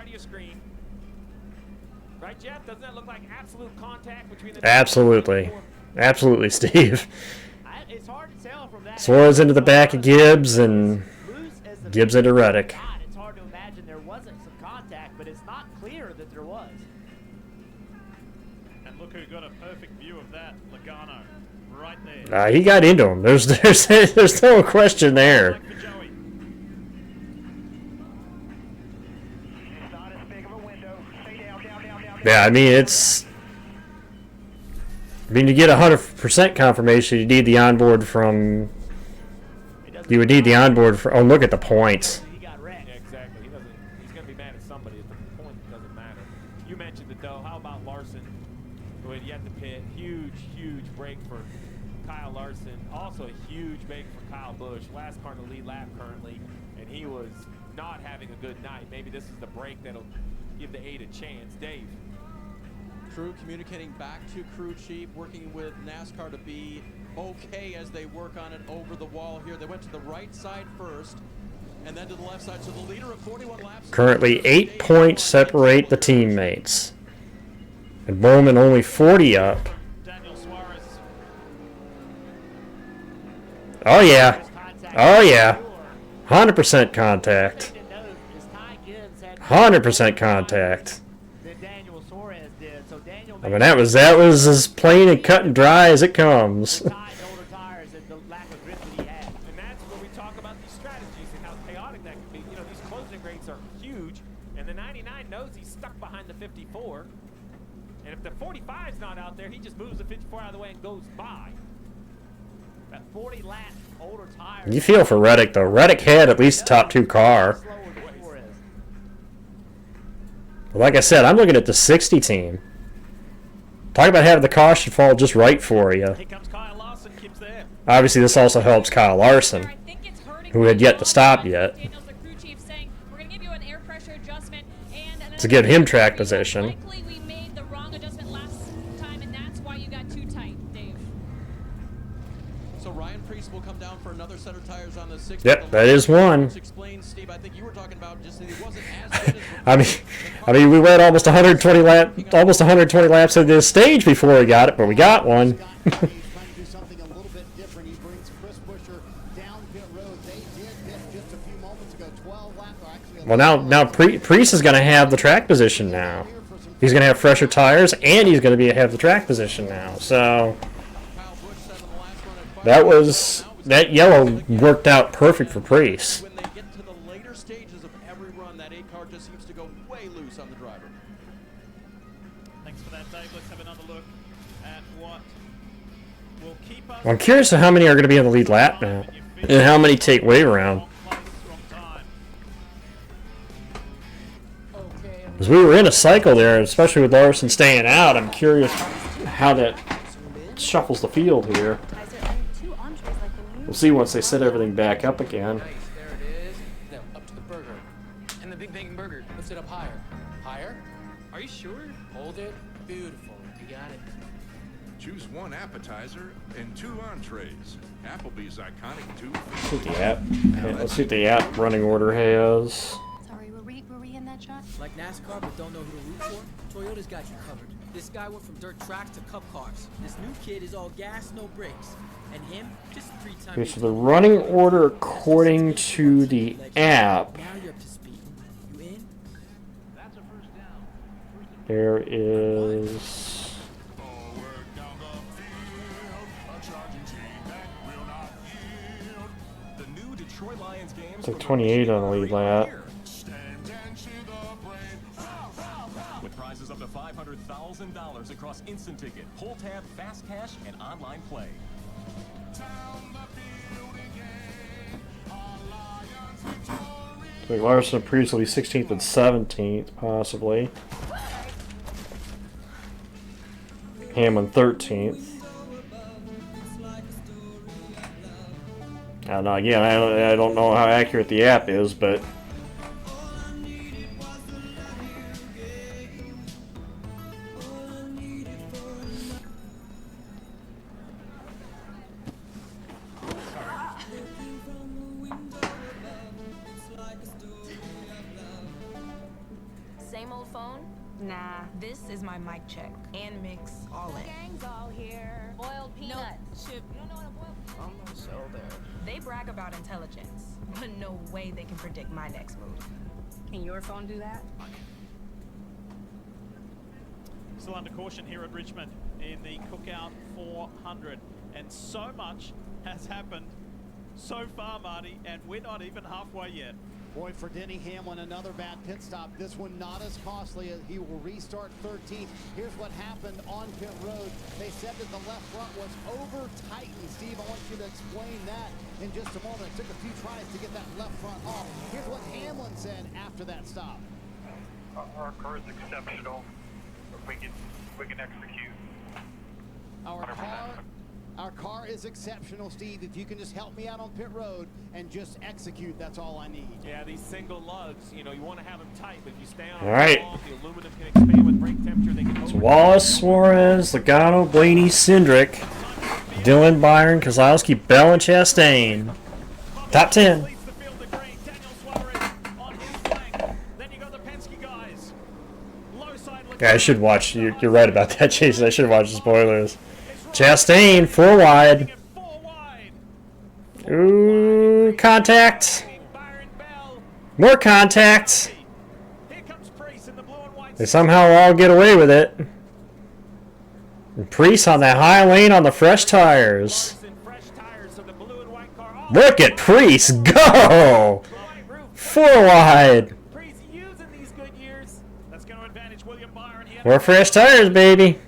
Absolutely. Absolutely, Steve. Suarez into the back of Gibbs and Gibbs into Reddick. It's hard to imagine there wasn't some contact, but it's not clear that there was. And look who got a perfect view of that, Logano, right there. He got into him. There's no question there. Yeah, I mean to get 100% confirmation, you need the onboard from. You would need the onboard for. Oh, look at the points. Yeah, exactly. He's going to be mad at somebody if the point doesn't matter. You mentioned it though. How about Larson, who had yet to pit? Huge break for Kyle Larson. Also a huge break for Kyle Busch. Last car in the lead lap currently, and he was not having a good night. Maybe this is the break that'll give the 8 a chance. Dave. Crew communicating back to crew chief, working with NASCAR to be okay as they work on it over the wall here. They went to the right side first and then to the left side. So the leader of 41 laps. Currently 8 points separate the teammates. And Bowman only 40 up. Oh yeah. Oh yeah. 100% contact. 100% contact. I mean, that was as plain and cut and dry as it comes. And that's where we talk about these strategies and how chaotic that can be. You know, these closing rates are huge, and the 99 knows he's stuck behind the 54. And if the 45's not out there, he just moves the 54 out of the way and goes by. a 40 lap older tire. You feel for Reddick, though. Reddick had at least a top 2 car. But like I said, I'm looking at the 60 team. Talk about having the caution fall just right for you. Obviously, this also helps Kyle Larson, who had yet to stop yet, to give him track position. So Ryan Priest will come down for another set of tires on the 60. Yep, that is one. Explain, Steve, I think you were talking about just that he wasn't as good as I mean, we went almost 120 laps of this stage before we got it, but we got one. Well, now Priest is going to have the track position now. He's going to have fresher tires, and he's going to have the track position now. So that yellow worked out perfect for Priest. when they get to the later stages of every run, that 8 car just seems to go way loose on the driver. Thanks for that, Dave. Let's have another look at what will keep us. I'm curious to how many are going to be on the lead lap now, and how many take wave around. Because we were in a cycle there, especially with Larson staying out. I'm curious how that shuffles the field here. We'll see once they set everything back up again. Nice, there it is. Now up to the burger. And the Big Bang Burger. Lift it up higher. Higher? Are you sure? Hold it. Beautiful. You got it. Choose 1 appetizer and 2 entrees. Applebee's iconic 2. Let's see what the app. Let's see what the app running order has. Sorry, were we in that shot? Like NASCAR but don't know who to root for? Toyota's got you covered. This guy went from dirt tracks to cup cars. This new kid is all gas, no brakes. And him, just 3-time. Okay, so the running order according to the app, Now you're up to speed. You in? That's a first down. there is The new Detroit Lions games it's like 28 on the lead lap. with prizes up to $500,000 across instant ticket, pull tab, fast cash, and online play. So Larson and Priest will be 16th and 17th, possibly. Hamlin 13th. I don't know. Again, I don't know how accurate the app is, but Same old phone? Nah, this is my mic check and mix all in. Gang's all here. Boiled peanuts. No, Chip, you don't know what a boiled almost so there. They brag about intelligence, but no way they can predict my next move. Can your phone do that? Still under caution here at Richmond in the Cookout 400. And so much has happened so far, Marty, and we're not even halfway yet. Boy, for Denny Hamlin, another bad pit stop. This one not as costly as he will restart 13th. Here's what happened on pit road. They said that the left front was over tightened. Steve, I want you to explain that in just a moment. It took a few tries to get that left front off. Here's what Hamlin said after that stop. Our car is exceptional. We can execute. Our car is exceptional, Steve. If you can just help me out on pit road and just execute, that's all I need. Yeah, these single lugs, you know, you want to have them tight, but if you stay on all right. the aluminum can expand with brake temperature. They can It's Wallace, Suarez, Logano, Blaney, Cindric, Dylan, Byron, Kozlowski, Bell, and Chastain. Top 10. Yeah, I should watch. You're right about that, Jason. I should watch the spoilers. Chastain, 4 wide. Ooh, contact. More contact. They somehow all get away with it. And Priest on that high lane on the fresh tires. Look at Priest go! 4 wide. More fresh tires, baby.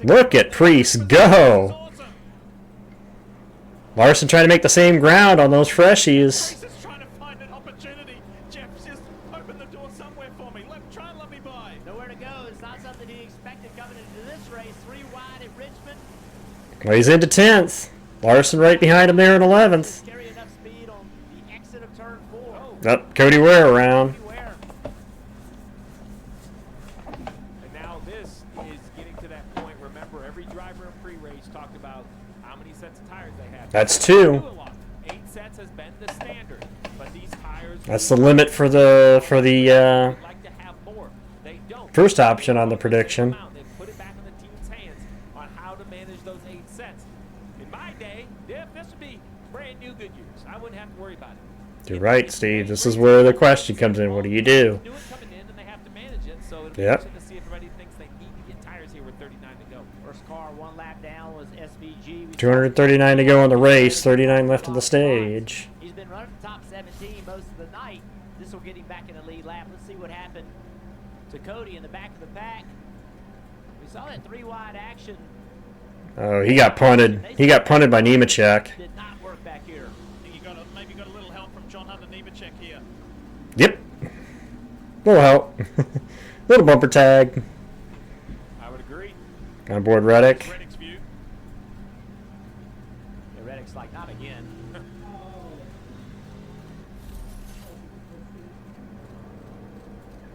Look at Priest go. Larson trying to make the same ground on those freshies. Priest is trying to find an opportunity. Jeff's just opened the door somewhere for me. Try and let me by. Nowhere to go. It's not something he expected coming into this race. 3 wide at Richmond. Well, he's into 10th. Larson right behind him there in 11th. Carry enough speed on the exit of turn 4. Oh, Cody Ware around. And now this is getting to that point. Remember, every driver in pre-race talked about how many sets of tires they had. That's 2. 8 sets has been the standard, but these tires. That's the limit for the first option on the prediction. They put it back in the team's hands on how to manage those 8 sets. In my day, this would be brand new Goodyears. I wouldn't have to worry about it. You're right, Steve. This is where the question comes in. What do you do? Yep. To see if everybody thinks they need to get tires here with 39 to go. First car 1 lap down was SVG. 239 to go in the race. 39 left on the stage. He's been running the top 17 most of the night. This will get him back in the lead lap. Let's see what happened to Cody in the back of the pack. We saw that 3 wide action. Oh, he got punted. He got punted by Nemechek. Did not work back here. I think you maybe got a little help from John Hunter Nemechek here. Yep. Little help. Little bumper tag. I would agree. On board Reddick. Reddick's view. Yeah, Reddick's like, not again.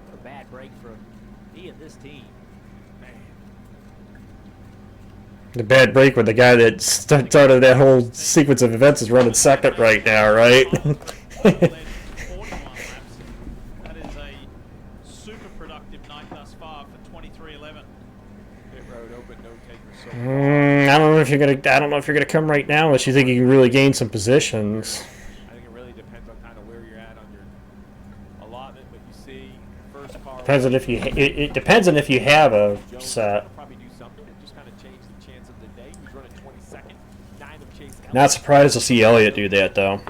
What a bad break for he and this team. Man. The bad break with the guy that started that whole sequence of events is running second right now, right? That is a super productive night thus far for 23-11. Pit road open, no takers. So I don't know if you're gonna come right now unless you think you can really gain some positions. I think it really depends on kind of where you're at on your allotment, but you see first car. Depends on if you it depends on if you have a set. Probably do something and just kind of change the chance of the day. He's running 22nd, 9 of Chase. Not surprised to see Elliott do that though.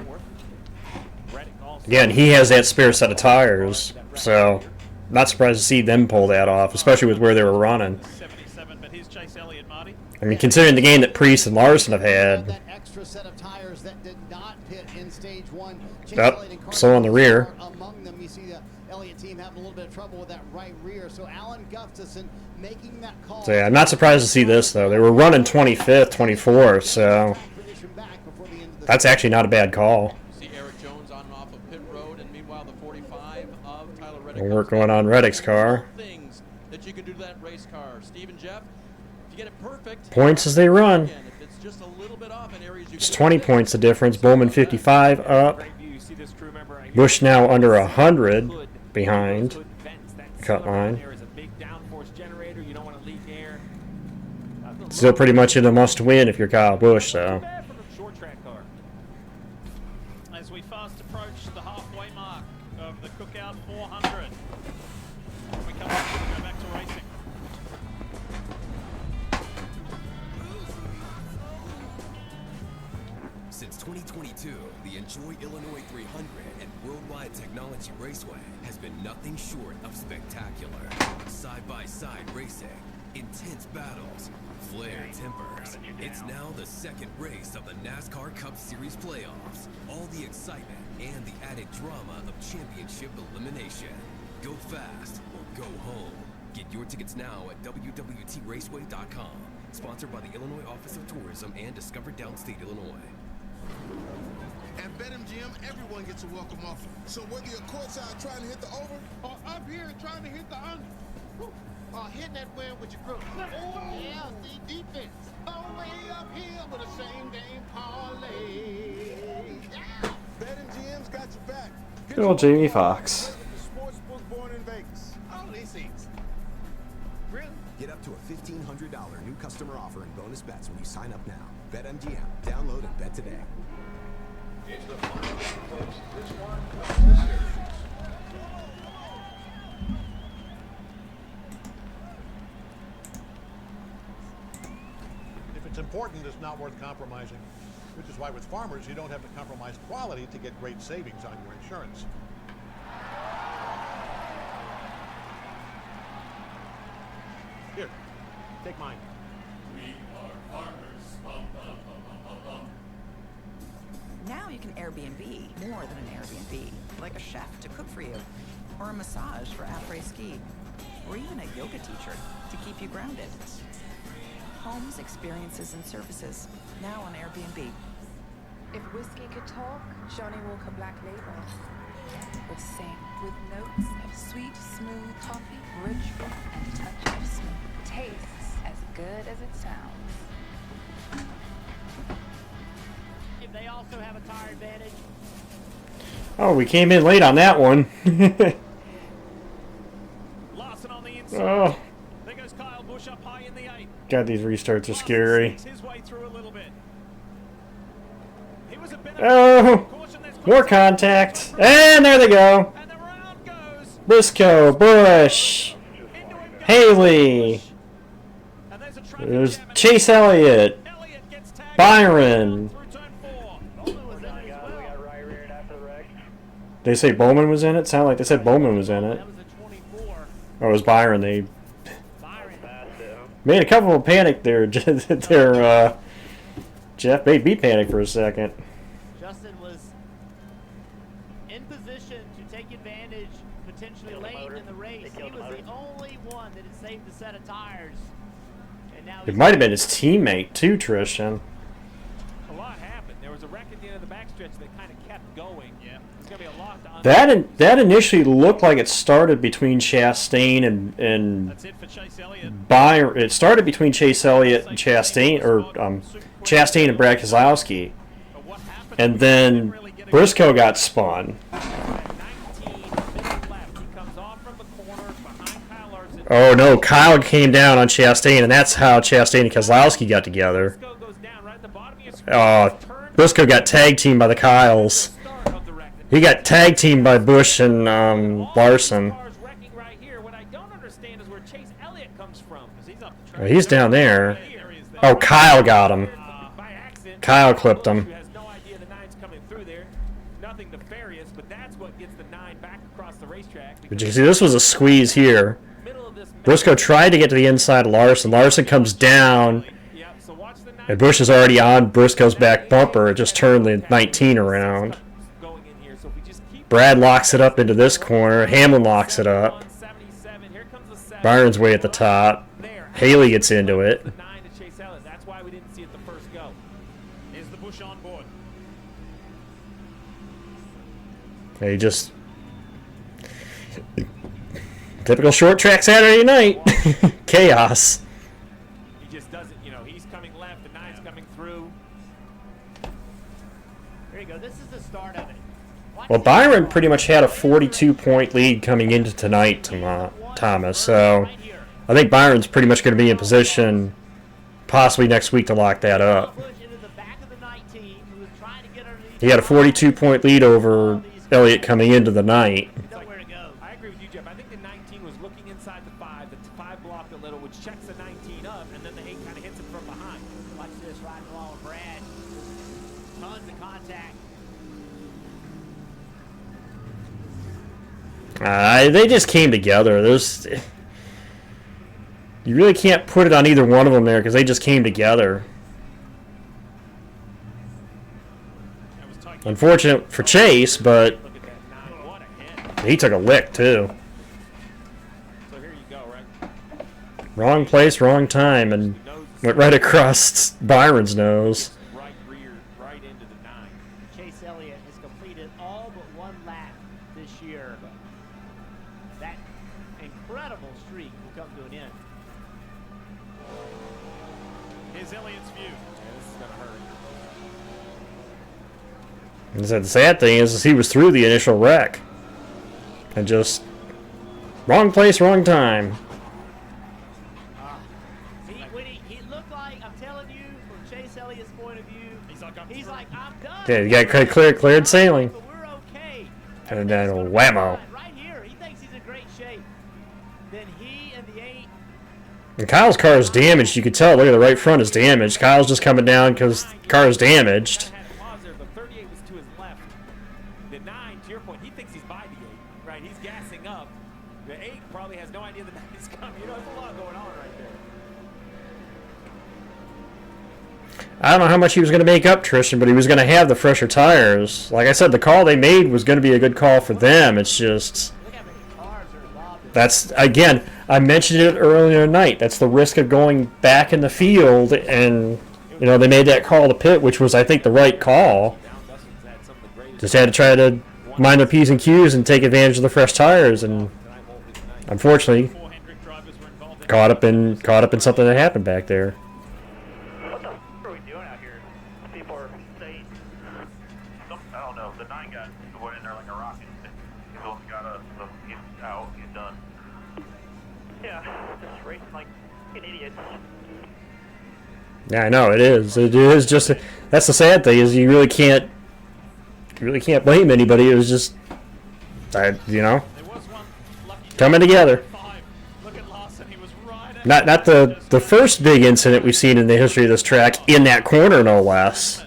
Again, he has that spare set of tires, so not surprised to see them pull that off, especially with where they were running. 77, but here's Chase Elliott, Marty. I mean, considering the game that Priest and Larson have had. That extra set of tires that did not pit in stage 1. Yep, so on the rear. Among them, you see the Elliott team having a little bit of trouble with that right rear. So Alan Gustafson making that call. So yeah, I'm not surprised to see this though. They were running 25th, 24th, so that's actually not a bad call. See Eric Jones on and off of pit road, and meanwhile the 45 of Tyler Reddick. We'll work going on Reddick's car. Things that you can do to that race car, Steve and Jeff. If you get it perfect, Points as they run. if it's just a little bit off in areas you It's 20 points the difference. Bowman 55 up. Bush now under 100 behind cut line. Still pretty much in a must-win if you're Kyle Busch, though. As we fast approach the halfway mark of the Cookout 400, we come back and go back to racing. Since 2022, the Enjoy Illinois 300 and Worldwide Technology Raceway has been nothing short of spectacular. Side-by-side racing, intense battles, flared tempers. It's now the second race of the NASCAR Cup Series playoffs. All the excitement and the added drama of championship elimination. Go fast or go home. Get your tickets now at WWTRaceway.com. Sponsored by the Illinois Office of Tourism and Discover Downstate Illinois. At BetMGM, everyone gets a welcome offer. So whether you're courtside trying to hit the over or up here trying to hit the under, or hitting that win with your crew. Oh, yeah, the defense. Only up here with a same-game parlay. Yeah. BetMGM's got your back. Good old Jamie Foxx. Sportsbook born in Vegas. Oh, these things. Really? Get up to a $1,500 new customer offer and bonus bets when you sign up now. BetMGM. Download and bet today. Into the final game, folks. This one of the series. If it's important, it's not worth compromising. Which is why with Farmers, you don't have to compromise quality to get great savings on your insurance. Here, take mine. you can Airbnb more than an Airbnb, like a chef to cook for you, or a massage for après-ski, or even a yoga teacher to keep you grounded. Homes, experiences, and services, now on Airbnb. If whiskey could talk, Johnny Walker Black Label would sing with notes of sweet, smooth coffee, rich fruit, and a touch of smoke. Tastes as good as it sounds. They also have a tire advantage. Oh, we came in late on that one. Larson on the inside. Oh, There goes Kyle Busch up high in the 8. God, these restarts are scary. His way through a little bit. He was a bit Oh, more contact. And there they go. Briscoe, Bush, Haley. There's Chase Elliott, Byron. They say Bowman was in it? Sounded like they said Bowman was in it. Or it was Byron. They made a couple of panic there. Jeff made me panic for a second. Justin was in position to take advantage potentially late in the race. He was the only one that had saved a set of tires. And now It might have been his teammate too, Tristan. A lot happened. There was a wreck at the end of the backstretch that kind of kept going. Yeah. There's going to be a lot to That initially looked like it started between Chastain and Byron. It started between Chase Elliott and Chastain, or Chastain and Brad Keselowski, and then Briscoe got spun. Oh no, Kyle came down on Chastain, and that's how Chastain and Keselowski got together. Briscoe got tag teamed by the Kyles. He got tag teamed by Busch and Larson. Oh, he's down there. Oh, Kyle got him. Kyle clipped him. But you see, this was a squeeze here. Briscoe tried to get to the inside of Larson. Larson comes down, and Busch is already on Briscoe's back bumper. It just turned the 19 around. Brad locks it up into this corner. Hamlin locks it up. Byron's way at the top. Haley gets into it. That's why we didn't see it the first go. Is the Busch on board? He just typical short track Saturday night chaos. He just doesn't, he's coming left, the 9's coming through. There you go. This is the start of it. Well, Byron pretty much had a 42-point lead coming into tonight, Thomas. So I think Byron's pretty much going to be in position possibly next week to lock that up. He had a 42-point lead over Elliott coming into the night. I agree with you, Jeff. I think the 19 was looking inside the 5. The 5 blocked a little, which checks the 19 up, and then the 8 kind of hits him from behind. Watch this, riding along with Brad. Tons of contact. They just came together. You really can't put it on either one of them there because they just came together. Unfortunate for Chase, but he took a lick too. So here you go, right? Wrong place, wrong time, and went right across Byron's nose. Right rear, right into the 9. Chase Elliott has completed all but one lap this year. That incredible streak will come to an end. Here's Elliott's view. Yeah, this is going to hurt. And the sad thing is he was through the initial wreck. And just wrong place, wrong time. He looked like, I'm telling you, from Chase Elliott's point of view, he's like, I'm done. Yeah, you got cleared sailing. And then whammo. Right here, he thinks he's in great shape. Then he and the 8. And Kyle's car is damaged. You could tell. Look at the right front is damaged. Kyle's just coming down because the car is damaged. The 38 was to his left. The 9, to your point, he thinks he's by the 8, right? He's gassing up. The 8 probably has no idea the 9 is coming. There's a lot going on right I don't know how much he was going to make up, Tristan, but he was going to have the fresher tires. Like I said, the call they made was going to be a good call for them. It's just... That's, again, I mentioned it earlier tonight. That's the risk of going back in the field, and, you know, they made that call to pit, which was, I think, the right call. Just had to try to mind their P's and Q's and take advantage of the fresh tires, and unfortunately, caught up in something that happened back there. What the f are we doing out here? People are saying, I don't know, the 9 guy went in there like a rocket. He's the one that got us, so he's out, he's done. Yeah, just racing like an idiot. Yeah, I know, it is. It is just, that's the sad thing, is you really can't blame anybody. It was just, you know, coming together. Not the first big incident we've seen in the history of this track, in that corner no less.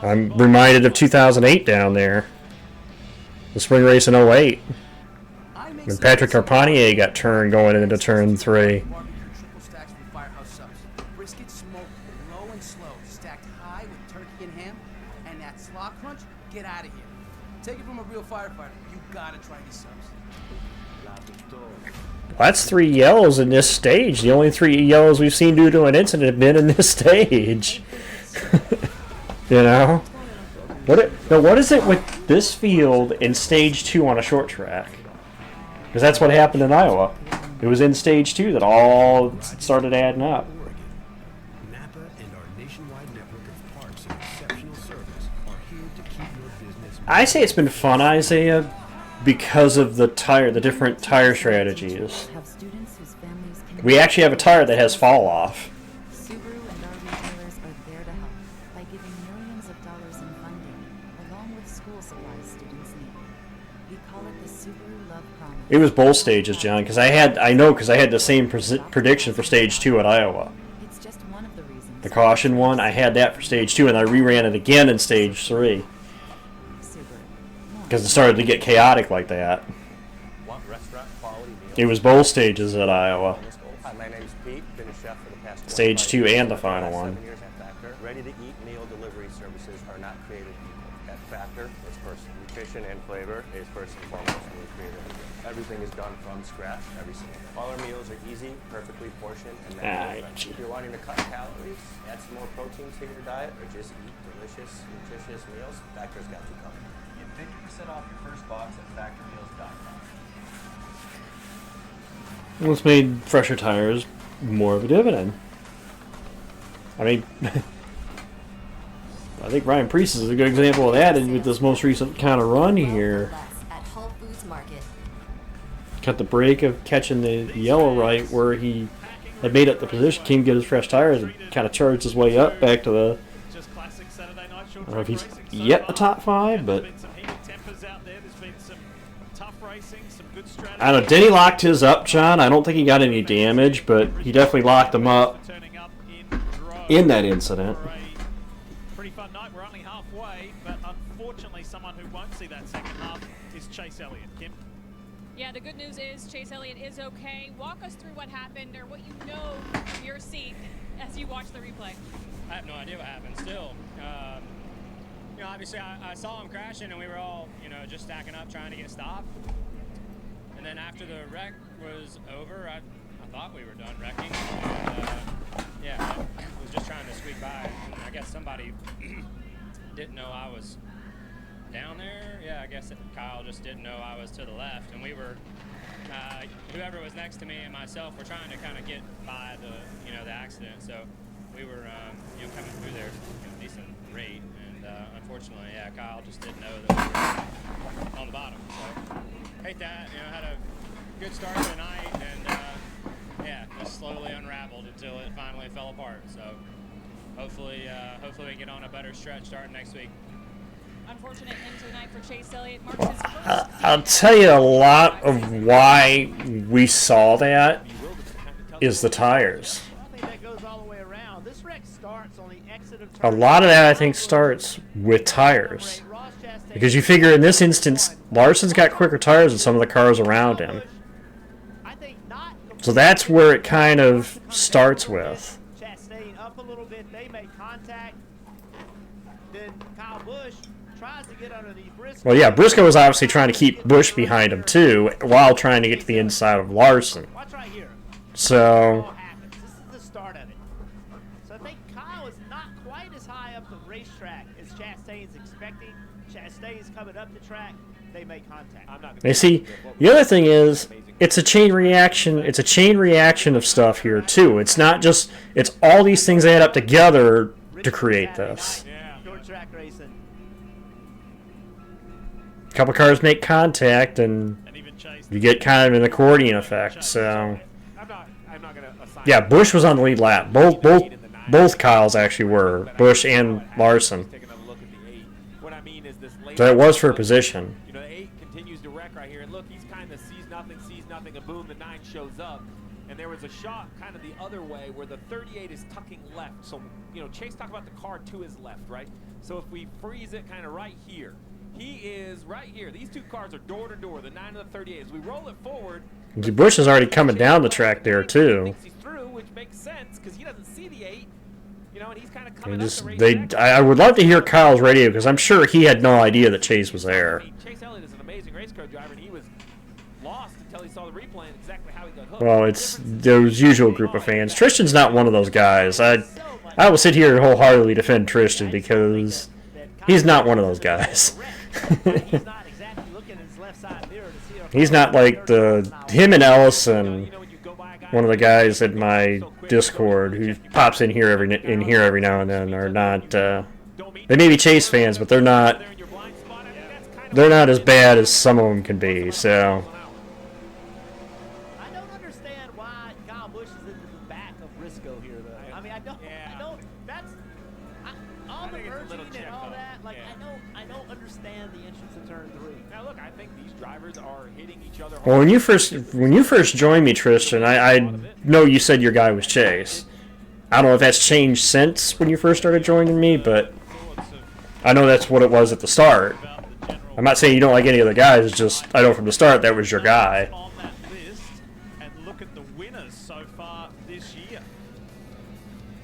I'm reminded of 2008 down there. The spring race in 08. When Patrick Carpentier got turned going into turn 3. Brisket smoked low and slow, stacked high with turkey and ham, and that slaw crunch, get out of here. Take it from a real firefighter. You gotta try these subs. That's 3 yellows in this stage. The only 3 yellows we've seen due to an incident have been in this stage. You know? What is it with this field in stage 2 on a short track? Because that's what happened in Iowa. It was in stage 2 that all started adding up. Napa and our nationwide network of parks and exceptional service are here to keep your business. I say it's been fun, Isaiah, because of the different tire strategies. We actually have a tire that has fall off. Subaru and our retailers are there to help by giving millions of dollars in funding, along with school supplies students need. We call it the Subaru Love Promise. It was both stages, John, because I had the same prediction for stage 2 at Iowa. It's just one of the reasons. The caution one, I had that for stage 2, and I reran it again in stage 3. Because it started to get chaotic like that. It was both stages at Iowa. Hi, my name's Pete. Been a chef for the past Stage 2 and the final one. Ready-to-eat meal delivery services are not created equal. At Factor, it's first. Nutrition and flavor is first and foremost when we create everything. Everything is done from scratch every single day. All our meals are easy, perfectly portioned, and if you're wanting to cut calories, add some more protein to your diet, or just eat delicious, nutritious meals, Factor's got you covered. Get 50% off your first box at factormeals.com. Well, it's made fresher tires more of a dividend. I mean, I think Ryan Priest is a good example of that with this most recent kind of run here. Cut the break of catching the yellow right where he had made up the position, came get his fresh tires, and kind of charged his way up back to the... I don't know if he's yet the top 5, but... I don't know, Denny locked his up, John. I don't think he got any damage, but he definitely locked him up in that incident. Pretty fun night. We're only halfway, but unfortunately someone who won't see that second half is Chase Elliott. Kim? Yeah, the good news is Chase Elliott is okay. Walk us through what happened or what you know from your seat as you watch the replay. I have no idea what happened still. You know, obviously I saw him crashing and we were all, you know, just stacking up trying to get stopped. And then after the wreck was over, I thought we were done wrecking. And, yeah, I was just trying to squeak by. And I guess somebody didn't know I was down there. Yeah, I guess Kyle just didn't know I was to the left. And we were, whoever was next to me and myself were trying to kind of get by the, you know, the accident. So we were, you know, coming through there at a decent rate. And unfortunately, yeah, Kyle just didn't know that we were on the bottom. So hate that. You know, had a good start to the night, and yeah, just slowly unraveled until it finally fell apart. So hopefully we get on a better stretch starting next week. Unfortunate end to the night for Chase Elliott. Marcus' first I'll tell you a lot of why we saw that is the tires. A lot of that, I think, starts with tires. Because you figure in this instance, Larson's got quicker tires than some of the cars around him. So that's where it kind of starts with. little bit. They make contact. Then Kyle Busch tries to get underneath Briscoe. Well, yeah, Briscoe was obviously trying to keep Busch behind him too, while trying to get to the inside of Larson. Watch right here. So. This is the start of it. So I think Kyle is not quite as high up the racetrack as Chastain's expecting. Chastain's coming up the track. They make contact. You see, the other thing is, it's a chain reaction. It's a chain reaction of stuff here too. It's not just. It's all these things add up together to create this. Short track racing. A couple cars make contact, and you get kind of an accordion effect. So, yeah, Busch was on the lead lap. Both Kyles actually were. Busch and Larson. So it was for position. You know, the 8 continues to wreck right here, and look, he's kind of sees nothing, and boom, the 9 shows up. And there was a shot kind of the other way where the 38 is tucking left. So, you know, Chase talked about the car to his left, right? So if we freeze it kind of right here, he is right here. These two cars are door to door, the 9 and the 38. As we roll it forward, Busch is already coming down the track there too. he's through, which makes sense because he doesn't see the 8. You know, and he's kind of And coming just up the racetrack. I would love to hear Kyle's radio because I'm sure he had no idea that Chase was there. Chase Elliott is an amazing race car driver, and he was lost until he saw the replay and exactly how he got hooked. Well, it's those usual group of fans. Tristan's not one of those guys. I will sit here and wholeheartedly defend Tristan because he's not one of those guys. He's not like him and Ellison, one of the guys in my Discord who pops in here every now and then, are not. They may be Chase fans, but they're not as bad as some of them can be. So. I don't understand why Kyle Busch is in the back of Briscoe here, though. I mean, I don't. That's all the merging and all that. Like, I don't understand the entrance of turn 3. Now, look, I think these drivers are hitting each other. Well, when you first joined me, Tristan, I know you said your guy was Chase. I don't know if that's changed since when you first started joining me, but I know that's what it was at the start. I'm not saying you don't like any other guys. It's just I know from the start that was your guy. On that list, and look at the winners so far this year.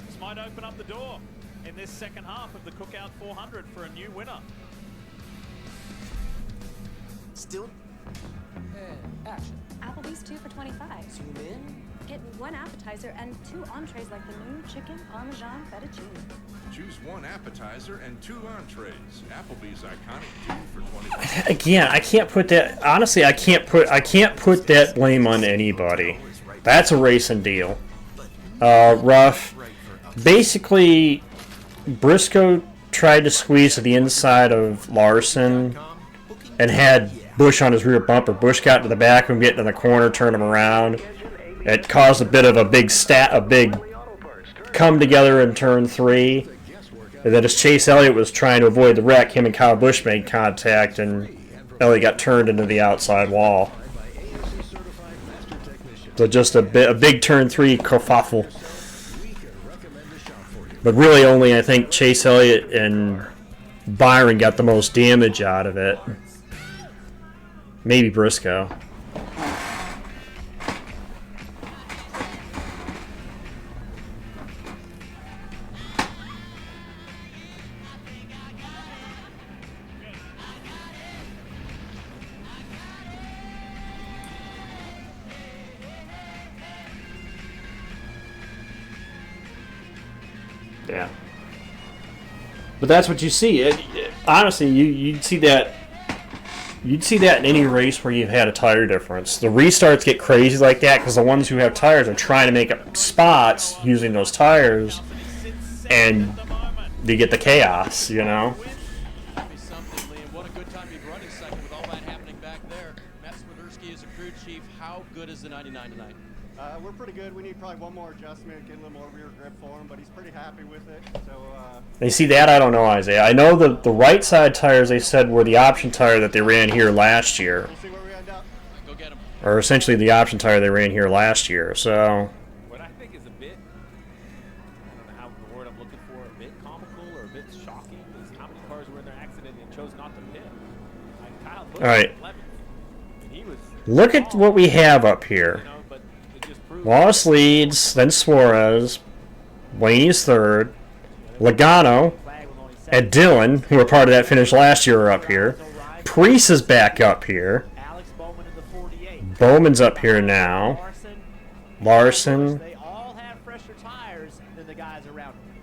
This might open up the door in this second half of the Cookout 400 for a new winner. Still. Action. Applebee's 2 for $25. Zoom in. Get 1 appetizer and 2 entrees like the new chicken parmesan fettuccine. Choose 1 appetizer and 2 entrees. Applebee's iconic 2 for $25. Again, I can't put that. Honestly, I can't put that blame on anybody. That's a racing deal. Rough. Basically, Briscoe tried to squeeze to the inside of Larson and had Busch on his rear bumper. Busch got to the back of him, getting in the corner, turned him around. It caused a bit of a big come together in turn 3. And then as Chase Elliott was trying to avoid the wreck, him and Kyle Busch made contact, and Elliott got turned into the outside wall. So just a big turn 3 kerfuffle. But really only, I think, Chase Elliott and Byron got the most damage out of it. Maybe Briscoe. Yeah. But that's what you see. Honestly, you'd see that. You'd see that in any race where you've had a tire difference. The restarts get crazy like that because the ones who have tires are trying to make up spots using those tires, and you get the chaos, you know. What a good time to be running second with all that happening back there. Matt Swiderski is a crew chief. How good is the 99 tonight? We're pretty good. We need probably one more adjustment, get a little more rear grip for him, but he's pretty happy with it. So. They see that? I don't know, Isaiah. I know the right side tires they said were the option tire that they ran here last year. We'll see where we end up. Go get him. Or essentially the option tire they ran here last year. So. What I think is a bit, I don't know how the word I'm looking for, a bit comical or a bit shocking is how many cars were in their accident and chose not to pit. Like Kyle Busch All right. 11th, and he was Look at what we have up here. Wallace leads, then Suarez, Blaney's third. Logano and Dillon, who were part of that finish last year, are up here. Priest is back up here. Bowman's up here now. Larson. They all have fresher tires than the guys around them.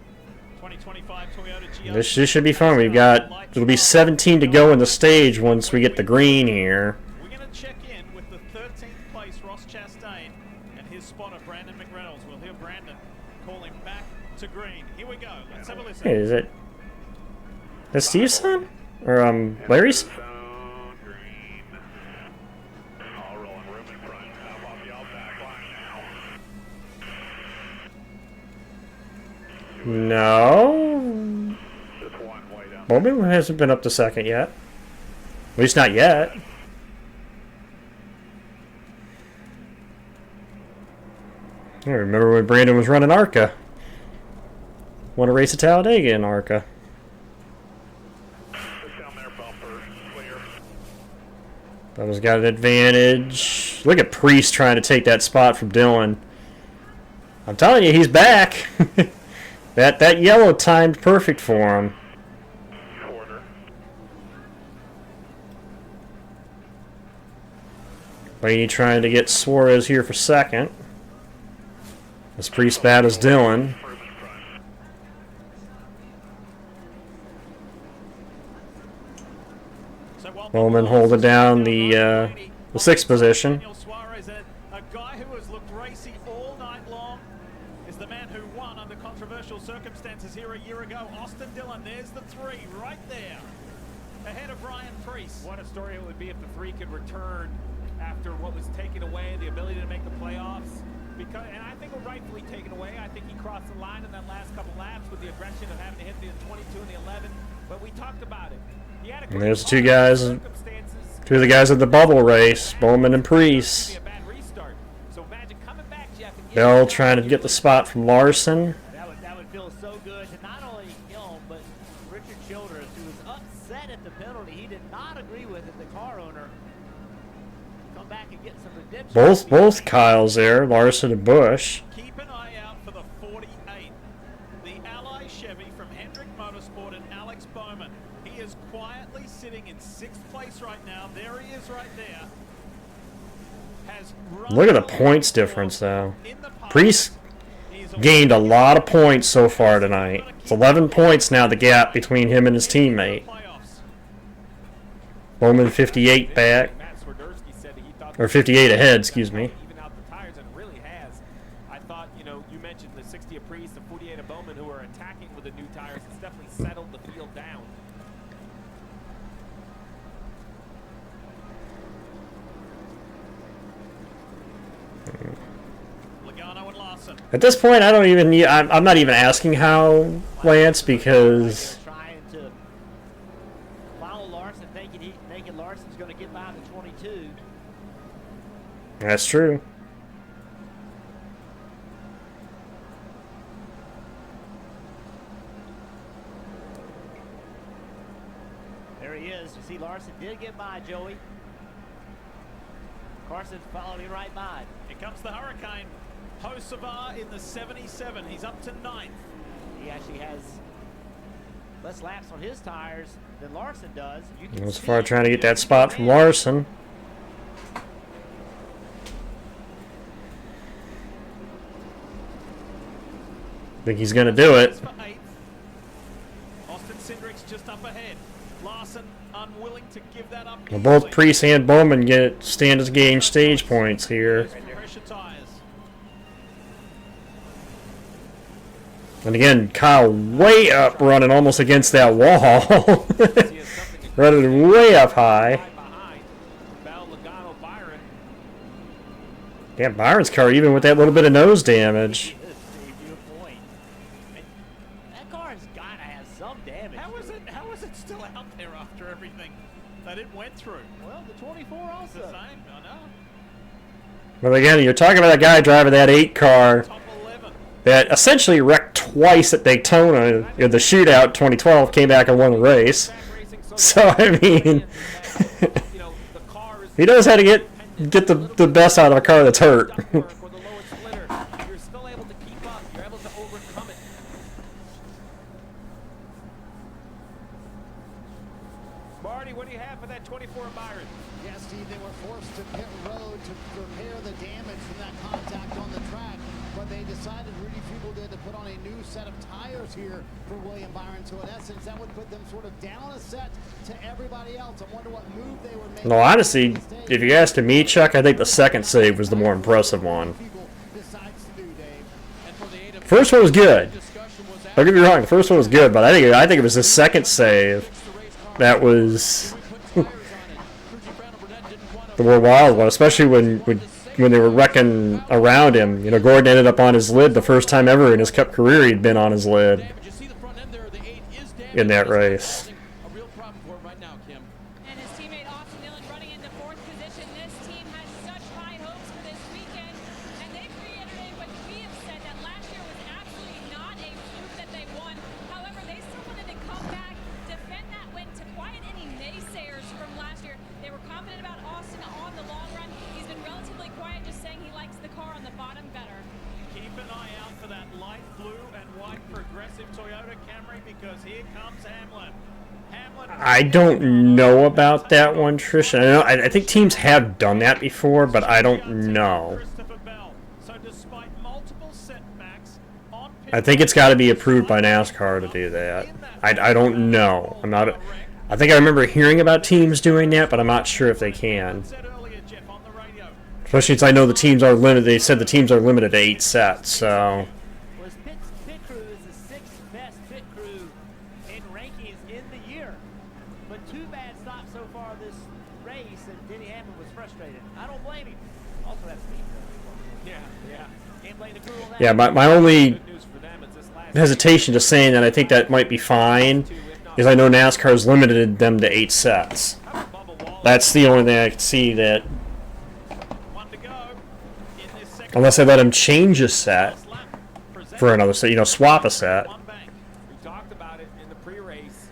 2025 Toyota GR. This should be fun. We've got, it'll be 17 to go in the stage once we get the green here. We're going to check in with the 13th place Ross Chastain and his spotter Brandon McReynolds. We'll hear Brandon calling back to green. Here we go. Let's have a listen. Hey, is it? Is Steve's son? Or Larry's son? No. Bowman hasn't been up to second yet. At least not yet. I remember when Brandon was running ARCA. Won a race at Talladega in ARCA. Bubba's got an advantage. Look at Priest trying to take that spot from Dillon. I'm telling you, he's back. That yellow timed perfect for him. Blaney trying to get Suarez here for second. As Priest battles Dillon. Bowman holding down the sixth position. A guy who has looked racy all night long is the man who won under controversial circumstances here a year ago. Austin Dillon, there's the three right there, ahead of Ryan Priest. What a story it would be if the three could return after what was taken away, the ability to make the playoffs. And I think it was rightfully taken away. I think he crossed the line in that last couple laps with the aggression of having to hit the 22 and the 11. But we talked about it. He had a And there's two guys, two of the guys in the bubble race, Bowman and Priest. Bell trying to get the spot from Larson. That would feel so good to not only him, but Richard Childress, who was upset at the penalty. He did not agree with it, the car owner. Come back and get some redemption. Both Kyles there, Larson and Busch. Keep an eye out for the 48. The Ally Chevy from Hendrick Motorsport and Alex Bowman. He is quietly sitting in 6th place right now. There he is right there. Look at the points difference, though. Priest gained a lot of points so far tonight. It's 11 points now, the gap between him and his teammate. Bowman 58 back. Or 58 ahead, excuse me. Even out the tires, and it really has. I thought, you mentioned the 60 of Priest, the 48 of Bowman, who are attacking with the new tires. It's definitely settled the field down. At this point, I don't even. I'm not even asking how, Lance, because Trying to follow Larson, thinking Larson's going to get by the 22. that's true. There he is. You see, Larson did get by Joey. Carson followed him right by. Here comes the Hurricane. Hocevar in the 77. He's up to 9th. He actually has less laps on his tires than Larson does. You can As far trying to get that spot from Larson. Think he's gonna do it. Austin Cindric's just up ahead. Larson unwilling to give that up. Well, both Priest and Bowman stand to gain stage points here. Pressure tires. And again, Kyle way up, running almost against that wall. Running way up high. Damn, Byron's car, even with that little bit of nose damage. That car's got to have some damage. How is it still out there after everything that it went through? Well, the 24 also. It's the same, I know. Well, again, you're talking about a guy driving that 8 car that essentially wrecked twice at Daytona in the shootout 2012, came back and won the race. So, I mean, he knows how to get the best out of a car that's hurt. Marty, what do you have for that 24 Byron? Yes, Steve, they were forced to pit road to repair the damage from that contact on the track, but they decided, Rudy Fugle did, to put on a new set of tires here for William Byron. So in essence, that would put them sort of down a set to everybody else. I wonder what move they were making. No, honestly, if you asked me, Chuck, I think the second save was the more impressive one. First one was good. Don't get me wrong, the first one was good, but I think it was the second save that was the more wild one, especially when they were wrecking around him. You know, Gordon ended up on his lid the first time ever in his Cup career he'd been on his lid in that race. And his teammate Austin Dillon running into fourth position. This team has such high hopes for this weekend, and they've reiterated what we have said, that last year was absolutely not a fluke that they won. However, they still wanted to come back, defend that win, to quiet any naysayers from last year. They were confident about Austin on the long run. He's been relatively quiet, just saying he likes the car on the bottom better. Keep an eye out for that light blue and white progressive Toyota Camry, because here comes Hamlin. I don't know about that one, Trish. I think teams have done that before, but I don't know. I think it's got to be approved by NASCAR to do that. I don't know. I think I remember hearing about teams doing that, but I'm not sure if they can. Especially since I know the teams are limited. They said the teams are limited to 8 sets, so. Pit crew is the 6th best pit crew in rankings in the year. But 2 bad stops so far this race, and Denny Hamlin was frustrated. I don't blame him. Also has speed. Yeah. Can't blame the crew on that. Yeah, my only hesitation to saying that I think that might be fine is I know NASCAR's limited them to 8 sets. That's the only thing I can see that, unless they let him change a set for another set, swap a set. We talked about it in the pre-race.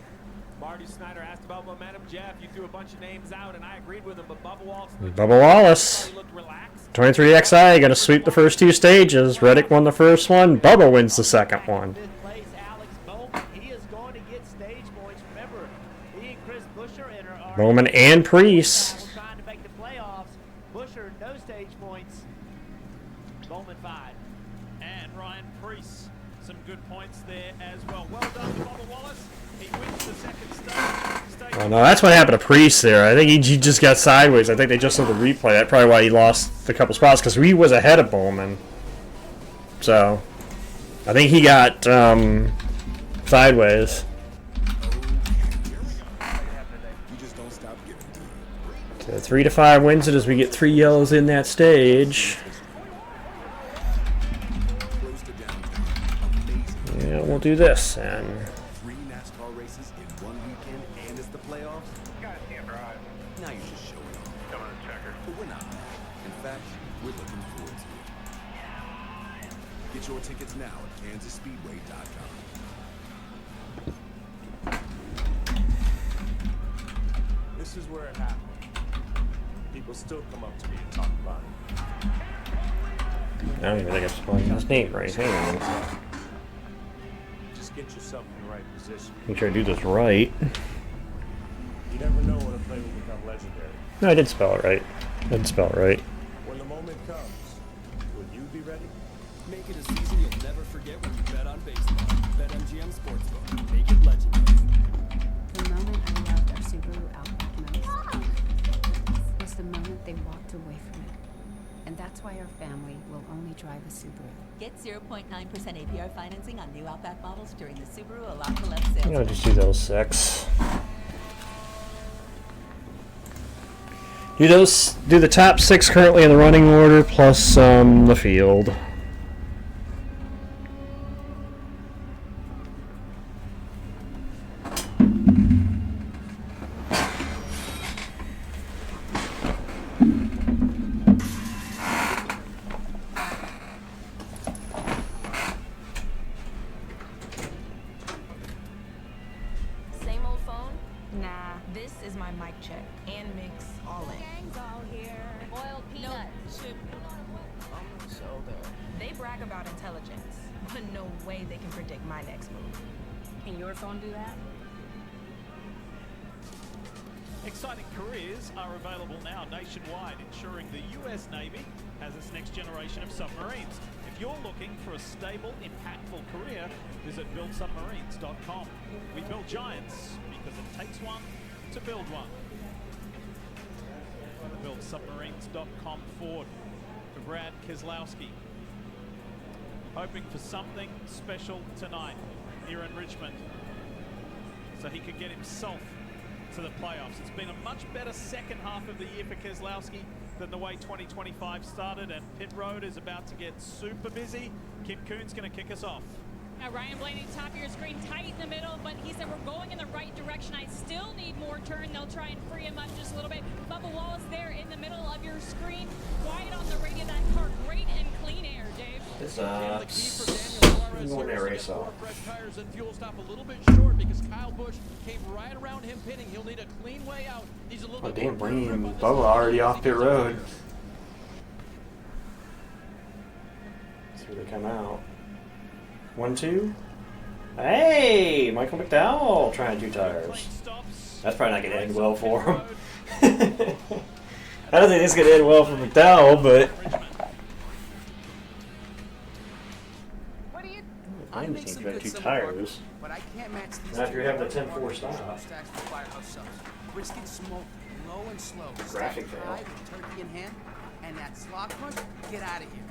Marty Snyder asked about momentum. Jeff, you threw a bunch of names out, and I agreed with him, but Bubba Wallace, 23XI, going to sweep the first 2 stages. Reddick won the first one. Bubba wins the second one. Bowman and Preece. Trying to make the playoffs. Busher, no stage points. Bowman 5. And Ryan Preece, some good points there as well. Well done to Bubba Wallace. He wins the second stage. Oh no, that's what happened to Preece there. I think he just got sideways. I think they just saw the replay. That's probably why he lost a couple spots, because he was ahead of Bowman. So, I think he got sideways. So 3 to 5 wins it as we get 3 yellows in that stage. Yeah, we'll do this and. 3 NASCAR races in 1 weekend, and it's the playoffs. Goddamn right. Now you're just showing off. Coming to checker. But we're not. In fact, we're looking forward to it. Get your tickets now at KansasSpeedway.com. This is where it happened. People still come up to me and talk about it. I don't even think I'm spelling his name right. Hang on. Just get yourself in the right position. Make sure I do this right. You never know when a play will become legendary. No, I did spell it right. I did spell it right. When the moment comes, will you be ready? Make it a season you'll never forget when you bet on baseball. BetMGM Sportsbook. Make it legendary. The moment I loved our Subaru Outback most was the moment they walked away from it. And that's why our family will only drive a Subaru. Get 0.9% APR financing on new Outback models during the Subaru Alaka Left sales. I'm gonna just do those 6. Do the top 6 currently in the running order plus the field. Same old phone? Nah, this is my mic check and mix all in. Gang's all here. Boiled peanut. They brag about intelligence, but no way they can predict my next move. Can your phone do that? Exciting careers are available now nationwide, ensuring the U.S. Navy has its next generation of submarines. If you're looking for a stable, impactful career, visit buildsubmarines.com. We build giants because it takes one to build one. Buildsubmarines.com forward for Brad Keselowski. Hoping for something special tonight here in Richmond so he could get himself to the playoffs. It's been a much better second half of the year for Keselowski than the way 2025 started, and pit road is about to get super busy. Kim Coon's going to kick us off. Now Ryan Blaney, top of your screen, tight in the middle, but he said we're going in the right direction. I still need more turn. They'll try and free him up just a little bit. Bubba Wallace there in the middle of your screen. Quiet on the radio, that car. Great and clean air, Dave. It's one air race off. Fresh tires and fuel stop a little bit short because Kyle Busch came right around him pitting. He'll need a clean way out. Needs a little Oh, bit damn, more Blaney grip and on this Bubba side. already off pit road. See where they come out. 1-2. Hey, Michael McDowell trying 2 tires. That's probably not going to end well for him. I don't think this is going to end well for McDowell, but I make some good 2 summer tires. barbecue, but I can't match these After two you have the hard 10-4 barbecue stop. stacks with Firehouse subs. Brisket smoked, low and slow. Graphic Steak fail. fried with turkey in hand, and that slot crunch, get out of here.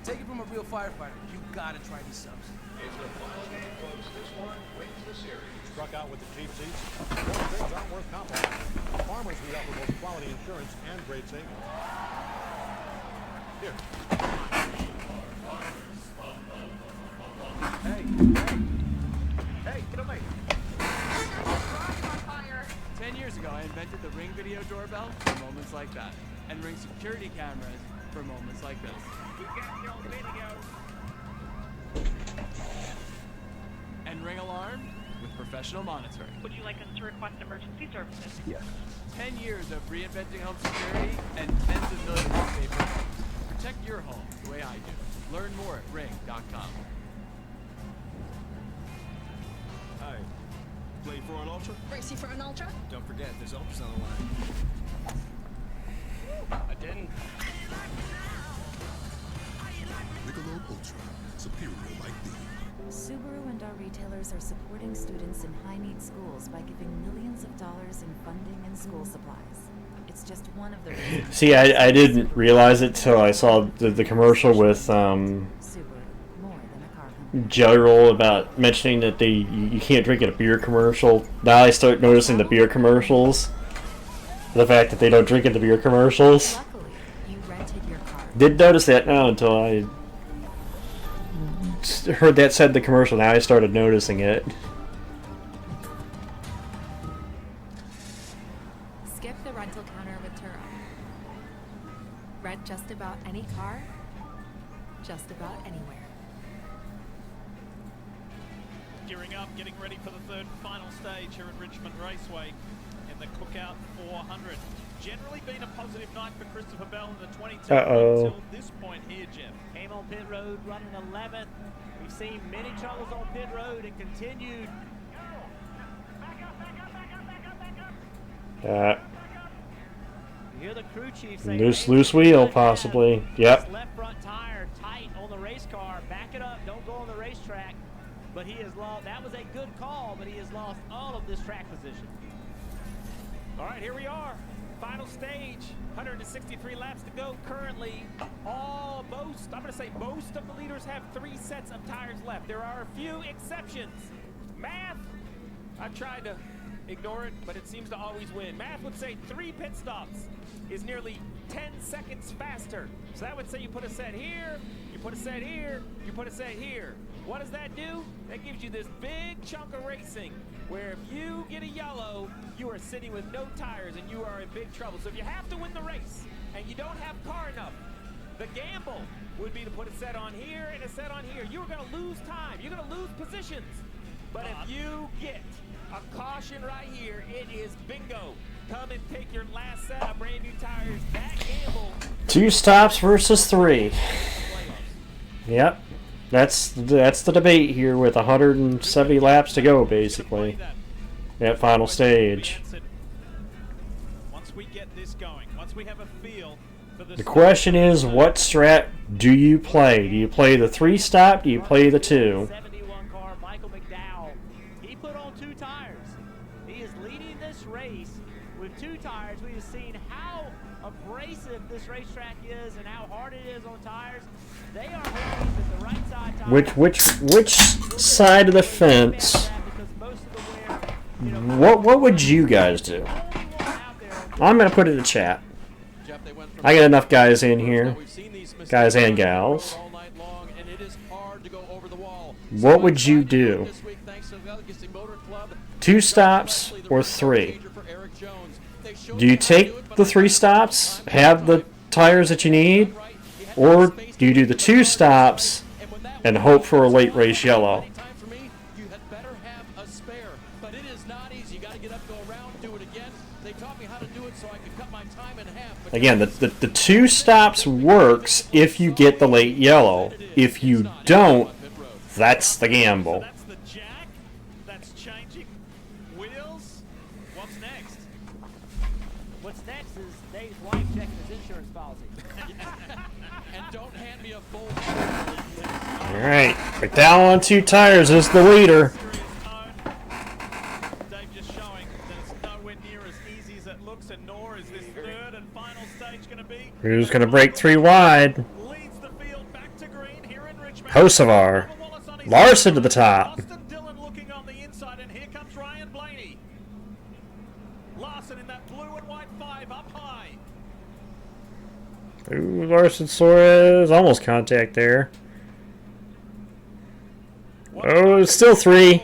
Take it from a real firefighter. You gotta try these subs. Struck out with the cheap seats. Those things aren't worth compromising. Farmers we offer both quality insurance and great savings. Here. Hey, get away. 10 years ago, I invented the Ring video doorbell for moments like that, and Ring security cameras for moments like this. We got your video. And Ring alarm with professional monitoring. Would you like us to request emergency services? Yes. 10 years of reinventing home security and tens of millions of safer homes. Protect your home the way I do. Learn more at ring.com. Hi. Play for an ultra? Racing for an ultra? Don't forget, there's ultras on the line. I didn't. Michelob Ultra. Superior like thee. Subaru and our retailers are supporting students in high-need schools by giving millions of dollars in funding and school supplies. It's just one of the reasons. See, I didn't realize it till I saw the commercial with Subaru, more than a car company. Joe about mentioning that you can't drink at a beer commercial. Now I start noticing the beer commercials. The fact that they don't drink at the beer commercials. Luckily, you rented your car. Didn't notice that now until I heard that said in the commercial. Now I started noticing it. Skip the rental counter with Turo. Rent just about any car, just about anywhere. Gearing up, getting ready for the third and final stage here at Richmond Raceway in the Cookout 400. Generally been a positive night for Christopher Bell in the 22 until this point here, Jeff. Came on pit road running 11th. We've seen many troubles on pit road and continued. You hear the crew chief say, Loose wheel, possibly. Yep. Left front tire tight on the race car. Back it up. Don't go on the racetrack. But he has lost. That was a good call, but he has lost all of this track position. All right, here we are. Final stage, 163 laps to go currently. I'm going to say most of the leaders have 3 sets of tires left. There are a few exceptions. Math, I've tried to ignore it, but it seems to always win. Math would say 3 pit stops is nearly 10 seconds faster. So that would say you put a set here, you put a set here, you put a set here. What does that do? That gives you this big chunk of racing where if you get a yellow, you are sitting with no tires and you are in big trouble. So if you have to win the race and you don't have car enough, the gamble would be to put a set on here and a set on here. You are going to lose time. You're going to lose positions. But if you get a caution right here, it is bingo. Come and take your last set of brand new tires. That gamble. 2 stops versus 3. Yep. That's the debate here with 170 laps to go, basically. That final stage. once we get this going, once we have a feel for The question is, what strat do you play? Do you play the 3-stop? Do you play the 2? 71 car, Michael McDowell, he put on 2 tires. He is leading this race with 2 tires. We have seen how abrasive this racetrack is and how hard it is on tires. They are holding to the right side tires. Which side of the fence? What would you guys do? I'm gonna put it in the chat. I got enough guys in here, guys and gals. What would you do? 2 stops or 3? Do you take the 3 stops, have the tires that you need, or do you do the 2 stops and hope for a late race yellow? Again, the 2 stops works if you get the late yellow. If you don't, that's the gamble. That's the jack. That's changing wheels. What's next? What's next is Dave's wife checking his insurance policy. And don't hand me a full. Alright, McDowell on 2 tires is the leader. Dave just showing that it's nowhere near as easy as it looks, and nor is this third and final stage going to be. Who's going to break 3 wide? Leads the field back to green here in Richmond. Hocevar. Larson to the top. Austin Dillon looking on the inside, and here comes Ryan Blaney. Larson in that blue and white 5 up high. Ooh, Larson Suarez. Almost contact there. Oh, it's still 3.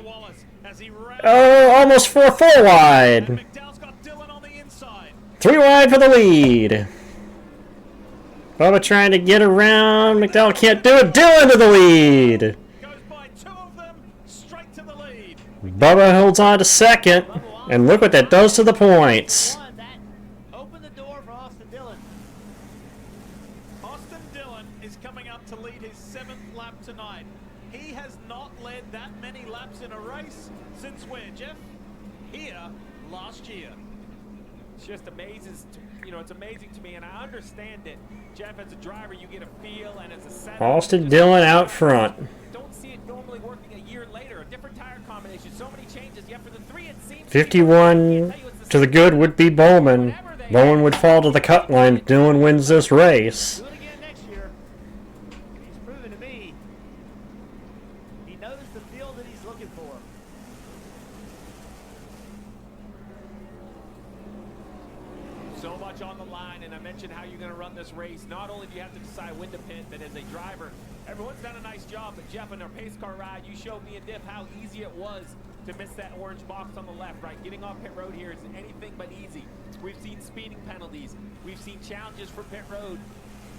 Oh, almost 4 wide. 3 wide for the lead. Bubba trying to get around. McDowell can't do it. Dillon to the lead. Bubba holds on to 2nd. And look what that does to the points. Open the door for Austin Dillon. Austin Dillon is coming up to lead his 7th lap tonight. He has not led that many laps in a race since where, Jeff? Here last year. It's just amazes, it's amazing to me, and I understand it. Jeff, as a driver, you get a feel, and as a setup, Austin Dillon out front. Don't see it normally working a year later. A different tire combination, so many changes. Yet for the 3, it seems 51 to the good would be Bowman. Bowman would fall to the cut line if Dillon wins this race. Do it again next year. He's proven to me he knows the field that he's looking for. So much on the line, and I mentioned how you're going to run this race. Not only do you have to decide when to pit, but as a driver, everyone's done a nice job. But Jeff, in our pace car ride, you showed me and Diff how easy it was to miss that orange box on the left, right? Getting off pit road here is anything but easy. We've seen speeding penalties. We've seen challenges for pit road,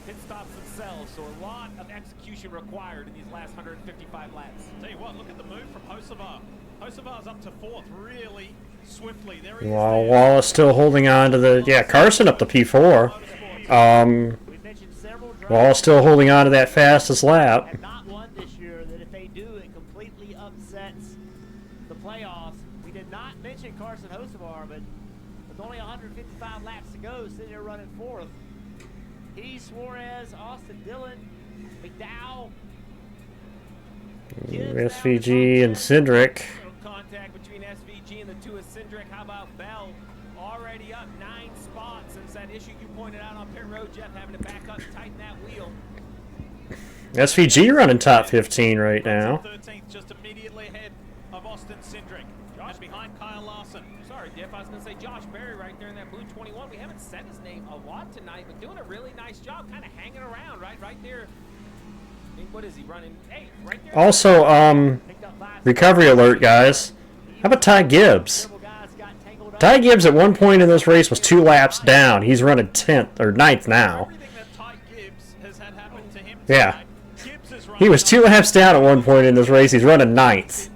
pit stops themselves. So a lot of execution required in these last 155 laps. Tell you what, look at the move from Hocevar. Hocevar's up to 4th really swiftly. There he is. While Wallace still holding on to the... Carson up to P4. Wallace still holding on to that fastest lap. Have not won this year, that if they do, it completely upsets the playoffs. We did not mention Carson Hocevar, but with only 155 laps to go, sitting there running 4th. He, Suarez, Austin Dillon, McDowell. SVG and Cindric. Contact between SVG and the 2 of Cindric. How about Bell? Already up 9 spots since that issue you pointed out on pit road, Jeff, having to back up and tighten that wheel. SVG running top 15 right now. 13th, just immediately ahead of Austin Cindric. Josh behind Kyle Larson. Sorry, Diff, I was going to say Josh Berry right there in that blue 21. We haven't said his name a lot tonight, but doing a really nice job kind of hanging around right there. I mean, what is he running? Hey, right there. Also, recovery alert, guys. How about Ty Gibbs? Ty Gibbs at one point in this race was 2 laps down. He's running 10th or 9th now. Yeah. He was 2 laps down at one point in this race. He's running 9th.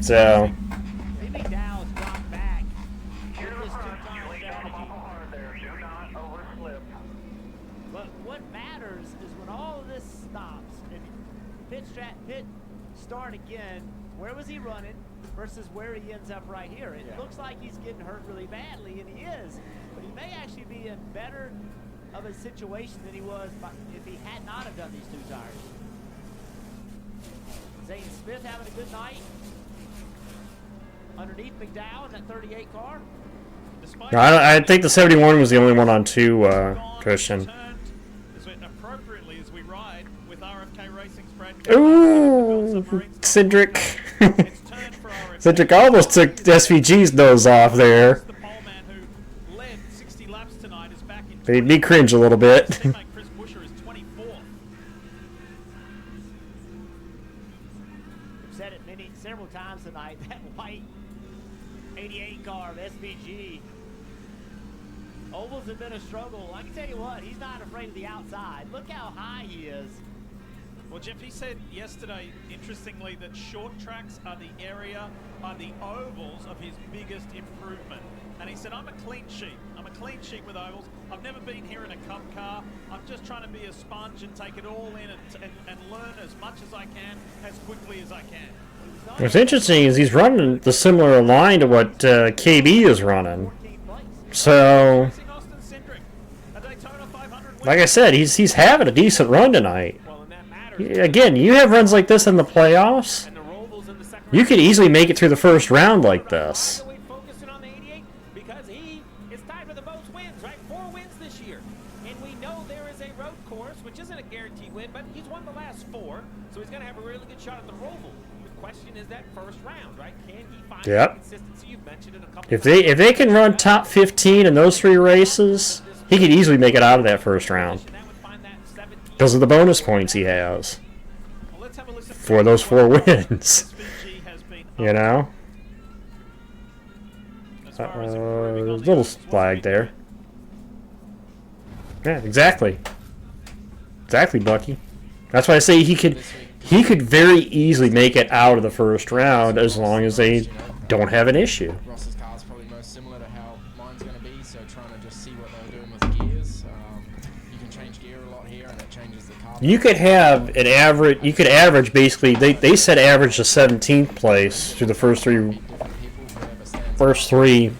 So. But what matters is when all of this stops and pit start again, where was he running? versus where he ends up right here. It looks like he's getting hurt really badly, and he is, but he may actually be in better of a situation than he was if he had not have done these 2 tires. Zane Smith having a good night underneath McDowell in that 38 car. No, I think the 71 was the only one on 2, Christian. Appropriately as we ride with RFK Racing's Brad. Ooh, Cedric. Cedric almost took SVG's nose off there. Made me cringe a little bit. Said it several times tonight. That white 88 car of SVG. Ovals have been a struggle. I can tell you what, he's not afraid of the outside. Look how high he is. Well, Jeff, he said yesterday, interestingly, that short tracks are the ovals of his biggest improvement. And he said, I'm a clean sheet. I'm a clean sheet with ovals. I've never been here in a Cup car. I'm just trying to be a sponge and take it all in and learn as much as I can, as quickly as I can. What's interesting is he's running the similar line to what KB is running. So, like I said, he's having a decent run tonight. Again, you have runs like this in the playoffs, you could easily make it through the first round like this. Because he is tied for the most wins, right? 4 wins this year. And we know there is a road course, which isn't a guaranteed win, but he's won the last 4, so he's going to have a really good shot at the Roval. The question is that first round, right? Can he find that consistency? You've mentioned it a couple If they can run top 15 in those 3 races, he could easily make it out of that first round. Because of the bonus points he has for those 4 wins. You know? There's a little flag there. Yeah, exactly. Exactly, Bucky. That's why I say he could very easily make it out of the first round as long as they don't have an issue. Ross's car is probably most similar to how mine's going to be, so trying to just see what they're doing with the gears. You can change gear a lot here, and it changes the car. You could have an average. You could average basically. They said average to 17th place through the first three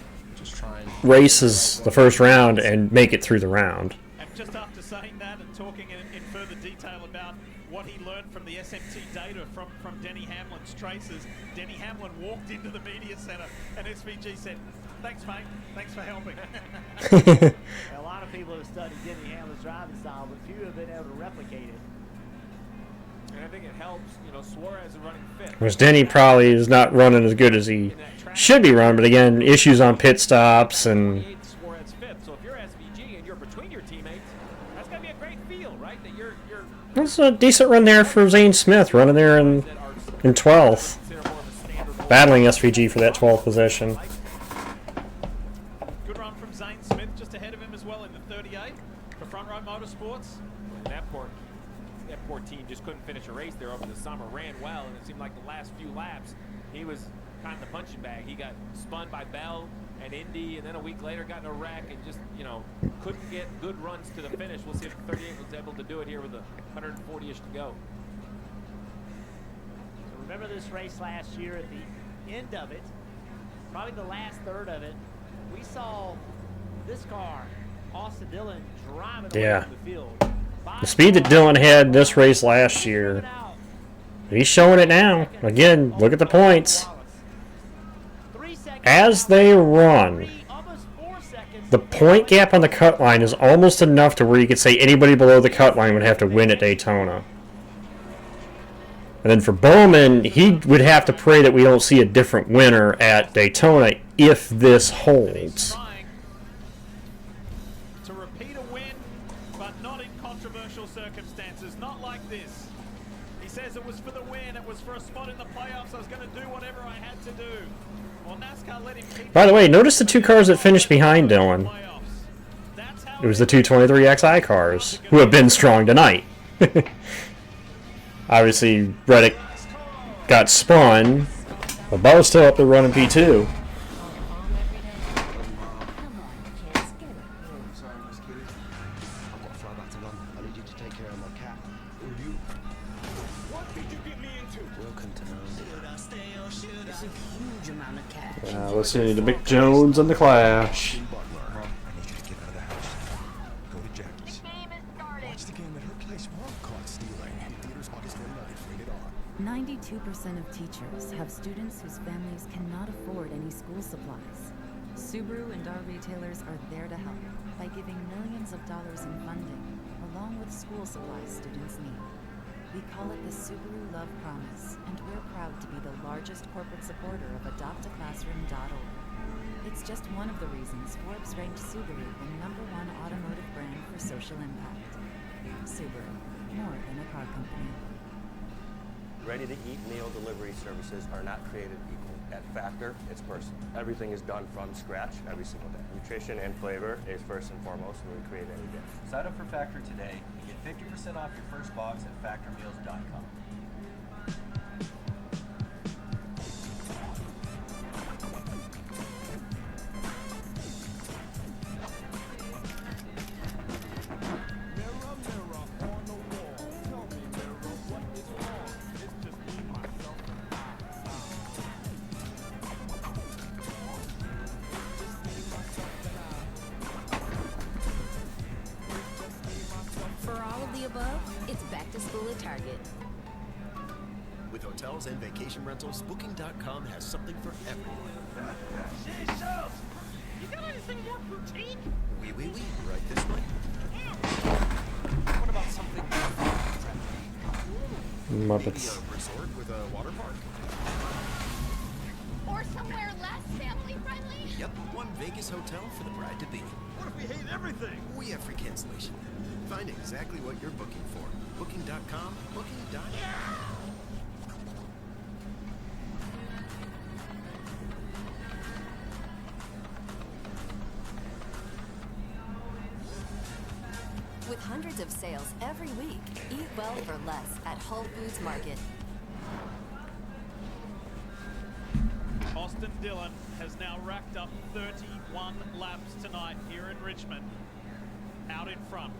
races, the first round, and make it through the round. And just after saying that and talking in further detail about what he learned from the SMT data from Denny Hamlin's traces, Denny Hamlin walked into the media center and SVG said, "Thanks, mate. Thanks for helping." A lot of people have studied Denny Hamlin's driving style, but few have been able to replicate it. And I think it helps, Suarez is running 5th. Whereas Denny probably is not running as good as he should be running, but again, issues on pit stops and. Suarez 5th. So if you're SVG and you're between your teammates, that's gotta be a great feel, right? That you're. That's a decent run there for Zane Smith, running there in 12th, battling SVG for that 12th position. Good run from Zane Smith, just ahead of him as well in the 38 for Front Row Motorsports. That poor team just couldn't finish a race there over the summer. Ran well, and it seemed like the last few laps he was kind of the punching bag. He got spun by Bell and Indy, and then a week later got in a wreck and just couldn't get good runs to the finish. We'll see if the 38 was able to do it here with 140-ish to go. So remember this race last year at the end of it, probably the last third of it, we saw this car, Austin Dillon, driving away from the field. The speed that Dillon had this race last year, he's showing it now. Again, look at the points. As they run, the point gap on the cut line is almost enough to where you could say anybody below the cut line would have to win at Daytona. And then for Bowman, he would have to pray that we don't see a different winner at Daytona if this holds. To repeat a win, but not in controversial circumstances, not like this. He says it was for the win, it was for a spot in the playoffs, I was going to do whatever I had to do. Well, NASCAR let him keep. By the way, notice the 2 cars that finished behind Dillon. It was the 223 XI cars, who have been strong tonight. Obviously, Reddick got spun, but Bo's still up there running P2. amount of cash. Listening to Mick Jones and the Clash. Butler. Mom, I need you to get out of the house. Go to Jackie's. Watch the game at her place. Mom caught stealing. Theaters August 29th. Rated R. 92% of teachers have students whose families cannot afford any school supplies. Subaru and our retailers are there to help by giving millions of dollars in funding, along with school supplies students need. We call it the Subaru Love Promise, and we're proud to be the largest corporate supporter of AdoptAClassroom.org. It's just one of the reasons Forbes ranked Subaru the #1 automotive brand for social impact. Subaru, more than a car company. Ready-to-eat meal delivery services are not created equal. At Factor, it's personal. Everything is done from scratch every single day. Nutrition and flavor is first and foremost when we create any dish. Sign up for Factor today and get 50% off your first box at factormeals.com. For all of the above, it's back to school at Target. With hotels and vacation rentals, Booking.com has something for everyone. You got anything more boutique? Oui, right this way. What about something Maybe Muppets. a resort with a water park? Or somewhere less family friendly? Yep, one Vegas hotel for the bride-to-be. What if we hate everything? We have free cancellation. Find exactly what you're booking for. Booking.com, Booking.com. With hundreds of sales every week, eat well for less at Whole Foods Market. Austin Dillon has now racked up 31 laps tonight here in Richmond. Out in front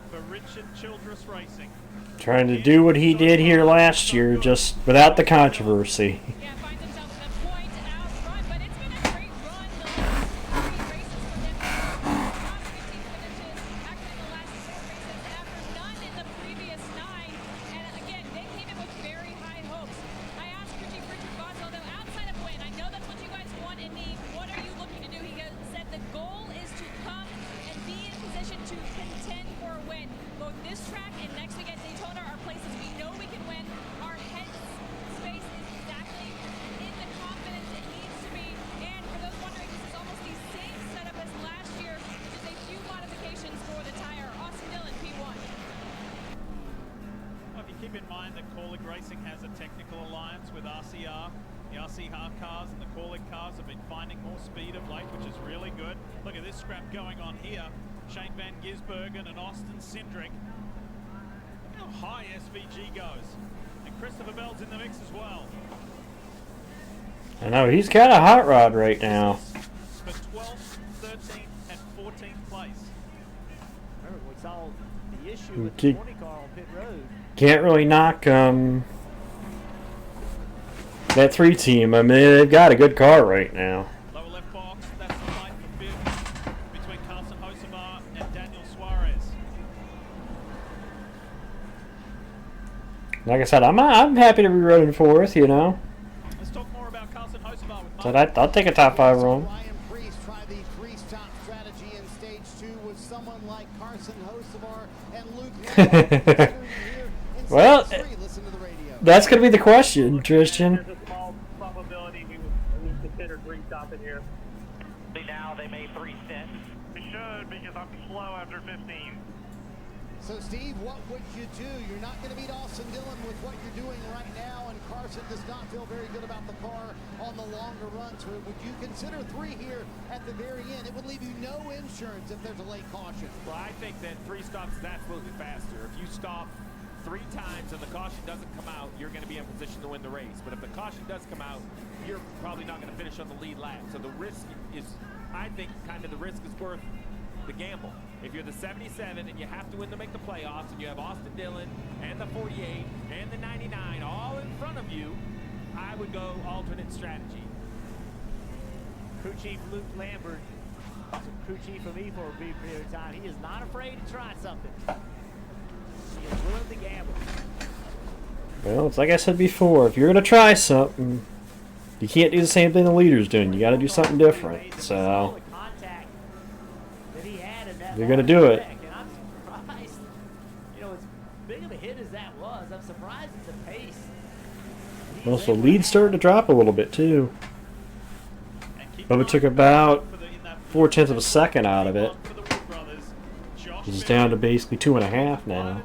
for Richard Childress Racing. Trying to do what he did here last year, just without the controversy. Yeah, finds himself at a point out front, but it's been a great run the last 3 races for him. Top 15 finishes, actually the last 6 races after none in the previous 9. And again, they came in with very high hopes. I asked Richard Boswell, though, outside of win, I know that's what you guys want and need. What are you looking to do? He said the goal is to come and be in position to contend for a win. Both this track and next week at Daytona are places we know we can win. Our head space is exactly in the confidence it needs to be. And for those wondering, this is almost the same setup as last year, just a few modifications for the tire. Austin Dillon, P1. Well, if you keep in mind that Corlick Racing has a technical alliance with RCR, the RCR cars and the Corlick cars have been finding more speed of late, which is really good. Look at this scrap going on here. Shane Van Gisbergen and Austin Cindric. Look how high SVG goes. And Christopher Bell's in the mix as well. I know, he's got a hot rod right now. For 12th, 13th, and 14th place. Remember, we saw the issue with Ki- the 20 car on pit road. Can't really knock that 3 team. I mean, they've got a good car right now. Lower left box, that's the fight for 5th between Carson Hocevar and Daniel Suarez. Like I said, I'm happy to be running 4th, you know. Let's talk more about Carson Hocevar with So I'll take a top 5 run. Ryan Priest tried the 3-stop strategy in stage 2 with someone like Carson Hocevar and Luke. Well, that's going to be the question, Tristan. There's a small probability we considered restopping here. Now they made 3 cents. We should because I'm slow after 15. So, Steve, what would you do? You're not going to beat Austin Dillon with what you're doing right now, and Carson does not feel very good about the car on the longer run. So would you consider 3 here at the very end? It would leave you no insurance if there's a late caution. Well, I think that 3 stops is absolutely faster. If you stop 3 times and the caution doesn't come out, you're going to be in position to win the race. But if the caution does come out, you're probably not going to finish on the lead lap. So the risk is, I think, kind of the risk is worth the gamble. If you're the 77 and you have to win to make the playoffs, and you have Austin Dillon and the 48 and the 99 all in front of you, I would go alternate strategy. Crew Chief Luke Lambert, crew chief for me for a brief period of time. He is not afraid to try something. He is willing to gamble. Well, it's like I said before, if you're going to try something, you can't do the same thing the leader's doing. You got to do something different. So, you're going to do it. And I'm surprised, you know, as big of a hit as that was, I'm surprised at the pace. Well, so lead started to drop a little bit, too. Bubba took about 0.4 of a second out of it. He's down to basically 2.5 now.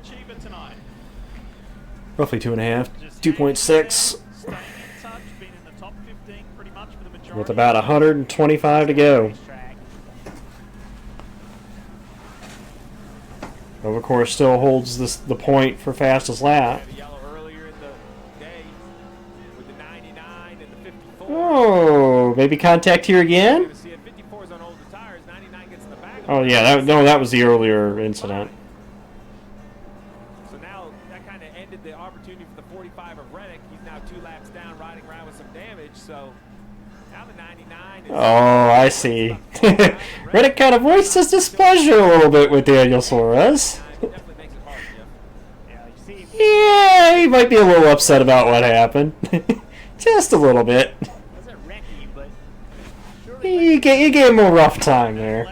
Roughly 2.5, 2.6. With about 125 to go. Bubba, of course, still holds the point for fastest lap. Oh, maybe contact here again? Oh yeah, that was the earlier incident. So now that kind of ended the opportunity for the 45 of Reddick. He's now 2 laps down, riding around with some damage. So now the 99 is... Oh, I see. Reddick kind of voiced his displeasure a little bit with Daniel Suarez. Yeah, he might be a little upset about what happened. Just a little bit. You gave him a rough time there.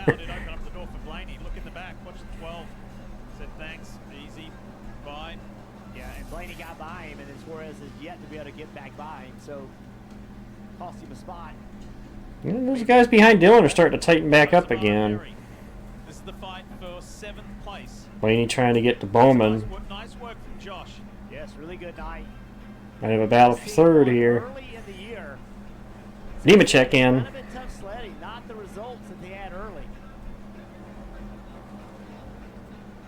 Yeah, and Blaney got by him, and Suarez has yet to be able to get back by him, so cost him a spot. Yeah, those guys behind Dylan are starting to tighten back up again. This is the fight for 7th place. Blaney trying to get to Bowman. Nice work from Josh. Yes, really good night. Might have a battle for 3rd here. Early in the year, Nemechek in. kind of been tough sledding, not the results that they had early.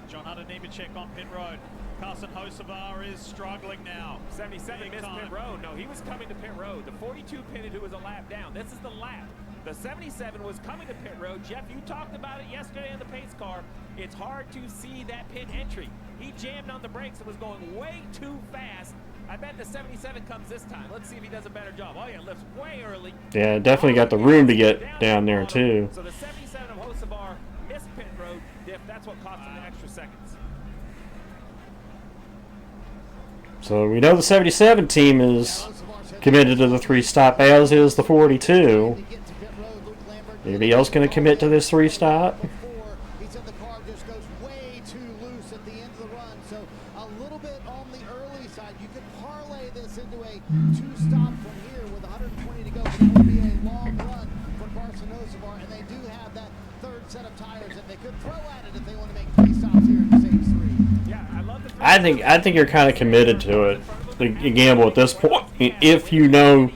John Hunter Nemechek on pit road. Carson Hocevar is struggling now. 77 missed pit road. No, he was coming to pit road. The 42 pitted who was a lap down. This is the lap. The 77 was coming to pit road. Jeff, you talked about it yesterday in the pace car. It's hard to see that pit entry. He jammed on the brakes and was going way too fast. I bet the 77 comes this time. Let's see if he does a better job. Oh, yeah, lifts way early. Yeah, definitely got the room to get down there, too. So the 77 of Hocevar missed pit road. Diff, that's what cost him the extra seconds. So we know the 77 team is committed to the 3-stop, as is the 42. Anybody else going to commit to this 3-stop? He said the car just goes way too loose at the end of the run, so a little bit on the early side. You could parlay this into a 2-stop from here with 120 to go, but that would be a long run for Carson Hocevar, and they do have that 3rd set of tires that they could throw at it if they want to make 3 stops here in the same 3. Yeah, I love the I think you're kind of committed to it. You gamble at this point if you know.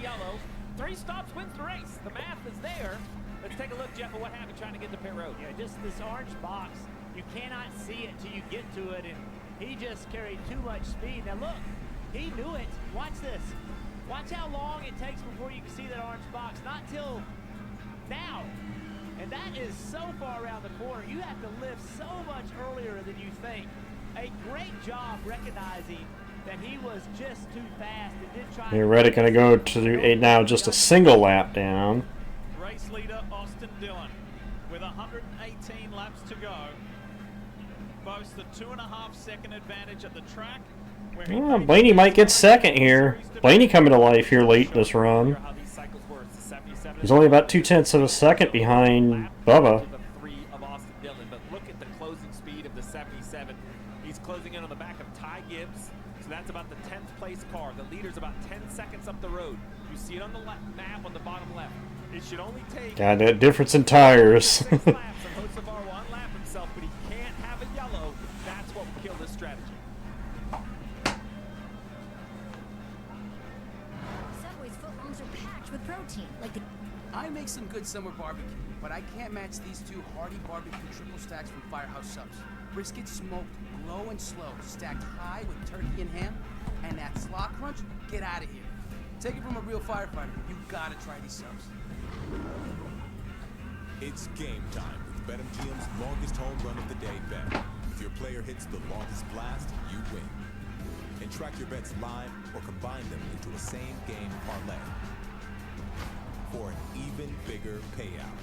3 stops wins the race. The math is there. Let's take a look, Jeff, at what happened trying to get to pit road. Yeah, just this orange box, you cannot see it till you get to it, and he just carried too much speed. Now look, he knew it. Watch this. Watch how long it takes before you can see that orange box. Not till now. And that is so far around the corner. You have to lift so much earlier than you think. A great job recognizing that he was just too fast and did try. Here, Reddick going to go to now just a single lap down. Race leader Austin Dillon with 118 laps to go. Boasts the 2.5-second advantage at the track. Oh, Blaney might get 2nd here. Blaney coming to life here late in this run. He's only about 0.2 of a second behind Bubba. Closing in on the back of Ty Gibbs, so that's about the 10th place car. The leader's about 10 seconds up the road. You see it on the map on the bottom left. It should only take God, that difference in tires. 6 laps, and Hocevar will unlap himself, but he can't have a yellow. That's what will kill this strategy. Subway's footlongs are packed with protein, like the... I make some good summer barbecue, but I can't match these 2 hearty barbecue triple stacks from Firehouse Subs. Brisket smoked, low and slow, stacked high with turkey and ham, and that slaw crunch, get out of here. Take it from a real firefighter. You gotta try these subs. It's game time with BetMGM's longest home run of the day bet. If your player hits the longest blast, you win. and track your bets live or combine them into a same-game parlay for an even bigger payout.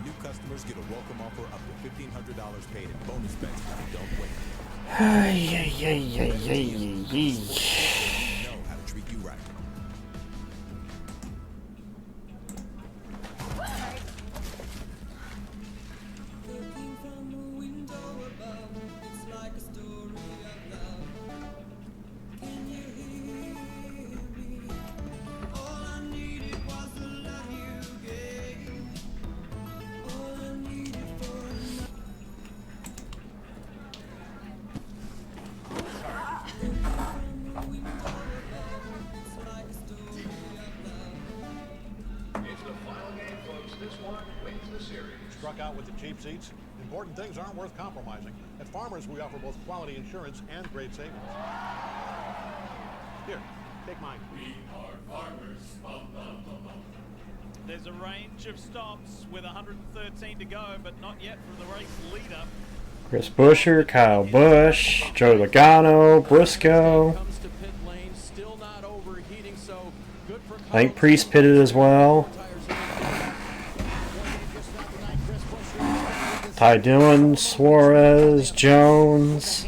New customers get a welcome offer up to $1,500 paid in bonus bets if you don't win. Know how to treat you right. Struck out with the cheap seats. Important things aren't worth compromising. At Farmers, we offer both quality insurance and great savings. Here, take mine. We are farmers. There's a range of stops with 113 to go, but not yet from the race leader. Chris Buescher, Kyle Busch, Joe Logano, Briscoe. I think Priest pitted as well. Ty Dillon, Suarez, Jones.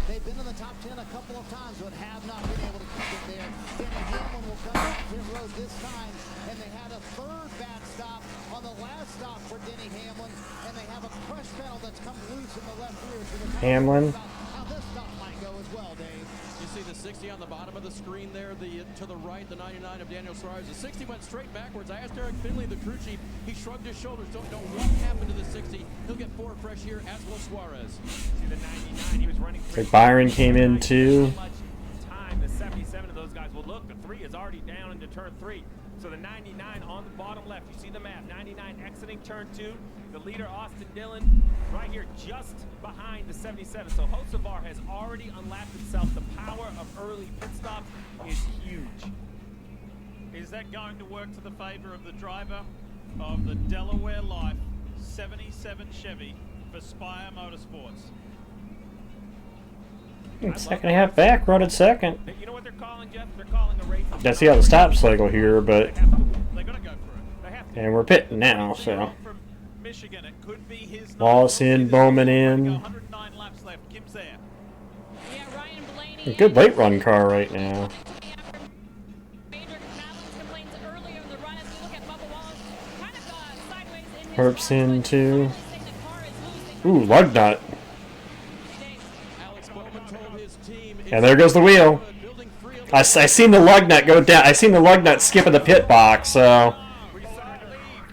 They've been in the top 10 a couple of times, but have not been able to keep it there. Denny Hamlin will come up pit road this time, and they had a third bad stop on the last stop for Denny Hamlin, and they have a crush pedal that's come loose in the left rear. So Hamlin. how this stop might go as well, Dave. You see the 60 on the bottom of the screen there, to the right, the 99 of Daniel Suarez. The 60 went straight backwards. I asked Eric Finley, the crew chief. He shrugged his shoulders. Don't know what happened to the 60. He'll get 4 fresh here, as will Suarez. See the 99, he was running Like Byron came in too. time the 77 of those guys. Well, look, the 3 is already down into turn 3. So the 99 on the bottom left, you see the map, 99 exiting turn 2. The leader, Austin Dillon, right here just behind the 77. So Hocevar has already unlapped himself. The power of early pit stops is huge. Is that going to work to the favor of the driver of the Delaware Life 77 Chevy for Spire Motorsports? Second half back, running second. You know what they're calling, Jeff? They're calling a race. Gotta see how the stop cycle here, but and we're pitting now, so Michigan, it could be his Wallace in, Bowman in. 109 laps left. Kim's there. A good late run car right now. Herp's in too. Ooh, lug nut. And there goes the wheel. I seen the lug nut go down. I seen the lug nut skip in the pit box, so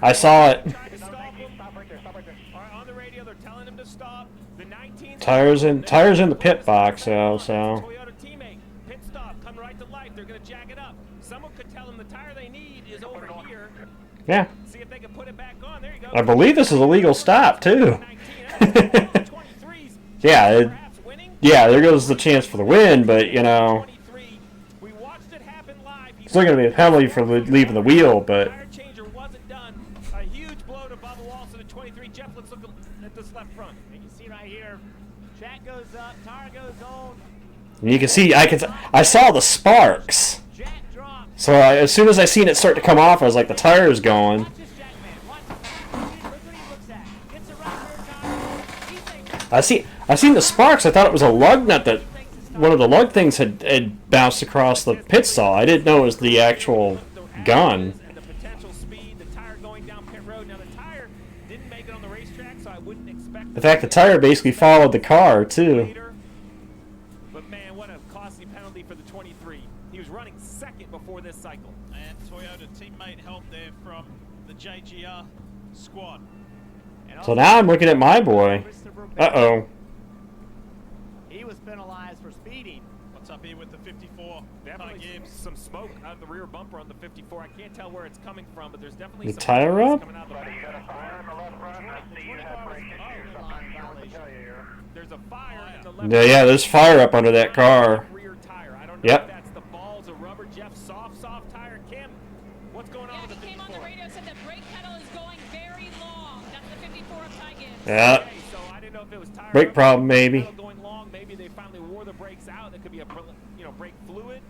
I saw it. Tires in the pit box, so. Toyota teammate, pit stop, come right to life. They're gonna jack it up. Someone could tell them the tire they need is over here. Yeah. See if they can put it back on. There you go. I believe this is a legal stop too. Yeah, yeah. There goes the chance for the win, but you know, it's still gonna be a penalty for leaving the wheel, but. Tire changer wasn't done. A huge blow to Bubba Wallace in the 23. Jeff, let's look at this left front. And you see right here, track goes up, tire goes on. And you can see, I saw the sparks. So as soon as I seen it start to come off, I was like, the tire is going. I seen the sparks. I thought it was a lug nut that one of the lug things had bounced across the pit stall. I didn't know it was the actual gun. And the potential speed, the tire going down pit road. Now the tire didn't make it on the racetrack, so I wouldn't expect. In fact, the tire basically followed the car too. But man, what a costly penalty for the 23. He was running second before this cycle. And Toyota teammate help there from the JGR squad. So now I'm looking at my boy. Uh-oh. He was penalized for speeding. What's up here with the 54? Definitely some smoke out of the rear bumper on the 54. I can't tell where it's coming from, but there's definitely The some tire smoke up? coming out the back. There's a fire in the left. Yeah, there's fire up under that car. Rear tire. I don't know Yep. if that's the balls of rubber. Jeff, soft tire. Kim, what's going on with the 54? He came on the radio, said the brake pedal is going very long. That's the 54 of Ty Gibbs. Yeah. Brake problem maybe. Going long maybe they finally wore the brakes out. There could be a brake fluid,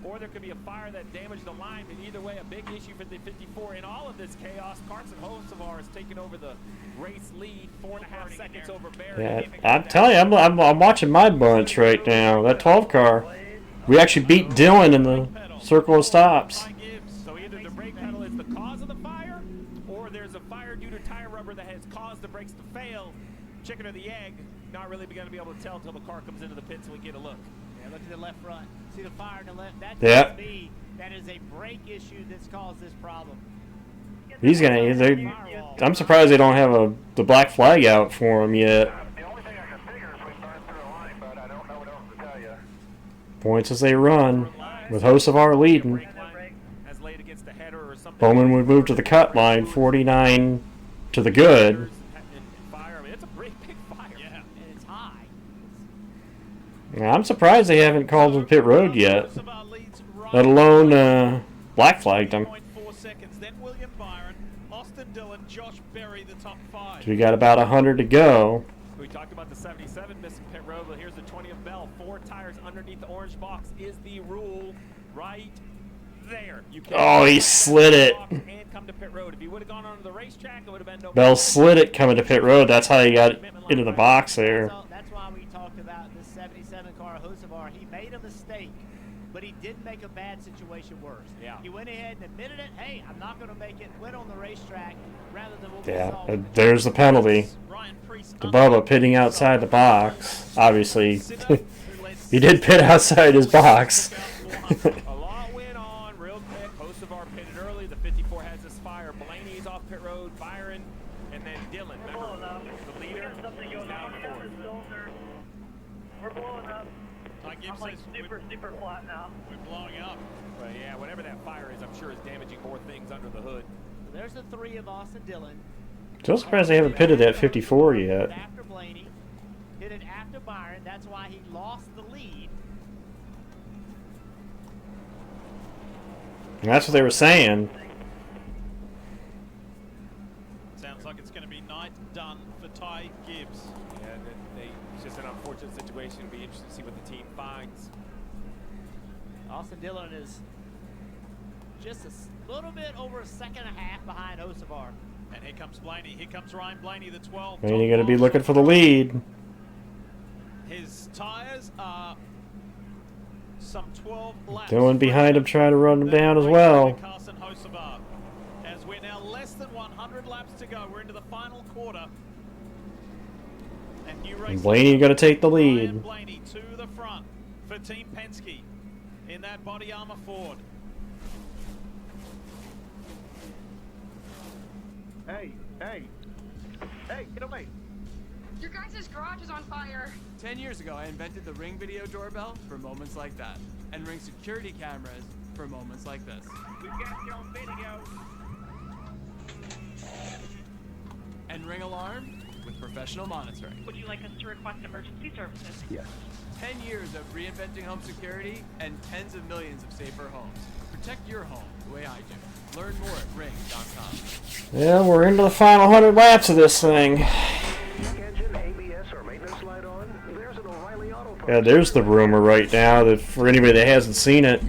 or there could be a fire that damaged the line. But either way, a big issue for the 54. In all of this chaos, Carson Hocevar has taken over the race lead, 4.5 seconds over Barry. Yeah, I'm telling you, I'm watching my bunch right now. That 12 car. We actually beat Dylan in the circle of stops. So either the brake pedal is the cause of the fire, or there's a fire due to tire rubber that has caused the brakes to fail. Chicken or the egg, not really going to be able to tell until the car comes into the pits and we get a look. Yeah, look at the left front. See the fire in the left? That Yep. tells me that is a brake issue that's caused this problem. He's gonna. I'm surprised they don't have the black flag out for him yet. Points as they run, with Hocevar leading. Bowman would move to the cut line, 49 to the good. It's a big fire. Yeah, and it's high. Now, I'm surprised they haven't called the pit road yet, let alone black flagged him. 4 seconds. Then William Byron, Austin Dillon, Josh Berry, the top 5. We got about 100 to go. We talked about the 77 missing pit road, but here's the 20 of Bell. 4 tires underneath the orange box is the rule right there. You Oh, he slid it. And come to pit road. If you would have gone onto the racetrack, it would have been no Bell slid it coming to pit road. That's how he got into the box there. That's why we talked about this 77 car Hocevar. He made a mistake, but he didn't make a bad situation worse. Yeah. He went ahead and admitted it. Hey, I'm not going to make it. Went on the racetrack rather than what we Yeah, saw. there's the penalty. To Bubba pitting outside the box. Obviously, he did pit outside his box. A lot went on real quick. Hocevar pitted early. The 54 has this fire. Blaney's off pit road. Byron, and then Dylan. Remember, the leader is down fourth. We're blowing up. I'm like super flat now. We're blowing up. But yeah, whatever that fire is, I'm sure is damaging more things under the hood. There's the 3 of Austin Dillon. Still surprised they haven't pitted that 54 yet. After Blaney, hit it after Byron. That's why he lost the lead. And that's what they were saying. Sounds like it's going to be night done for Ty Gibbs. Yeah, it's just an unfortunate situation. It'll be interesting to see what the team finds. Austin Dillon is just a little bit over a second and a half behind Hocevar. And here comes Blaney. Here comes Ryan Blaney, the 12. And you're going to be looking for the lead. His tires are some 12 laps. Dylan behind him trying to run him down as well. Carson Hocevar. As we're now less than 100 laps to go. We're into the final quarter. And new race. Blaney going to take the lead. Ryan Blaney to the front for Team Penske in that body armor Ford. Hey, get away. Your guys' garage is on fire. 10 years ago, I invented the Ring video doorbell for moments like that, and Ring security cameras for moments like this. We've got your video. And Ring alarm with professional monitoring. Would you like us to request emergency services? Yes. 10 years of reinventing home security and tens of millions of safer homes. Protect your home the way I do. Learn more at ring.com. Yeah, we're into the final 100 laps of this thing. Yeah, there's the rumor right now that for anybody that hasn't seen it,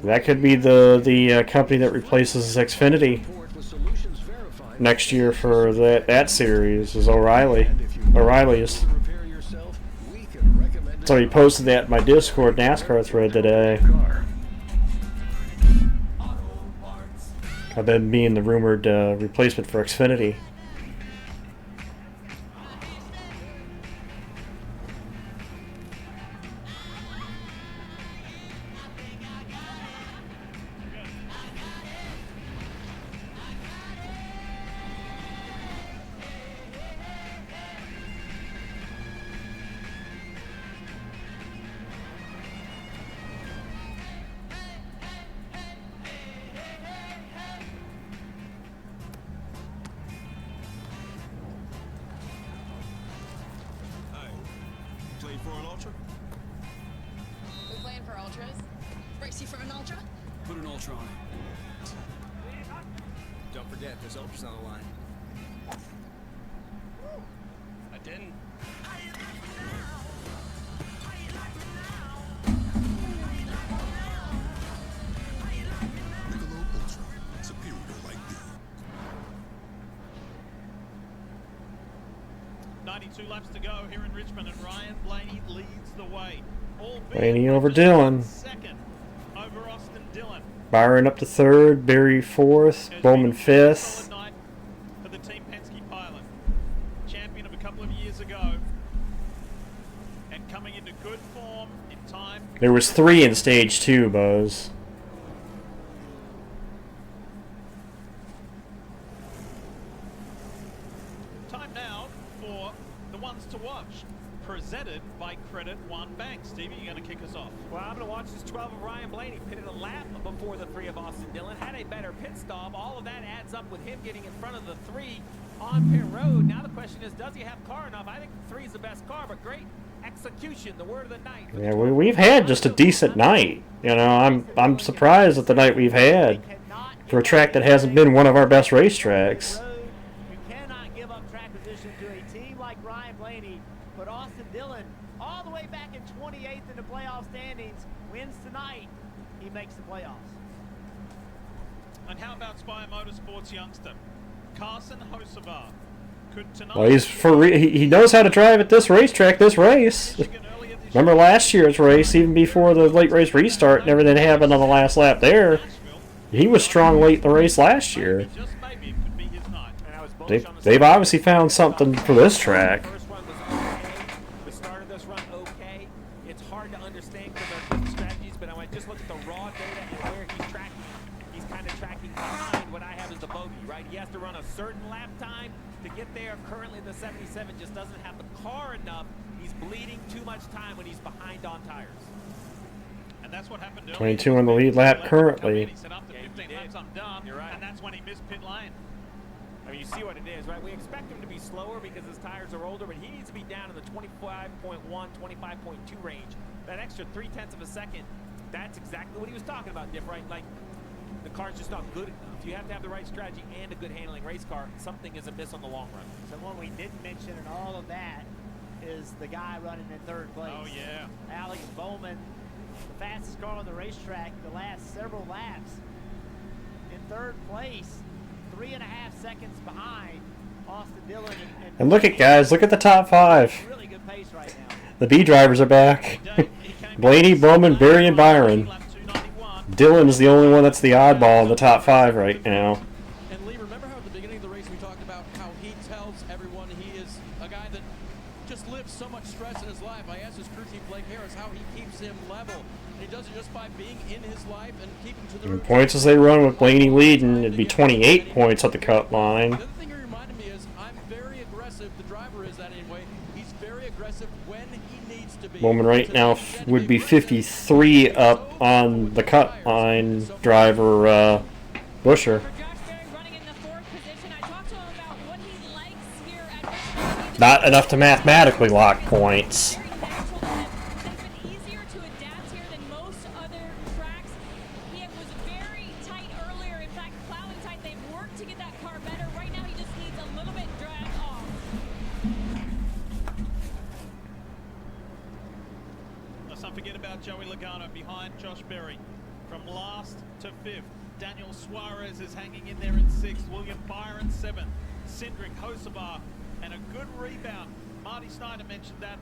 that could be the company that replaces Xfinity next year for that series is O'Reilly's. So he posted that in my Discord NASCAR thread today. Of them being the rumored replacement for Xfinity. We playing for ultras? Race you for an ultra? Put an ultra on it. Don't forget, there's ultras on the line. I didn't. 22 laps to go here in Richmond, and Ryan Blaney leads the way. Blaney over Dillon. Second over Austin Dillon. Byron up to third, Berry fourth, Bowman fifth. For the Team Penske pilot, champion of a couple of years ago, and coming into good form in time. There was 3 in stage 2, Buzz. Time now for the ones to watch. Presented by Credit One Bank. Stevie, you're going to kick us off. Well, I'm going to watch this 12 of Ryan Blaney. Pitted a lap before the 3 of Austin Dillon. Had a better pit stop. All of that adds up with him getting in front of the 3 on pit road. Now the question is, does he have car enough? I think the 3 is the best car, but great execution, the word of the night. Yeah, we've had just a decent night. You know, I'm surprised at the night we've had for a track that hasn't been one of our best racetracks. You cannot give up track position to a team like Ryan Blaney, but Austin Dillon, all the way back in 28th in the playoff standings, wins tonight. He makes the playoffs. And how about Spire Motorsports youngster Carson Hocevar? Could tonight... Well, he knows how to drive at this racetrack, this race. Remember last year's race, even before the late race restart and everything happened on the last lap there. He was strong late in the race last year. They've obviously found something for this track. The start of this run, okay. It's hard to understand because of different strategies, but when I just look at the raw data and where he's tracking, he's kind of tracking behind what I have as the bogey, right? He has to run a certain lap time to get there. Currently, the 77 just doesn't have the car enough. He's bleeding too much time when he's behind on tires. And that's what happened earlier. 22 on the lead lap currently. He said after 15 laps, I'm done. You're right. And that's when he missed pit lane. I mean, you see what it is, right? We expect him to be slower because his tires are older, but he needs to be down in the 25.1, 25.2 range. That extra 0.3 of a second, that's exactly what he was talking about, Diff, right? Like, the car's just not good enough. You have to have the right strategy and a good handling race car. Something is amiss on the long run. So what we didn't mention in all of that is the guy running in 3rd place. Oh, yeah. Alex Bowman, the fastest car on the racetrack the last several laps. In 3rd place, 3.5 seconds behind Austin Dillon. And look at guys, look at the top 5. Really good pace right now. The B drivers are back. Blaney, Bowman, Berry, and Byron. Dillon's the only one that's the oddball in the top 5 right now. And Lee, remember how at the beginning of the race we talked about how he tells everyone he is a guy that just lives so much stress in his life. I asked his crew chief Blake Harris how he keeps him level. And he does it just by being in his life and keeping to the And points as they run with Blaney leading, it'd be 28 points at the cut line. The other thing he reminded me is I'm very aggressive. The driver is that anyway. He's very aggressive when he needs to be. Bowman right now would be 53 up on the cut line. Driver Busher. Not enough to mathematically lock points. Josh Berry from last to 5th. Daniel Suarez is hanging in there in 6th. William Byron 7th. Cindric Hocevar and a good rebound. Marty Snyder mentioned that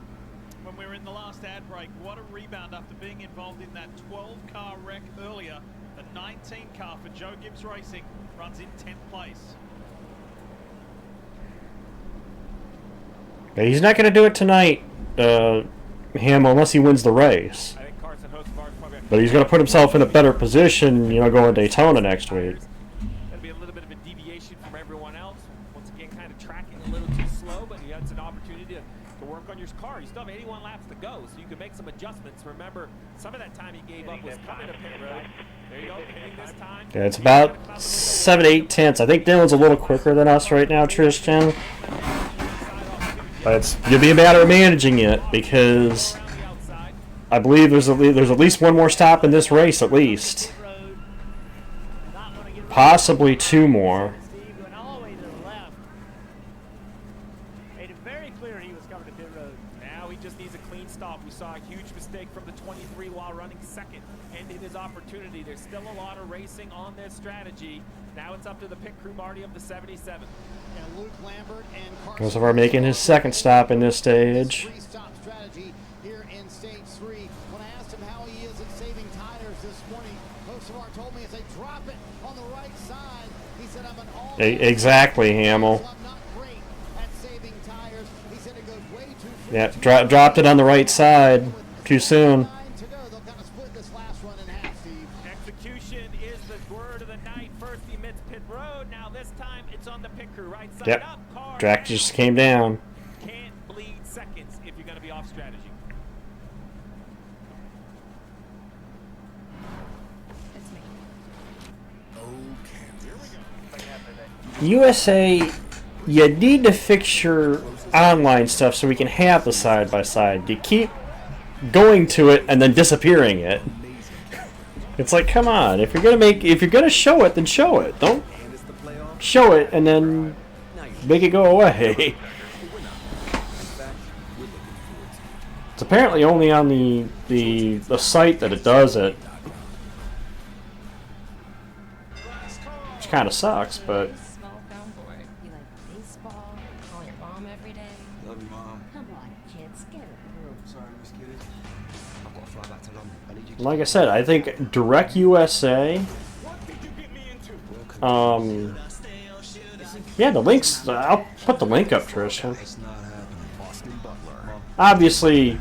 when we were in the last ad break. What a rebound after being involved in that 12-car wreck earlier. The 19 car for Joe Gibbs Racing runs in 10th place. He's not going to do it tonight, him, unless he wins the race. But he's going to put himself in a better position, you know, going to Daytona next week. That'll be a little bit of a deviation from everyone else. Once again, kind of tracking a little too slow, but he has an opportunity to work on your car. You still have 81 laps to go, so you can make some adjustments. Remember, some of that time he gave up was coming to pit road. There you go, hitting this time. Yeah, it's about 7 to 8 tenths. I think Dylan's a little quicker than us right now, Tristan. But it's going to be a matter of managing it, because I believe there's at least one more stop in this race, at least. Possibly 2 more. Made it very clear he was coming to pit road. Now he just needs a clean stop. We saw a huge mistake from the 23 while running 2nd. Ended his opportunity. There's still a lot of racing on this strategy. Now it's up to the pit crew, Marty, of the 77. And Luke Lambert and Goes over making his second stop in this stage. three-stop strategy here in stage 3. When I asked him how he is at saving tires this morning, Hocevar told me as they drop it on the right side, he said, I'm an all Exactly, Hamill. I'm not great at saving tires. He said it goes way too Yeah, dropped it on the right side too soon. Execution is the word of the night. First he emits pit road. Now this time it's on the pit crew. Right side Yep. up. Car Track just came down. can't bleed seconds if you're going to be off strategy. USA, you need to fix your online stuff so we can have the side by side. You keep going to it and then disappearing it. It's like, come on, if you're gonna show it, then show it. Don't show it and then make it go away. It's apparently only on the site that it does it. Which kind of sucks, but Small brown boy. You like baseball? Call your mom every day? Love you, Mom. Come on, kids, get a group. Sorry, Miss Kitty. I've got to fly back to London. I need you to... like I said, I think Direct USA. Yeah, the links. I'll put the link up, Tristan. Obviously,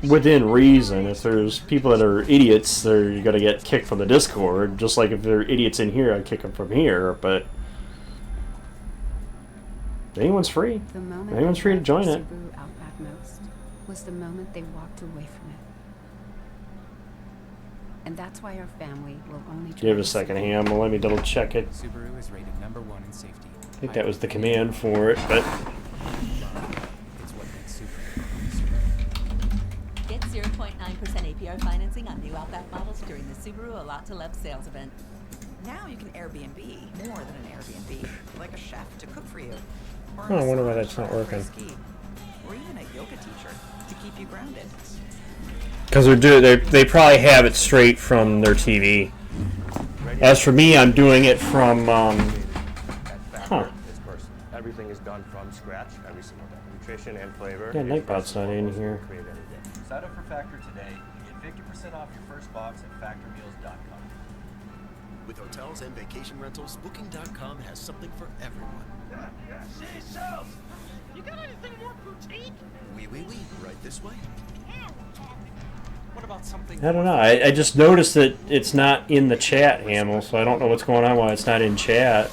within reason. If there's people that are idiots, they're gonna get kicked from the Discord. Just like if they're idiots in here, I'd kick them from here. But anyone's free. The moment Anyone's they free to loved join the it. Subaru Outback most was the moment they walked away from it. And that's why our family will only Give it a second, Ham. Let me double check it. Subaru is rated #1 in safety. I think that was the command for it, but It's what makes Subaru. Get 0.9% APR financing on new Outback models during the Subaru A Lot to Love sales event. Now you can Airbnb more than an Airbnb, like a chef to cook for you. Or oh, I wonder why a that's not massage working. for a ski, or even a yoga teacher to keep you grounded. because they probably have it straight from their TV. As for me, I'm doing it from It's personal. Everything is done from scratch every single day. Nutrition and flavor. Yeah, Nightbot's not in here. Create every day. Sign up for Factor today and get 50% off your first box at factormeals.com. With hotels and vacation rentals, Booking.com has something for everyone. Hey, Shells, you got anything more boutique? Oui, right this way. What about something? I don't know. I just noticed that it's not in the chat, Hamill, so I don't know what's going on why it's not in chat.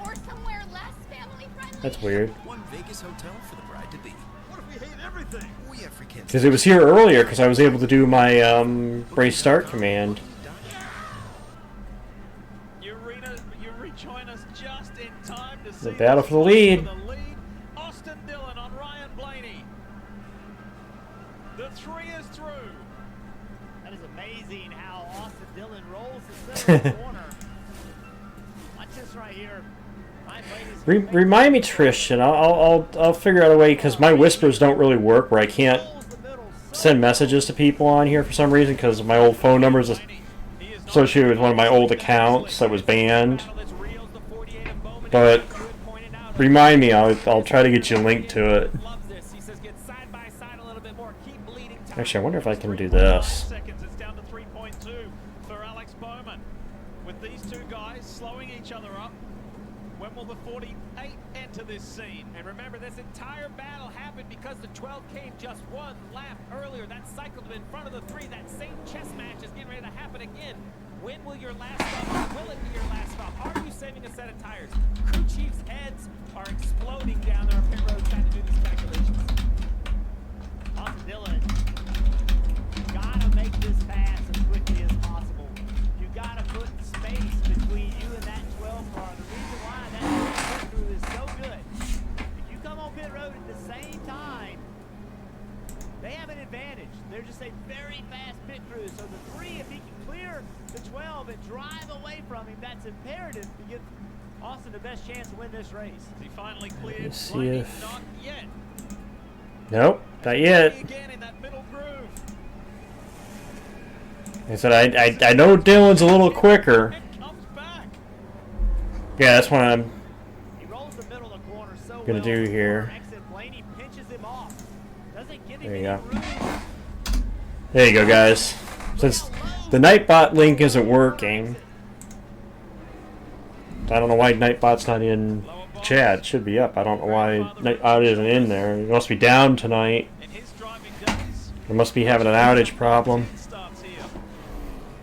Or somewhere less family friendly. That's weird. One Vegas hotel for the bride to be. What if we hate everything? We have free Because it was here earlier because I was able to do my race start command. You rejoin us just in time to The see battle for the lead. Austin Dillon on Ryan Blaney. The 3 is through. That is amazing how Austin Dillon rolls the center of the corner. Watch this right here. Ryan Blaney's Remind me, Tristan. I'll figure out a way because my whispers don't really work where I can't send messages to people on here for some reason because my old phone number is associated with one of my old accounts that was banned. But remind me, I'll try to get you a link to it. Actually, I wonder if I can do this. Seconds, it's down to 3.2 for Alex Bowman. With these two guys slowing each other up, when will the 48 enter this scene? And remember, this entire battle happened because the 12 came just one lap earlier. That cycled in front of the 3. That same chess match is getting ready to happen again. When will your last stop? Will it be your last stop? Are you saving a set of tires? Crew chiefs' heads are exploding down there on pit road trying to do these calculations. Austin Dillon, you gotta make this pass as quickly as possible. You gotta put space between you and that 12 car. The reason why that pit crew is so good, if you come on pit road at the same time, they have an advantage. They're just a very fast pit crew. So the 3, if he can clear the 12 and drive away from him, that's imperative to give Austin the best chance to win this race. He finally cleared. Let's see Blaney, if- not yet. Nope, not yet. Again in that middle groove. I said I know Dylan's a little quicker. Yeah, that's when gonna do here. There you go. There you go, guys. Since the Nightbot link isn't working, I don't know why Nightbot's not in chat. It should be up. I don't know why Nightbot isn't in there. It must be down tonight. It must be having an outage problem.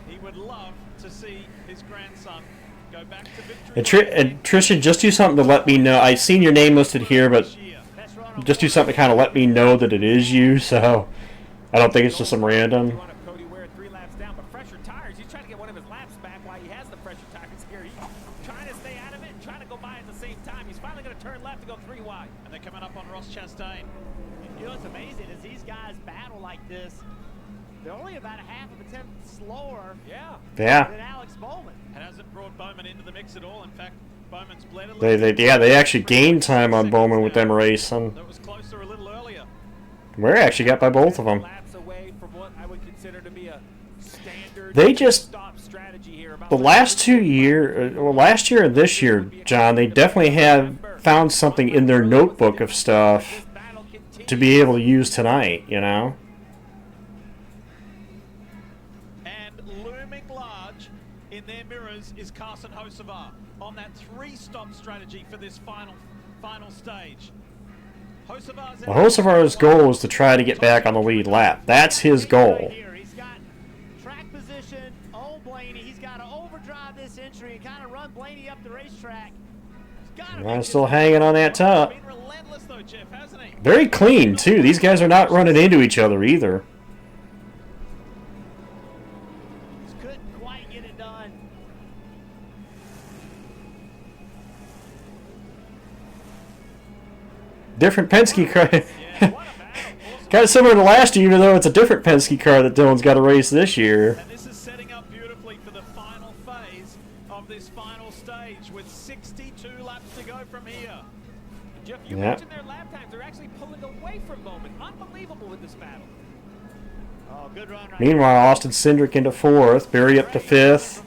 He would love to see his grandson go back to And, Trisha, just do something to let me know. I've seen your name listed here, but just do something to kind of let me know that it is you, so I don't think it's just some random. Cody Ware 3 laps down, but fresher tires. He's trying to get one of his laps back while he has the fresher tires here. He's trying to stay out of it and trying to go by at the same time. He's finally going to turn left to go 3 wide. And they're coming up on Ross Chastain. You know what's amazing is these guys battle like this. They're only about a half of a tenth slower than Alex Bowman. It hasn't brought Bowman into the mix at all. In fact, Bowman's bled a little. They actually gained time on Bowman with them racing. That was closer a little earlier. Ware actually got by both of them. Laps away from what I would consider to be a standard They just stop strategy here. the last 2 years, well, last year and this year, John, they definitely have found something in their notebook of stuff to be able to use tonight, you know? And looming large in their mirrors is Carson Hocevar on that 3-stop strategy for this final stage. Hocevar's goal is to try to get back on the lead lap. That's his goal. He's got track position on Blaney. He's got to overdrive this entry and kind of run Blaney up the racetrack. I'm still hanging on that top. Very clean, too. These guys are not running into each other either. Just couldn't quite get it done. Different Penske car. Kind of similar to last year, even though it's a different Penske car that Dylan's got to race this year. And this is setting up beautifully for the final phase of this final stage with 62 laps to go from here. Jeff, you mentioned their lap times. They're actually pulling away from Bowman. Unbelievable with this battle. Oh, good run right Meanwhile, Austin Cindric into 4th, Barry up to 5th,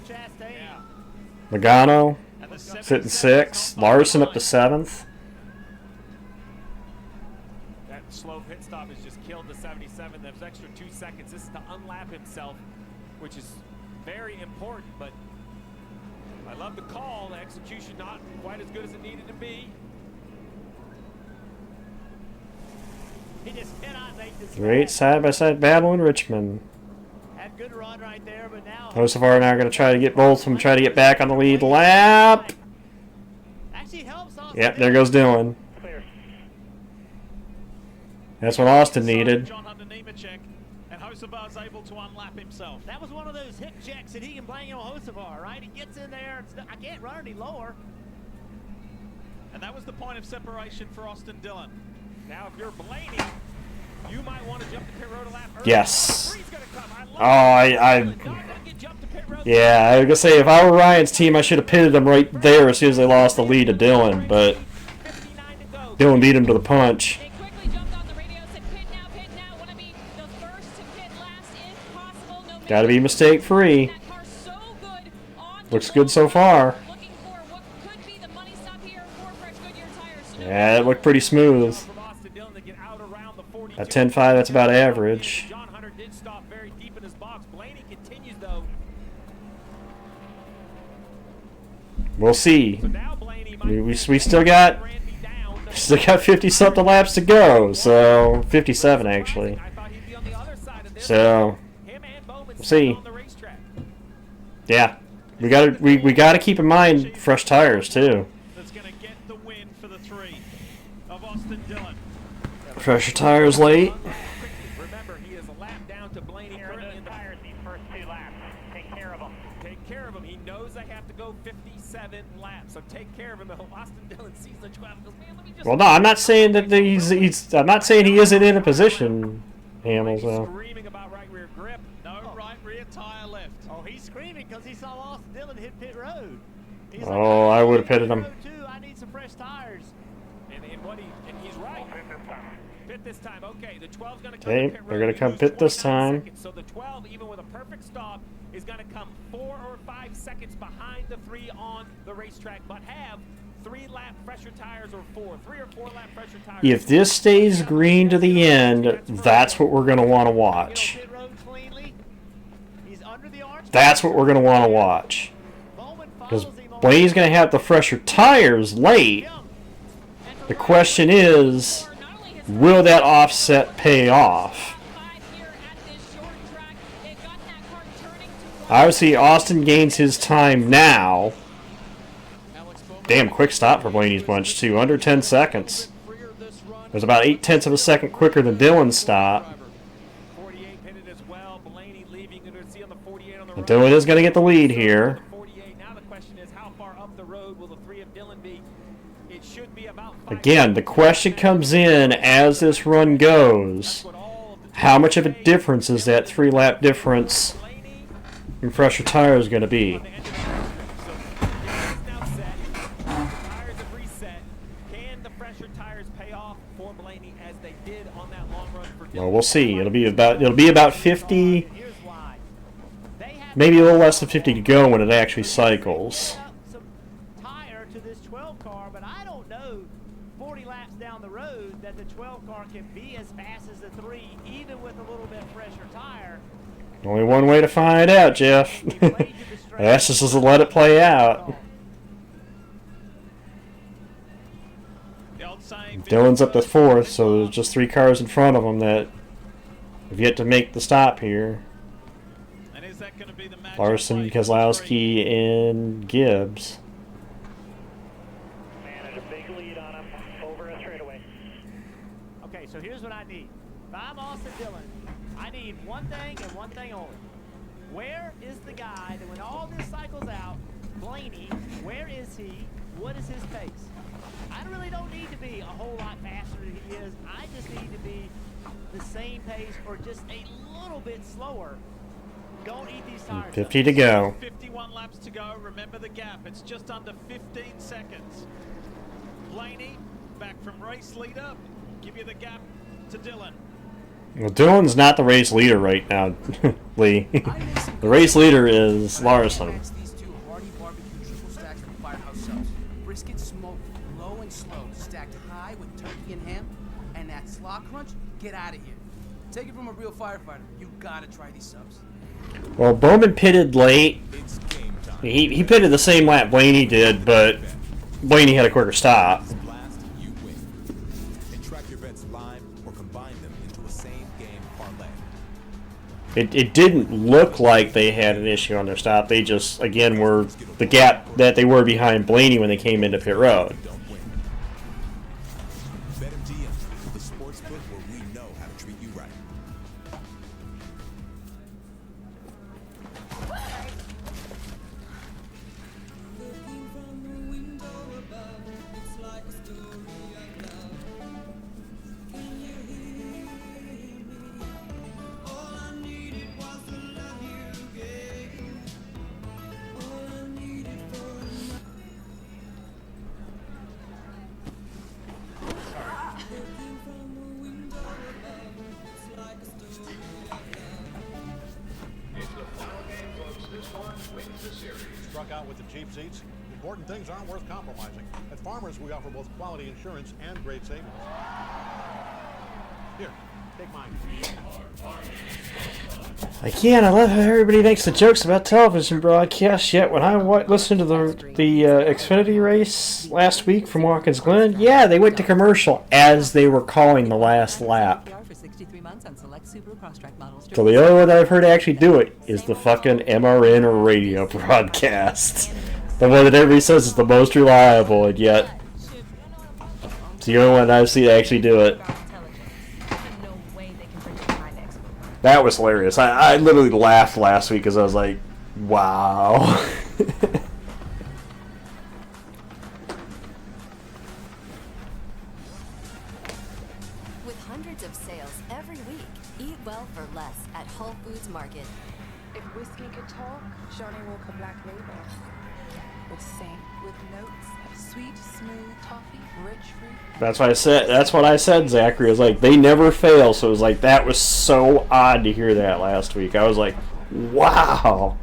Logano sitting 6th, Larson up to 7th. That slow pit stop has just killed the 77. Those extra 2 seconds. This is to unlap himself, which is very important, but I love the call. The execution not quite as good as it needed to be. He just cannot make this. Great side-by-side battle in Richmond. Had good run right there, but now Hocevar now going to try to get both of them, try to get back on the lead lap. Actually helps Austin. Yep, there goes Dylan. That's what Austin needed. John Hunter Nemechek, and Hocevar's able to unlap himself. That was one of those hip checks that he can blame on Hocevar, right? He gets in there, and I can't run any lower. And that was the point of separation for Austin Dillon. Now, if you're Blaney, you might want to jump the pit road a lap early. Yes. Yeah, I was gonna say if I were Ryan's team, I should have pitted him right there as soon as they lost the lead to Dylan, but Dylan beat him to the punch. Got to be mistake-free. Looks good so far. Yeah, it looked pretty smooth. At 10.5, that's about average. John Hunter did stop very deep in his box. Blaney continues, though. We'll see. We still got 50-something laps to go, so 57 actually. So we'll see. Yeah, we gotta keep in mind fresh tires too. That's going to get the win for the 3 of Austin Dillon. Fresher tires late. Remember, he is a lap down to Blaney currently in the tires these first 2 laps. Take care of him. Take care of him. He knows they have to go 57 laps, so take care of him. Austin Dillon sees the 12. Goes, man, let me just. Well, no, I'm not saying that he's. I'm not saying he isn't in a position. Hamill, so. Screaming about right rear grip. No right rear tire left. Oh, he's screaming because he saw Austin Dillon hit pit road. He's Oh, I would have pitted him. I need some fresh tires. And he's right. pit this time. Okay, the 12's going to come Okay, to pit they're road. gonna come Lose pit this 29 time. seconds. So the 12, even with a perfect stop, is going to come 4 or 5 seconds behind the 3 on the racetrack, but have 3-lap pressure tires or 3 or 4-lap pressure tires. If this stays green to the end, that's what we're going to want to watch. That's what we're going to want to watch. Because Blaney's going to have the fresher tires late. The question is, will that offset pay off? Obviously, Austin gains his time now. Damn, quick stop for Blaney's bunch, too. Under 10 seconds. It was about 0.8 of a second quicker than Dylan's stop. And Dylan is going to get the lead here. Again, the question comes in as this run goes. How much of a difference is that 3-lap difference in fresher tires going to be? Well, we'll see. It'll be about 50, maybe a little less than 50 to go when it actually cycles. Tire to this 12 car, but I don't know 40 laps down the road that the 12 car can be as fast as the 3, even with a little bit fresher tire. Only one way to find out, Jeff. That's just to let it play out. Dylan's up to 4th, so there's just 3 cars in front of him that have yet to make the stop here. Larson, Keselowski, and Gibbs. Okay, so here's what I need. If I'm Austin Dillon, I need one thing and one thing only. Where is the guy that when all this cycles out, Blaney, where is he? What is his pace? I really don't need to be a whole lot faster than he is. I just need to be the same pace or just a little bit slower. Don't eat these tires. 50 to go. 51 laps to go. Remember the gap. It's just under 15 seconds. Blaney back from race leader. Give you the gap to Dillon. Well, Dylan's not the race leader right now, Lee. The race leader is Larson. These 2 hearty barbecue triple stacks from Firehouse Subs. Brisket smoked low and slow, stacked high with turkey and ham, and that slaw crunch. Get out of here. Take it from a real firefighter. You gotta try these subs. Well, Bowman pitted late. He pitted the same lap Blaney did, but Blaney had a quicker stop. It didn't look like they had an issue on their stop. They just, again, were the gap that they were behind Blaney when they came into pit road. Struck out with the cheap seats. Important things aren't worth compromising. At Farmers, we offer both quality insurance and great savings. Here, take mine. Again, I love how everybody makes the jokes about television broadcasts, yet when I listened to the Xfinity race last week from Watkins Glen, yeah, they went to commercial as they were calling the last lap. So the only one that I've heard actually do it is the fucking MRN radio broadcast. The one that everybody says is the most reliable, and yet it's the only one I've seen actually do it. That was hilarious. I literally laughed last week because I was like, wow. With hundreds of sales every week, eat well for less at Whole Foods Market. If whiskey could talk, Johnny Walker Black Label would sing with notes of sweet, smooth coffee, rich fruit. That's what I said. That's what I said, Zachary. It was like they never fail. So it was like that was so odd to hear that last week. I was like, wow.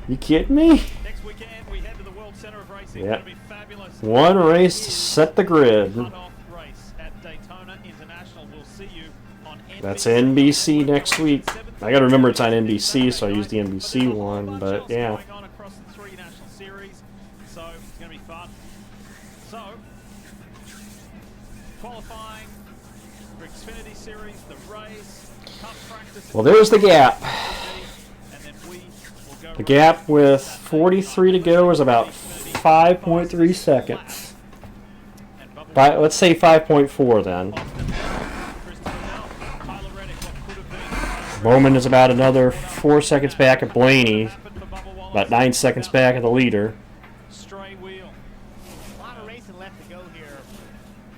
You kidding me? Next weekend we head to the World Center of Racing. Yeah. It's gonna be fabulous. One race to set the grid. Cut-off race at Daytona International. We'll see you on NBC. That's NBC next week. I gotta remember it's on NBC, so I use the NBC one. But yeah. Going on across the 3 national series, so it's gonna be fun. So qualifying for Xfinity Series, the race, Cup practice. Well, there's the gap. And then we will go The gap with 43 to go is about 5.3 seconds. Let's say 5.4 then. Bowman is about another 4 seconds back at Blaney. About 9 seconds back at the leader. Stray wheel. A lot of racing left to go here.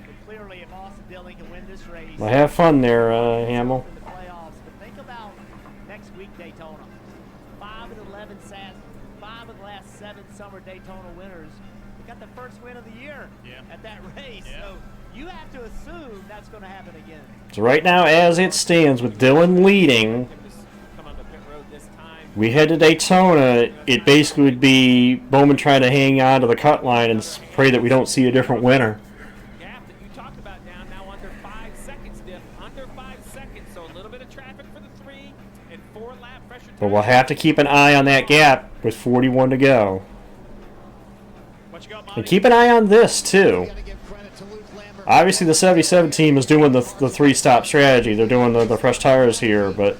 But clearly, if Austin Dillon can win this race, Well, have fun there, Hamill. in the playoffs. But think about next week Daytona. 5 of the last 7 summer Daytona winners. We got the first win of the year at that race. So you have to assume that's going to happen again. So right now, as it stands, with Dillon leading, we head to Daytona. It basically would be Bowman trying to hang on to the cut line and pray that we don't see a different winner. Gap that you talked about down now under 5 seconds, Diff. Under 5 seconds, so a little bit of traffic for the 3 and 4 lap pressure. But we'll have to keep an eye on that gap with 41 to go. And keep an eye on this, too. Obviously, the 77 team is doing the 3-stop strategy. They're doing the fresh tires here, but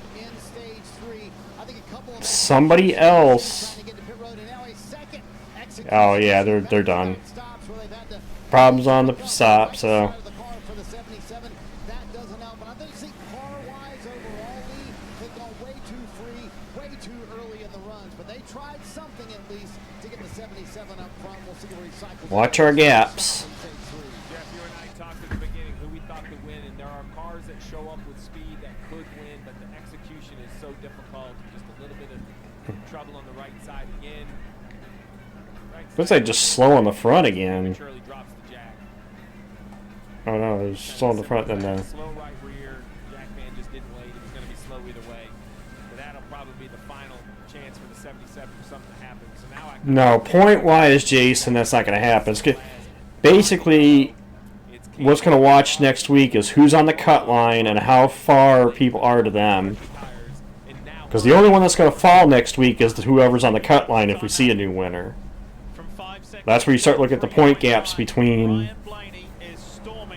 somebody else... Oh, yeah, they're done. Problems on the stop, so... Watch our gaps. Jeff, you and I talked at the beginning who we thought could win, and there are cars that show up with speed that could win, but the execution is so difficult. Just a little bit of trouble on the right side again. Looks like just slow on the front again. Surely drops the jack. Oh no, it was slow on the front then. Slow right rear. Jackman just didn't wait. It was going to be slow either way. But that'll probably be the final chance for the 77 for something to happen. So now No, point-wise, Jason, that's not going to happen. Basically, what's going to watch next week is who's on the cut line and how far people are to them. Because the only one that's going to fall next week is whoever's on the cut line if we see a new winner. That's where you start looking at the point gaps between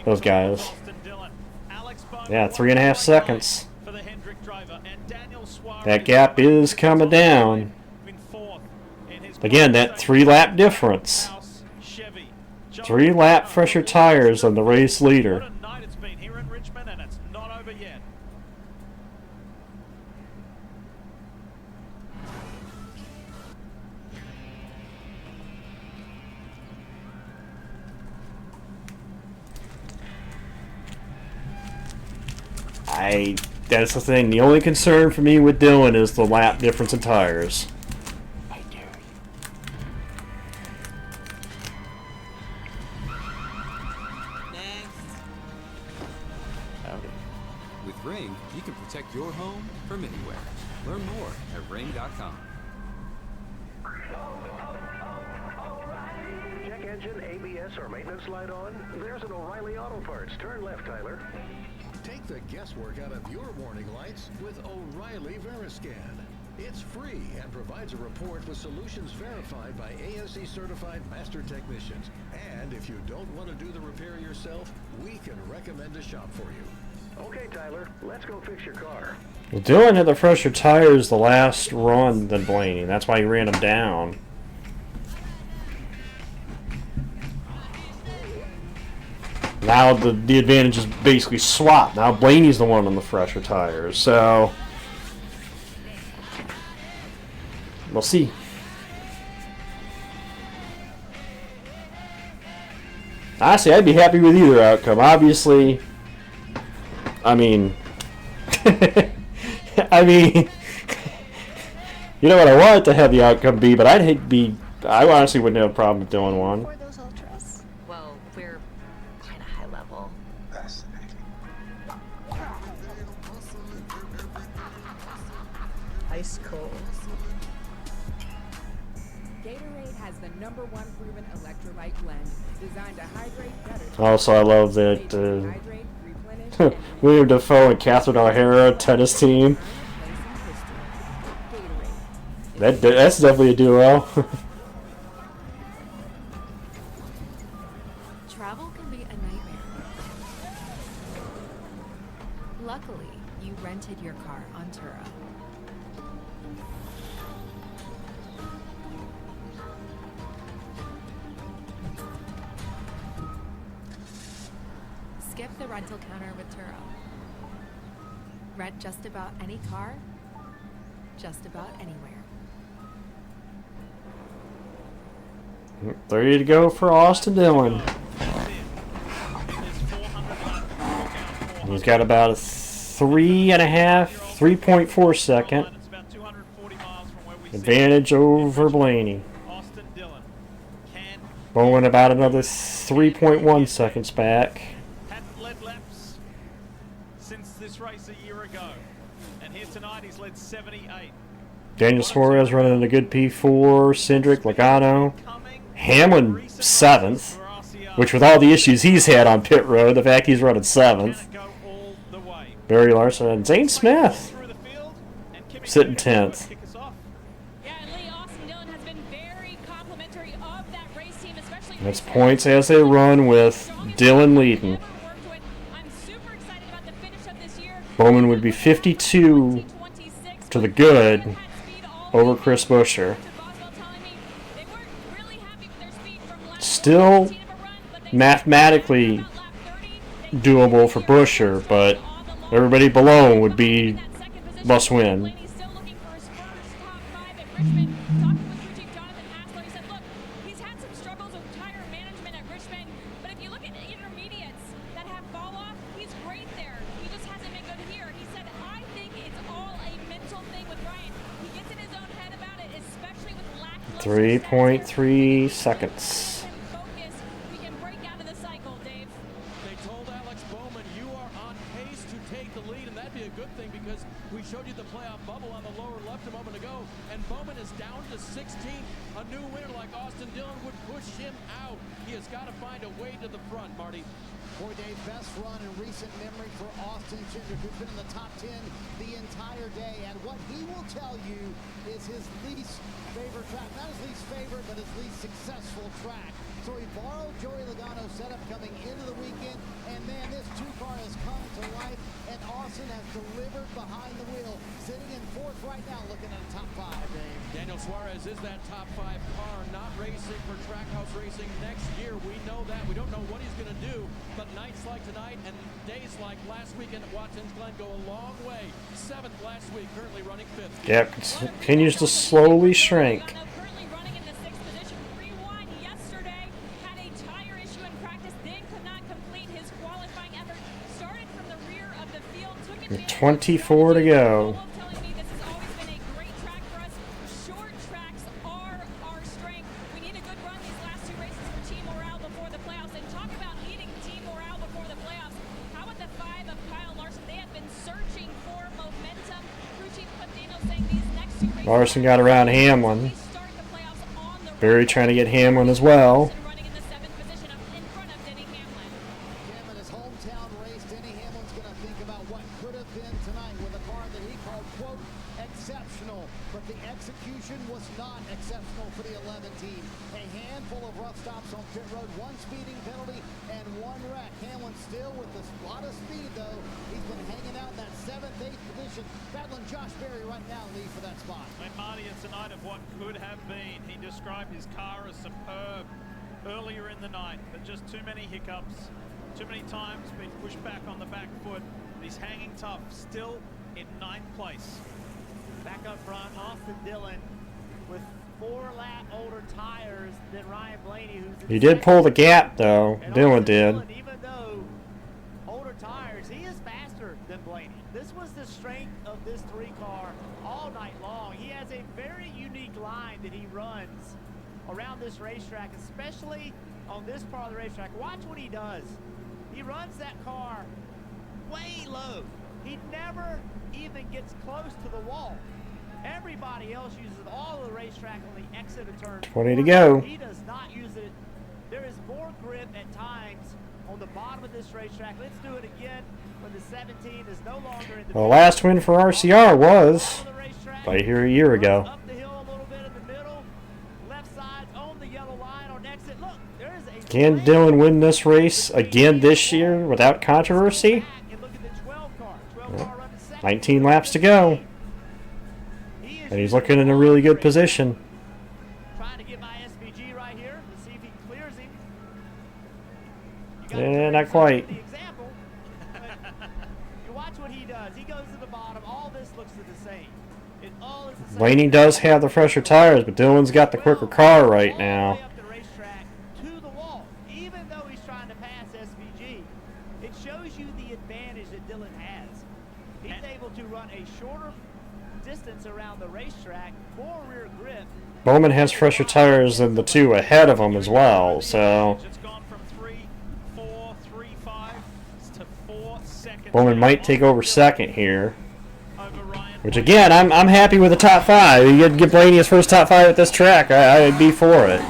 those guys. Yeah, 3.5 seconds. That gap is coming down. Again, that 3-lap difference. 3-lap fresher tires on the race leader. That's the thing. The only concern for me with Dillon is the lap difference in tires. With Ring, you can protect your home from anywhere. Learn more at ring.com. Check engine, ABS, or maintenance light on? There's an O'Reilly Auto Parts. Turn left, Tyler. Take the guesswork out of your warning lights with O'Reilly Veriscan. It's free and provides a report with solutions verified by ASE certified master technicians. And if you don't want to do the repair yourself, we can recommend a shop for you. Okay, Tyler, let's go fix your car. Well, Dillon had the fresher tires the last run than Blaney. That's why he ran him down. Now the advantage is basically swapped. Now Blaney's the one on the fresher tires. So we'll see. Honestly, I'd be happy with either outcome. Obviously, I mean, you know what I want to have the outcome be, but I'd I honestly wouldn't have a problem if Dylan won. For those ultras? Well, we're kind of high level. Ice cold. Gatorade has the #1 proven electrolyte blend designed to hydrate better. Also, I love that William Dafoe and Catherine O'Hara tennis team. That's definitely a duo. Travel can be a nightmare. Luckily, you rented your car on Turo. Skip the rental counter with Turo. Rent just about any car, just about anywhere. 3 to go for Austin Dillon. He's got about a 3.4 second advantage over Blaney. Bowman about another 3.1 seconds back. Hadn't led laps since this race a year ago, and here tonight he's led 78. Daniel Suarez running a good P4. Cindric, Logano. Hamlin 7th, which with all the issues he's had on pit road, the fact he's running 7th. Barry Larson and Zane Smith sitting 10th. That's points as they run with Dylan leading. Bowman would be 52 to the good over Chris Buescher. Still mathematically doable for Buescher, but everybody below would be must win. Especially 3.3 seconds. Showed you the playoff bubble on the lower left a moment ago, and Bowman is down to 16th. A new winner like Austin Dillon would push him out. He has got to find a way to the front, Marty. Boy, Dave, best run in recent memory for Austin Cindric, who's been in the top 10 the entire day. And what he will tell you is his least favorite track. Not his least favorite, but his least successful track. So he borrowed Joey Logano's setup coming into the weekend, and man, this two-car has come to life, and Austin has delivered behind the wheel, sitting in 4th right now, looking at a top 5, Dave. Daniel Suarez is that top 5 car, not racing for Trackhouse Racing next year. We know that. We don't know what he's going to do, but nights like tonight and days like last weekend at Watkins Glen go a long way. 7th last week, currently running 5th. Gap continues to slowly shrink. Had a tire issue in practice, then could not complete his qualifying effort. Started from the rear of the field, took advantage 24 to go. telling me this has always been a great track for us. Short tracks are our strength. We need a good run these last 2 races for team morale before the playoffs. And talk about needing team morale before the playoffs. How about the 5 of Kyle Larson? They have been searching for momentum. Crew chief Patino saying these next 2 races. Larson got around Hamlin. Barry trying to get Hamlin as well. His car as superb earlier in the night, but just too many hiccups, too many times being pushed back on the back foot. He's hanging tough, still in 9th place. Back up front, Austin Dillon with 4 lap older tires than Ryan Blaney, who's He did pull the gap though. Dillon did. Even though older tires, he is faster than Blaney. This was the strength of this 3 car all night long. He has a very unique line that he runs around this racetrack, especially on this part of the racetrack. Watch what he does. He runs that car way low. He never even gets close to the wall. Everybody else uses all of the racetrack on the exit of turn 20 to go. He does not use it. There is more grip at times on the bottom of this racetrack. Let's do it again when the 17 is no longer in the The last win for RCR was right here a year ago. up the hill a little bit in the middle. Left side on the yellow line on exit. Look, there is a Can Dylan win this race again this year without controversy? 19 laps to go. And he's looking in a really good position. Trying to get my SVG right here to see if he clears him. Yeah, not quite. You watch what he does. He goes to the bottom. All this looks the same. It all is the same. Blaney does have the fresher tires, but Dylan's got the quicker car right now. To the wall. Even though he's trying to pass SVG, it shows you the advantage that Dylan has. He's able to run a shorter distance around the racetrack, more rear grip. Bowman has fresher tires than the two ahead of him as well, so Bowman might take over second here. Which again, I'm happy with the top 5. You get Blaney his first top 5 at this track, I'd be for it.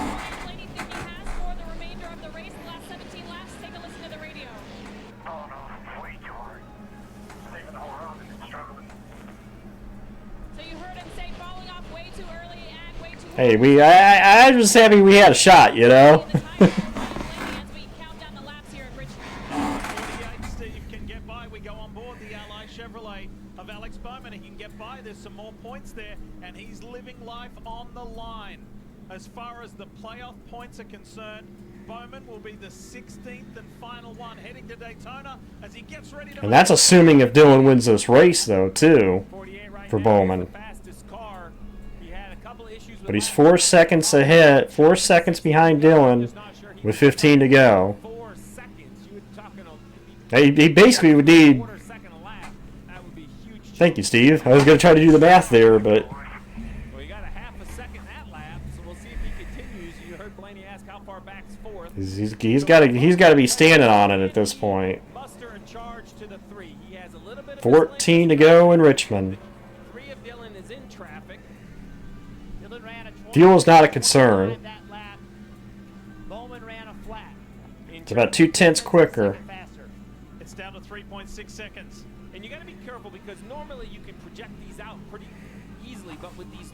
Hey, I was happy we had a shot, you know. Steve can get by. We go on board the Ally Chevrolet of Alex Bowman. He can get by. There's some more points there, and he's living life on the line. As far as the playoff points are concerned, Bowman will be the 16th and final one heading to Daytona as he gets ready to. And that's assuming if Dylan wins this race, though, too, for Bowman. But he's 4 seconds ahead, 4 seconds behind Dylan, with 15 to go. He basically would need. Thank you, Steve. I was going to try to do the math there, but. Well, he got a half a second that lap, so we'll see if he continues. You heard Blaney ask how far back's fourth. He's got to be standing on it at this point. Buster in charge to the 3. He has a little bit of 14 to go in Richmond. 3 of Dylan is in traffic. Fuel's not a concern. Bowman ran a flat. It's about 2/10 quicker. It's down to 3.6 seconds. And you got to be careful because normally you can project these out pretty easily, but with these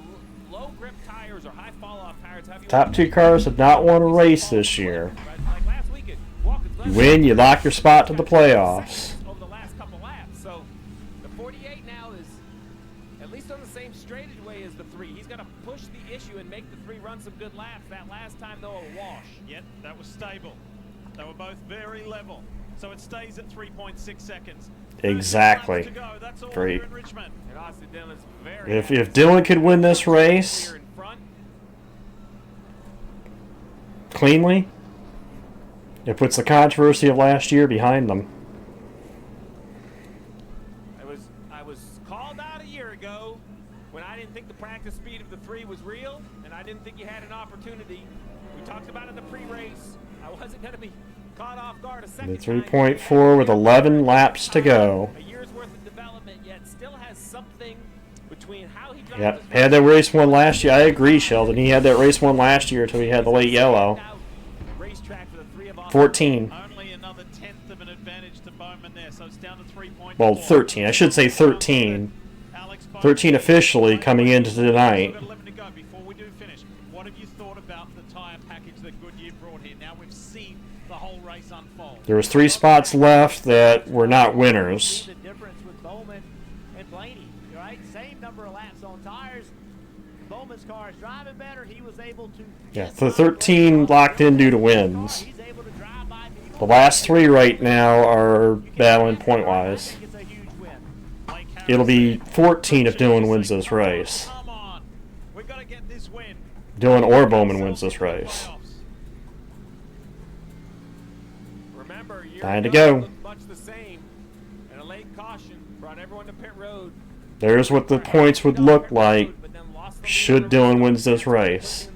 low grip tires or high fall off tires, Top 2 cars have not won a race this year. Like last weekend, You win, you lock your spot to the playoffs. over the last couple laps. So the 48 now is at least on the same straightaway as the 3. He's got to push the issue and make the 3 run some good laps. That last time though, a wash. Yep, that was stable. They were both very level. So it stays at 3.6 seconds. Exactly. That's all Great. here in Richmond. And Austin Dillon's very If Dylan could win this race cleanly, it puts the controversy of last year behind them. I was called out a year ago when I didn't think the practice speed of the 3 was real, and I didn't think you had an opportunity. We talked about it in the pre-race. I wasn't going to be caught off guard a second The 3.4 with 11 laps to go. A year's worth of development, yet still has something between how he drives. Yep, had that race won last year. I agree, Sheldon. He had that race won last year until he had the late yellow. 14. Only another 10th of an advantage to Bowman there, so it's down to 3.4. Well, 13. I should say 13. 13 officially coming into tonight. We've got 11 to go before we do finish. What have you thought about the tyre package that Goodyear brought here? Now we've seen the whole race unfold. There was 3 spots left that were not winners. The difference with Bowman and Blaney, right? Same number of laps on tires. Bowman's car is driving better. He was able to. Yeah, the 13 locked in due to wins. The last 3 right now are battling point-wise. It'll be 14 if Dylan wins this race. Dylan or Bowman wins this race. 9 to go. There's what the points would look like should Dylan wins this race.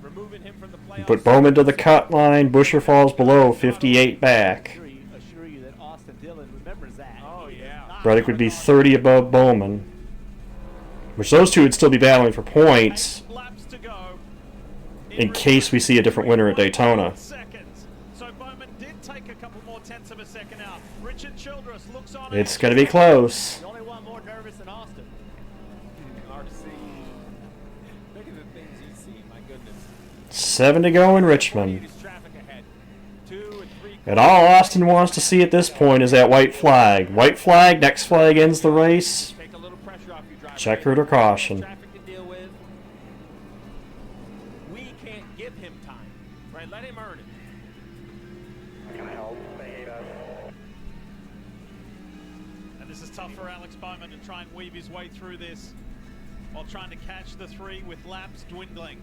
removing him from the playoffs. Put Bowman to the cut line. Busher falls below 58 back. Assure you that Austin Dillon remembers that. Oh, yeah. Reddick would be 30 above Bowman. Which those two would still be battling for points in case we see a different winner at Daytona. So Bowman did take a couple more tenths of a second out. Richard Childress looks on. It's going to be close. The only one more nervous than Austin. RC. Look at the things you see, my goodness. 7 to go in Richmond. And all Austin wants to see at this point is that white flag. White flag, next flag ends the race. Checkered or caution. We can't give him time. Right? Let him earn it. And this is tough for Alex Bowman to try and weave his way through this while trying to catch the 3 with laps dwindling.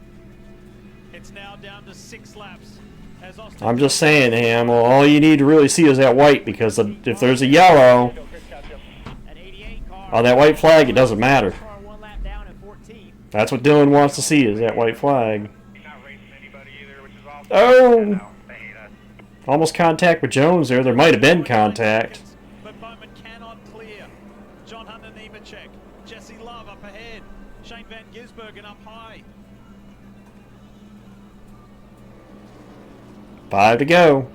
It's now down to 6 laps. As Austin I'm just saying, Ham, all you need to really see is that white, because if there's a yellow on that white flag, it doesn't matter. That's what Dylan wants to see, is that white flag. Oh! Almost contact with Jones there. There might have been contact. But Bowman cannot clear. John Hunter Nemechek. Jesse Love up ahead. Shane Van Gisbergen up high. 5 to go.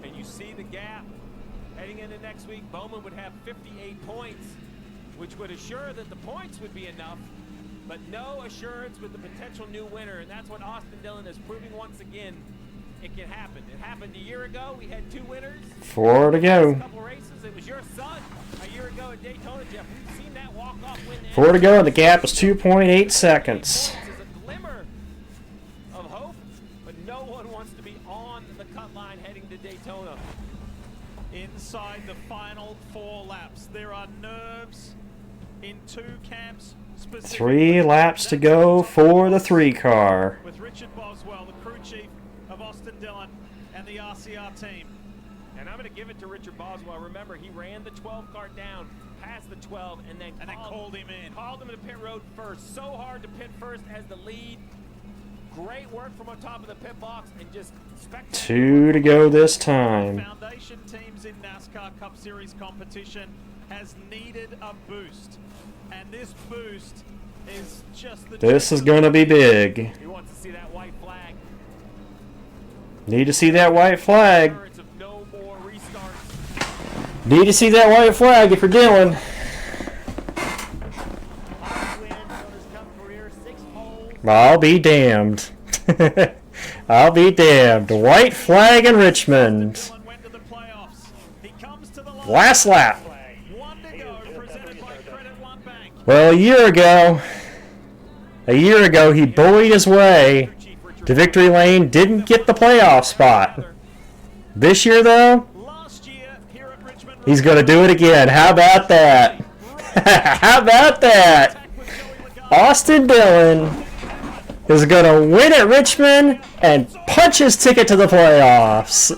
And you see the gap. Heading into next week, Bowman would have 58 points, which would assure that the points would be enough, but no assurance with the potential new winner. And that's what Austin Dillon is proving once again. It can happen. It happened a year ago. We had 2 winners. 4 to go. A couple races. It was your son a year ago at Daytona, Jeff. We've seen that walk-off win. 4 to go, and the gap is 2.8 seconds. Daytona. Inside the final 4 laps, there are nerves in 2 camps. 3 laps to go for the 3 car. With Richard Boswell, the crew chief of Austin Dillon and the RCR team. And I'm going to give it to Richard Boswell. Remember, he ran the 12 car down, past the 12, and then called him in. Called him to pit road first. So hard to pit first as the lead. Great work from on top of the pit box and just spectacular. 2 to go this time. Foundation teams in NASCAR Cup Series competition has needed a boost. And this boost is just the... This is going to be big. He wants to see that white flag. Need to see that white flag. Need to see that white flag if you're Dylan. I'll be damned. I'll be damned. White flag in Richmond. Last lap. Well, a year ago, he bullied his way to victory lane, didn't get the playoff spot. This year, though, he's going to do it again. How about that? How about that? Austin Dillon is going to win at Richmond and punch his ticket to the playoffs.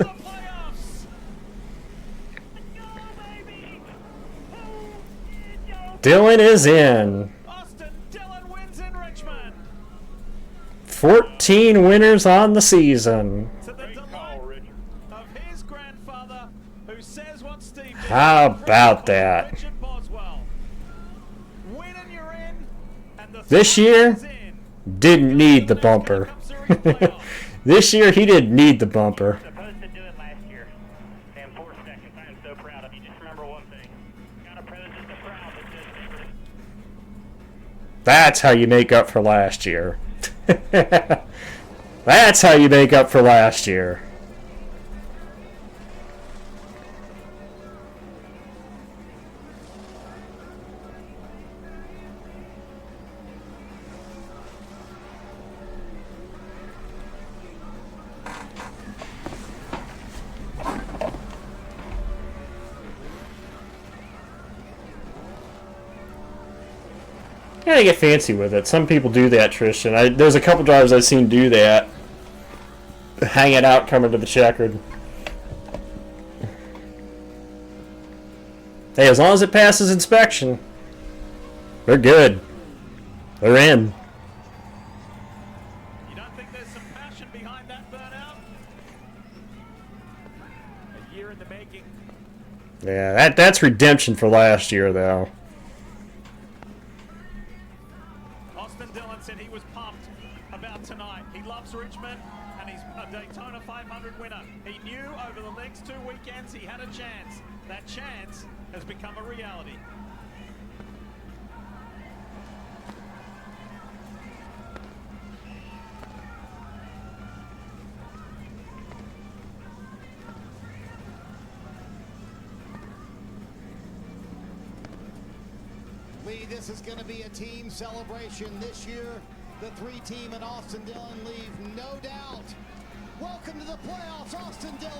Dillon is in. 14 winners on the season. How about that? This year, didn't need the bumper. This year, he didn't need the bumper. That's how you make up for last year. That's how you make up for last year. Gotta get fancy with it. Some people do that, Tristan. There's a couple drivers I've seen do that. Hang it out coming to the checkered. Hey, as long as it passes inspection, they're good. They're in. think there's some passion behind that burnout? A year in the making. Yeah, that's redemption for last year, though. Austin Dillon said he was pumped about tonight. He loves Richmond, and he's a Daytona 500 winner. He knew over the next 2 weekends he had a chance. That chance has become a reality. Lee, this is going to be a team celebration this year. The 3-team and Austin Dillon leave no doubt. Welcome to the playoffs, Austin Dillon.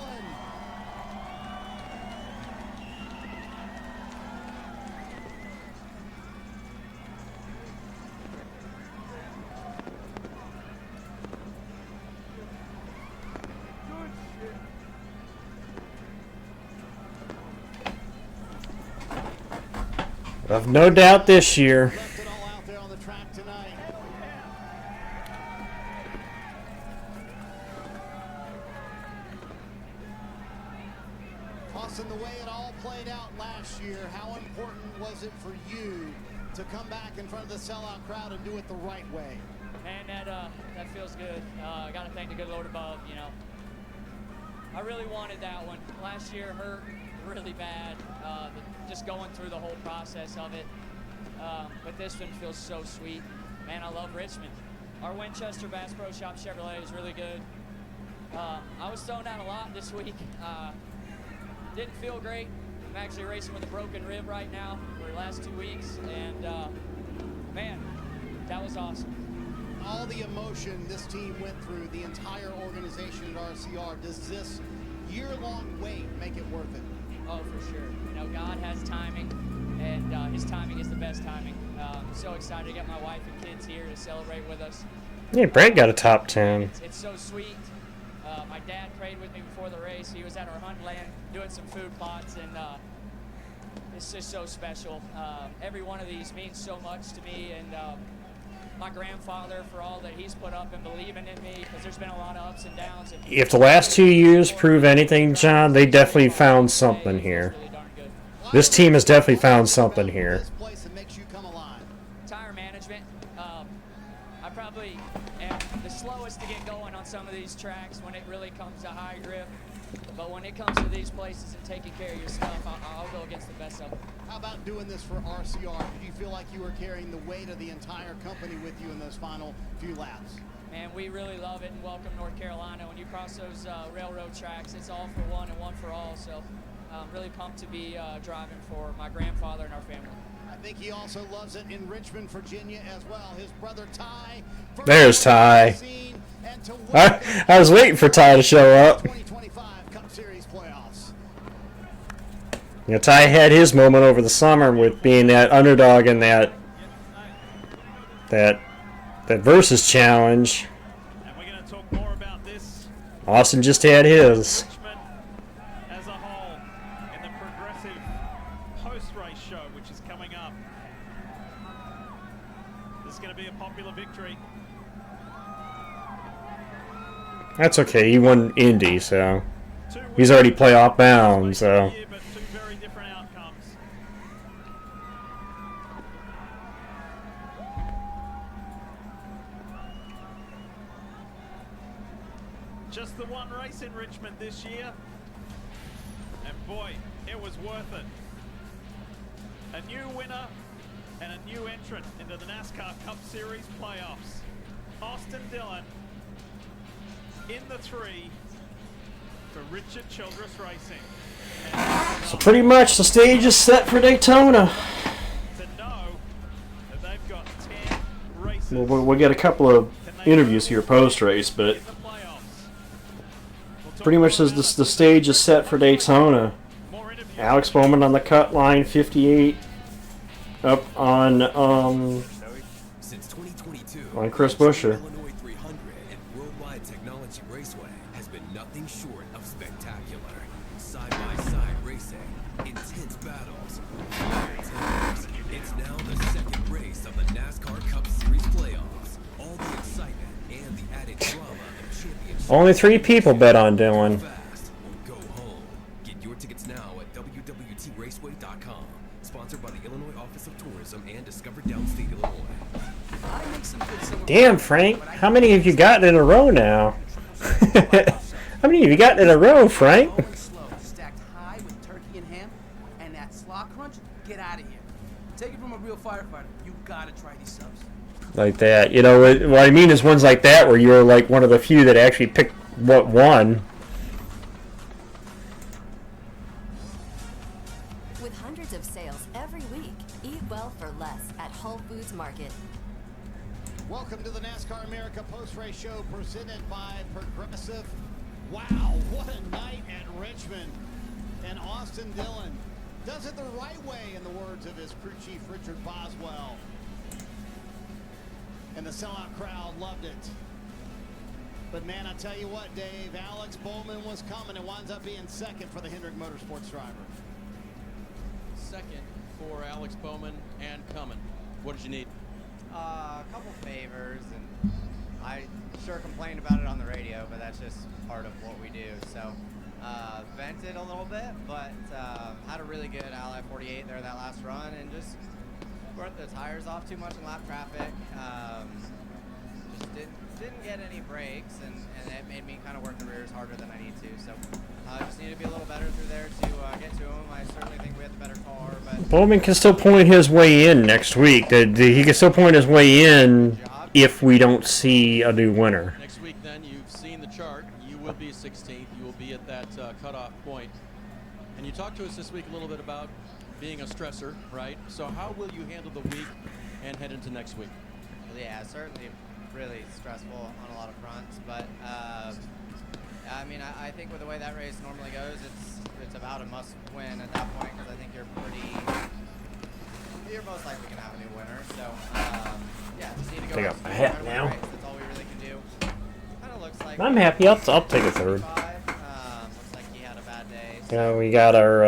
I've no doubt this year. Left it all out there on the track tonight. Austin, the way it all played out last year, how important was it for you to come back in front of the sellout crowd and do it the right way? Man, that feels good. I got to thank the good Lord above, you know. I really wanted that one. Last year hurt really bad, just going through the whole process of it. But this one feels so sweet. Man, I love Richmond. Our Winchester Bass Pro Shop Chevrolet is really good. I was thrown out a lot this week. Didn't feel great. I'm actually racing with a broken rib right now for the last 2 weeks, and man, that was awesome. All the emotion this team went through, the entire organization at RCR, does this year-long wait make it worth it? Oh, for sure. You know, God has timing, and his timing is the best timing. I'm so excited to get my wife and kids here to celebrate with us. Yeah, Brad got a top 10. It's so sweet. My dad prayed with me before the race. He was at our hunt land doing some food plots, and it's just so special. Every one of these means so much to me, and my grandfather for all that he's put up and believing in me, because there's been a lot of ups and downs. And If the last 2 years prove anything, John, they definitely found something here. This team has definitely found something here. Tire management. I probably am the slowest to get going on some of these tracks when it really comes to high grip. But when it comes to these places and taking care of your stuff, I'll go against the best of them. How about doing this for RCR? Did you feel like you were carrying the weight of the entire company with you in those final few laps? Man, we really love it and welcome North Carolina. When you cross those railroad tracks, it's all for one and one for all. So I'm really pumped to be driving for my grandfather and our family. I think he also loves it in Richmond, Virginia as well. His brother Ty. There's Ty. I was waiting for Ty to show up. 2025 Cup Series playoffs. You know, Ty had his moment over the summer with being that underdog in that versus challenge. And we're going to talk more about this. Austin just had his. Richmond as a whole in the progressive post-race show, which is coming up. This is going to be a popular victory. That's okay. He won Indy, so he's already playoff bound. So. But two very different outcomes. Just the one race in Richmond this year, and boy, it was worth it. A new winner and a new entrant into the NASCAR Cup Series playoffs. Austin Dillon in the 3 for Richard Childress Racing. So pretty much the stage is set for Daytona. To know that they've got 10 races. Well, we'll get a couple of interviews here post-race, but pretty much the stage is set for Daytona. Alex Bowman on the cut line, 58, up on Since 2022, on Chris Buescher. Illinois 300 and Worldwide Technology Raceway has been nothing short of spectacular. Side-by-side racing, intense battles, fire tenders. It's now the second race of the NASCAR Cup Series playoffs. All the excitement and the added Only 3 people bet on Dylan. Fast or go home. Get your tickets now at WWTRaceway.com. Sponsored by the Illinois Office of Tourism and Discover Downstate, Illinois. I make some good summer Damn, Frank. How many have you got in a row now? How many have you got in a row, Frank? Low and slow, stacked high with turkey and ham, and that slaw crunch, get out of here. Take it from a real firefighter. You gotta try these subs. Like that. You know, what I mean is ones like that where you're like one of the few that actually picked what won. With hundreds of sales every week, eat well for less at Whole Foods Market. Welcome to the NASCAR America post-race show presented by Progressive. Wow, what a night at Richmond. And Austin Dillon does it the right way, in the words of his crew chief, Richard Boswell. And the sellout crowd loved it. But man, I tell you what, Dave, Alex Bowman was coming and winds up being second for the Hendrick Motorsports driver. Second for Alex Bowman and Cummins. What did you need? A couple favors, and I sure complained about it on the radio, but that's just part of what we do. So vented a little bit, but had a really good Ally 48 there that last run, and just burnt the tires off too much in lap traffic. Just didn't get any brakes, and it made me kind of work the rears harder than I need to. So just need to be a little better through there to get to him. I certainly think we had the better car, but Bowman can still point his way in next week. He can still point his way in if we don't see a new winner. Next week, then, you've seen the chart. You will be 16th. You will be at that cutoff point. And you talked to us this week a little bit about being a stressor, right? So how will you handle the week and head into next week? yeah, certainly really stressful on a lot of fronts, but I mean, I think with the way that race normally goes, it's about a must-win at that point, because I think you're most likely gonna have a new winner. So yeah, just need to go. Take out my hat now. Race. That's all we really can do. Kind of looks like I'm happy. I'll take a third. Looks like he had a bad day. So Yeah, we got our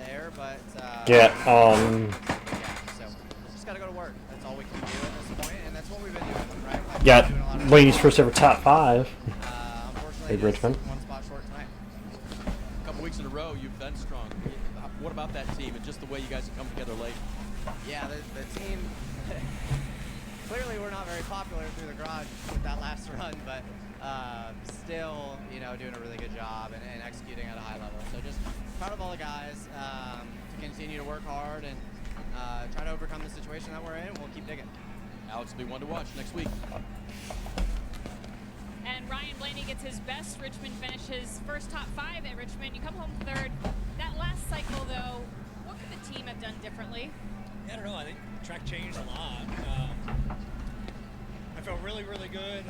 there, but yeah, so just gotta go to work. That's all we can do at this point, and that's what we've been doing, right? Like, got ladies' first ever top 5. Big Richmond. One spot short tonight. A couple weeks in a row, you've been strong. What about that team and just the way you guys have come together late? Yeah, the team. Clearly, we're not very popular through the garage with that last run, but still, you know, doing a really good job and executing at a high level. So just proud of all the guys to continue to work hard and try to overcome the situation that we're in. We'll keep digging. Alex will be one to watch next week. And Ryan Blaney gets his best Richmond finish, his first top 5 at Richmond. You come home third. That last cycle, though, what could the team have done differently? I don't know. I think the track changed a lot. I felt really, really good.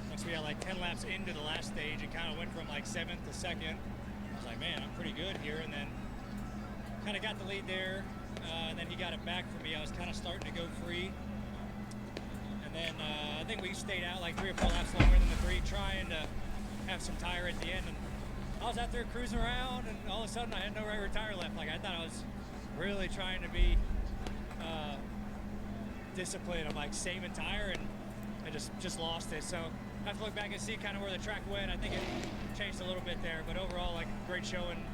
Once we had like 10 laps into the last stage and kind of went from like 7th to 2nd, I was like, man, I'm pretty good here. And then kind of got the lead there. And then he got it back for me. I was kind of starting to go free. And then I think we stayed out like 3 or 4 laps longer than the 3, trying to have some tire at the end. And I was out there cruising around, and all of a sudden I had no rear tire left. Like, I thought I was really trying to be disciplined. I'm like saving tire, and I just lost it. So I have to look back and see kind of where the track went. I think it changed a little bit there, but overall, like, great showing.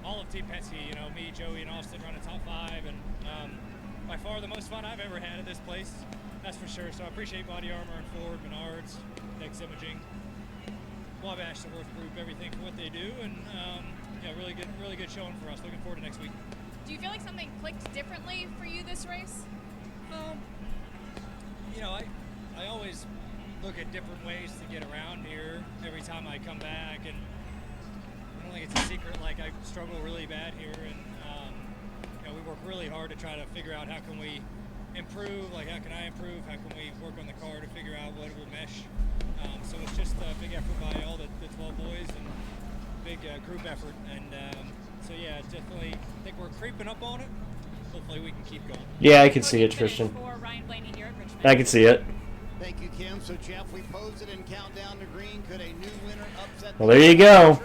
All of Team Penske, you know, me, Joey, and Austin running top 5, and by far the most fun I've ever had at this place. That's for sure. So I appreciate Body Armor and Ford, Menards, Next Imaging, Wabash, the Worth Group, everything for what they do, and yeah, really good showing for us. Looking forward to next week. Do you feel like something clicked differently for you this race? You know, I always look at different ways to get around here every time I come back, and I don't think it's a secret. Like, I struggle really bad here, and you know, we work really hard to try to figure out how can we improve, like how can I improve, how can we work on the car to figure out what will mesh. So it's just a big effort by all the 12 boys, and big group effort, and so yeah, it's definitely, I think we're creeping up on it. Hopefully we can keep going. Yeah, I can see it, Tristan. I can see it. Thank you, Kim. So Jeff, we posed it in Countdown to Green. Could a new winner upset? Well, there you go.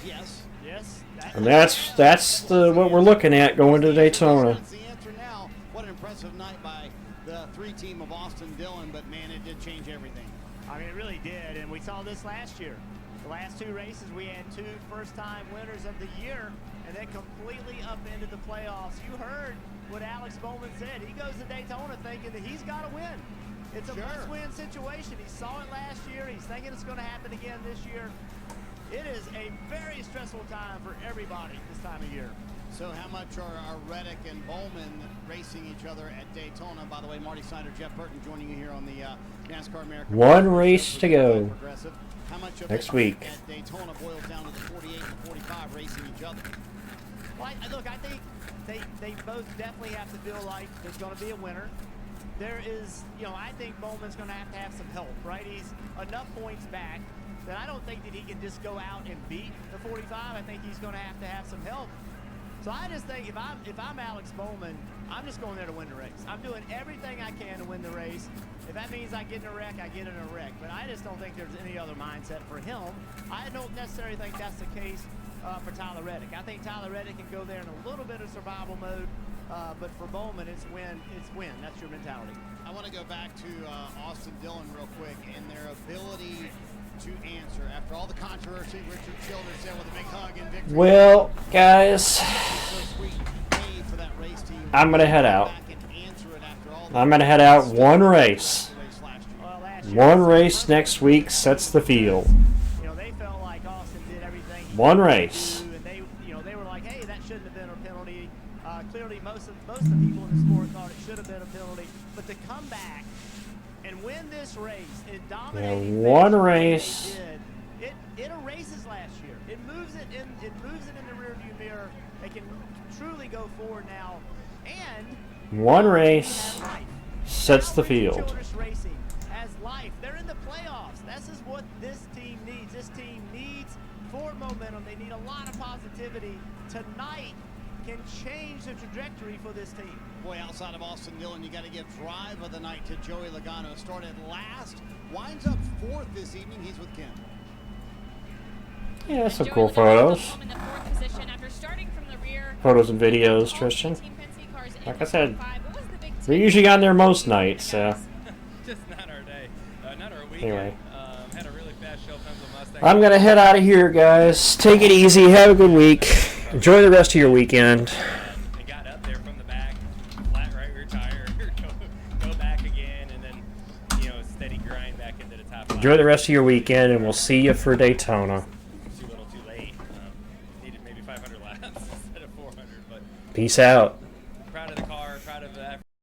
Yes. Yes. And that's what we're looking at going to Daytona. That's the answer now. What an impressive night by the 3 team of Austin Dillon, but man, it did change everything. I mean, it really did, and we saw this last year. The last 2 races, we had 2 first-time winners of the year, and then completely upended the playoffs. You heard what Alex Bowman said. He goes to Daytona thinking that he's got to win. It's a must-win situation. He saw it last year. He's thinking it's going to happen again this year. It is a very stressful time for everybody this time of year. So how much are Reddick and Bowman racing each other at Daytona? By the way, Marty Snyder, Jeff Burton joining you here on the NASCAR America. One race to go. How much of next it week at Daytona boils down to the 48 and 45 racing each other? Well, look, I think they both definitely have to feel like there's going to be a winner. There is, I think Bowman's going to have some help, right? He's enough points back that I don't think that he can just go out and beat the 45. I think he's going to have some help. So I just think if I'm Alex Bowman, I'm just going there to win the race. I'm doing everything I can to win the race. If that means I get in a wreck, I get in a wreck. But I just don't think there's any other mindset for him. I don't necessarily think that's the case for Tyler Reddick. I think Tyler Reddick can go there in a little bit of survival mode. But for Bowman, it's win. That's your mentality. I want to go back to Austin Dillon real quick and their ability to answer after all the controversy. Richard Childers said with a big hug and victory. Well, guys, I'm gonna head out. I'm gonna head out. One race next week sets the field. They felt like Austin did everything. One race. And they were like, hey, that shouldn't have been a penalty. Clearly, most of the people in the sport thought it should have been a penalty. But to come back and win this race in dominating one race. It erases last year. It moves it in the rearview mirror. They can truly go forward now. And one race sets the field. Childress Racing has life. They're in the playoffs. This is what this team needs. This team needs forward momentum. They need a lot of positivity. Tonight can change the trajectory for this team. Boy, outside of Austin Dillon, you got to give drive of the night to Joey Logano. Started last, winds up 4th this evening. He's with Kim. Yeah, some cool photos. Photos and videos, Tristan. Like I said, we're usually on there most nights, so. Just not our day. Not our weekend. Anyway. Had a really fast show, Mustang. I'm going to head out of here, guys. Take it easy. Have a good week. Enjoy the rest of your weekend. I got up there from the back, flat right rear tire, go back again, and then, steady grind back into the top. Enjoy the rest of your weekend, and we'll see you for Daytona. Too little, too late. Needed maybe 500 laps instead of 400, but. Peace out.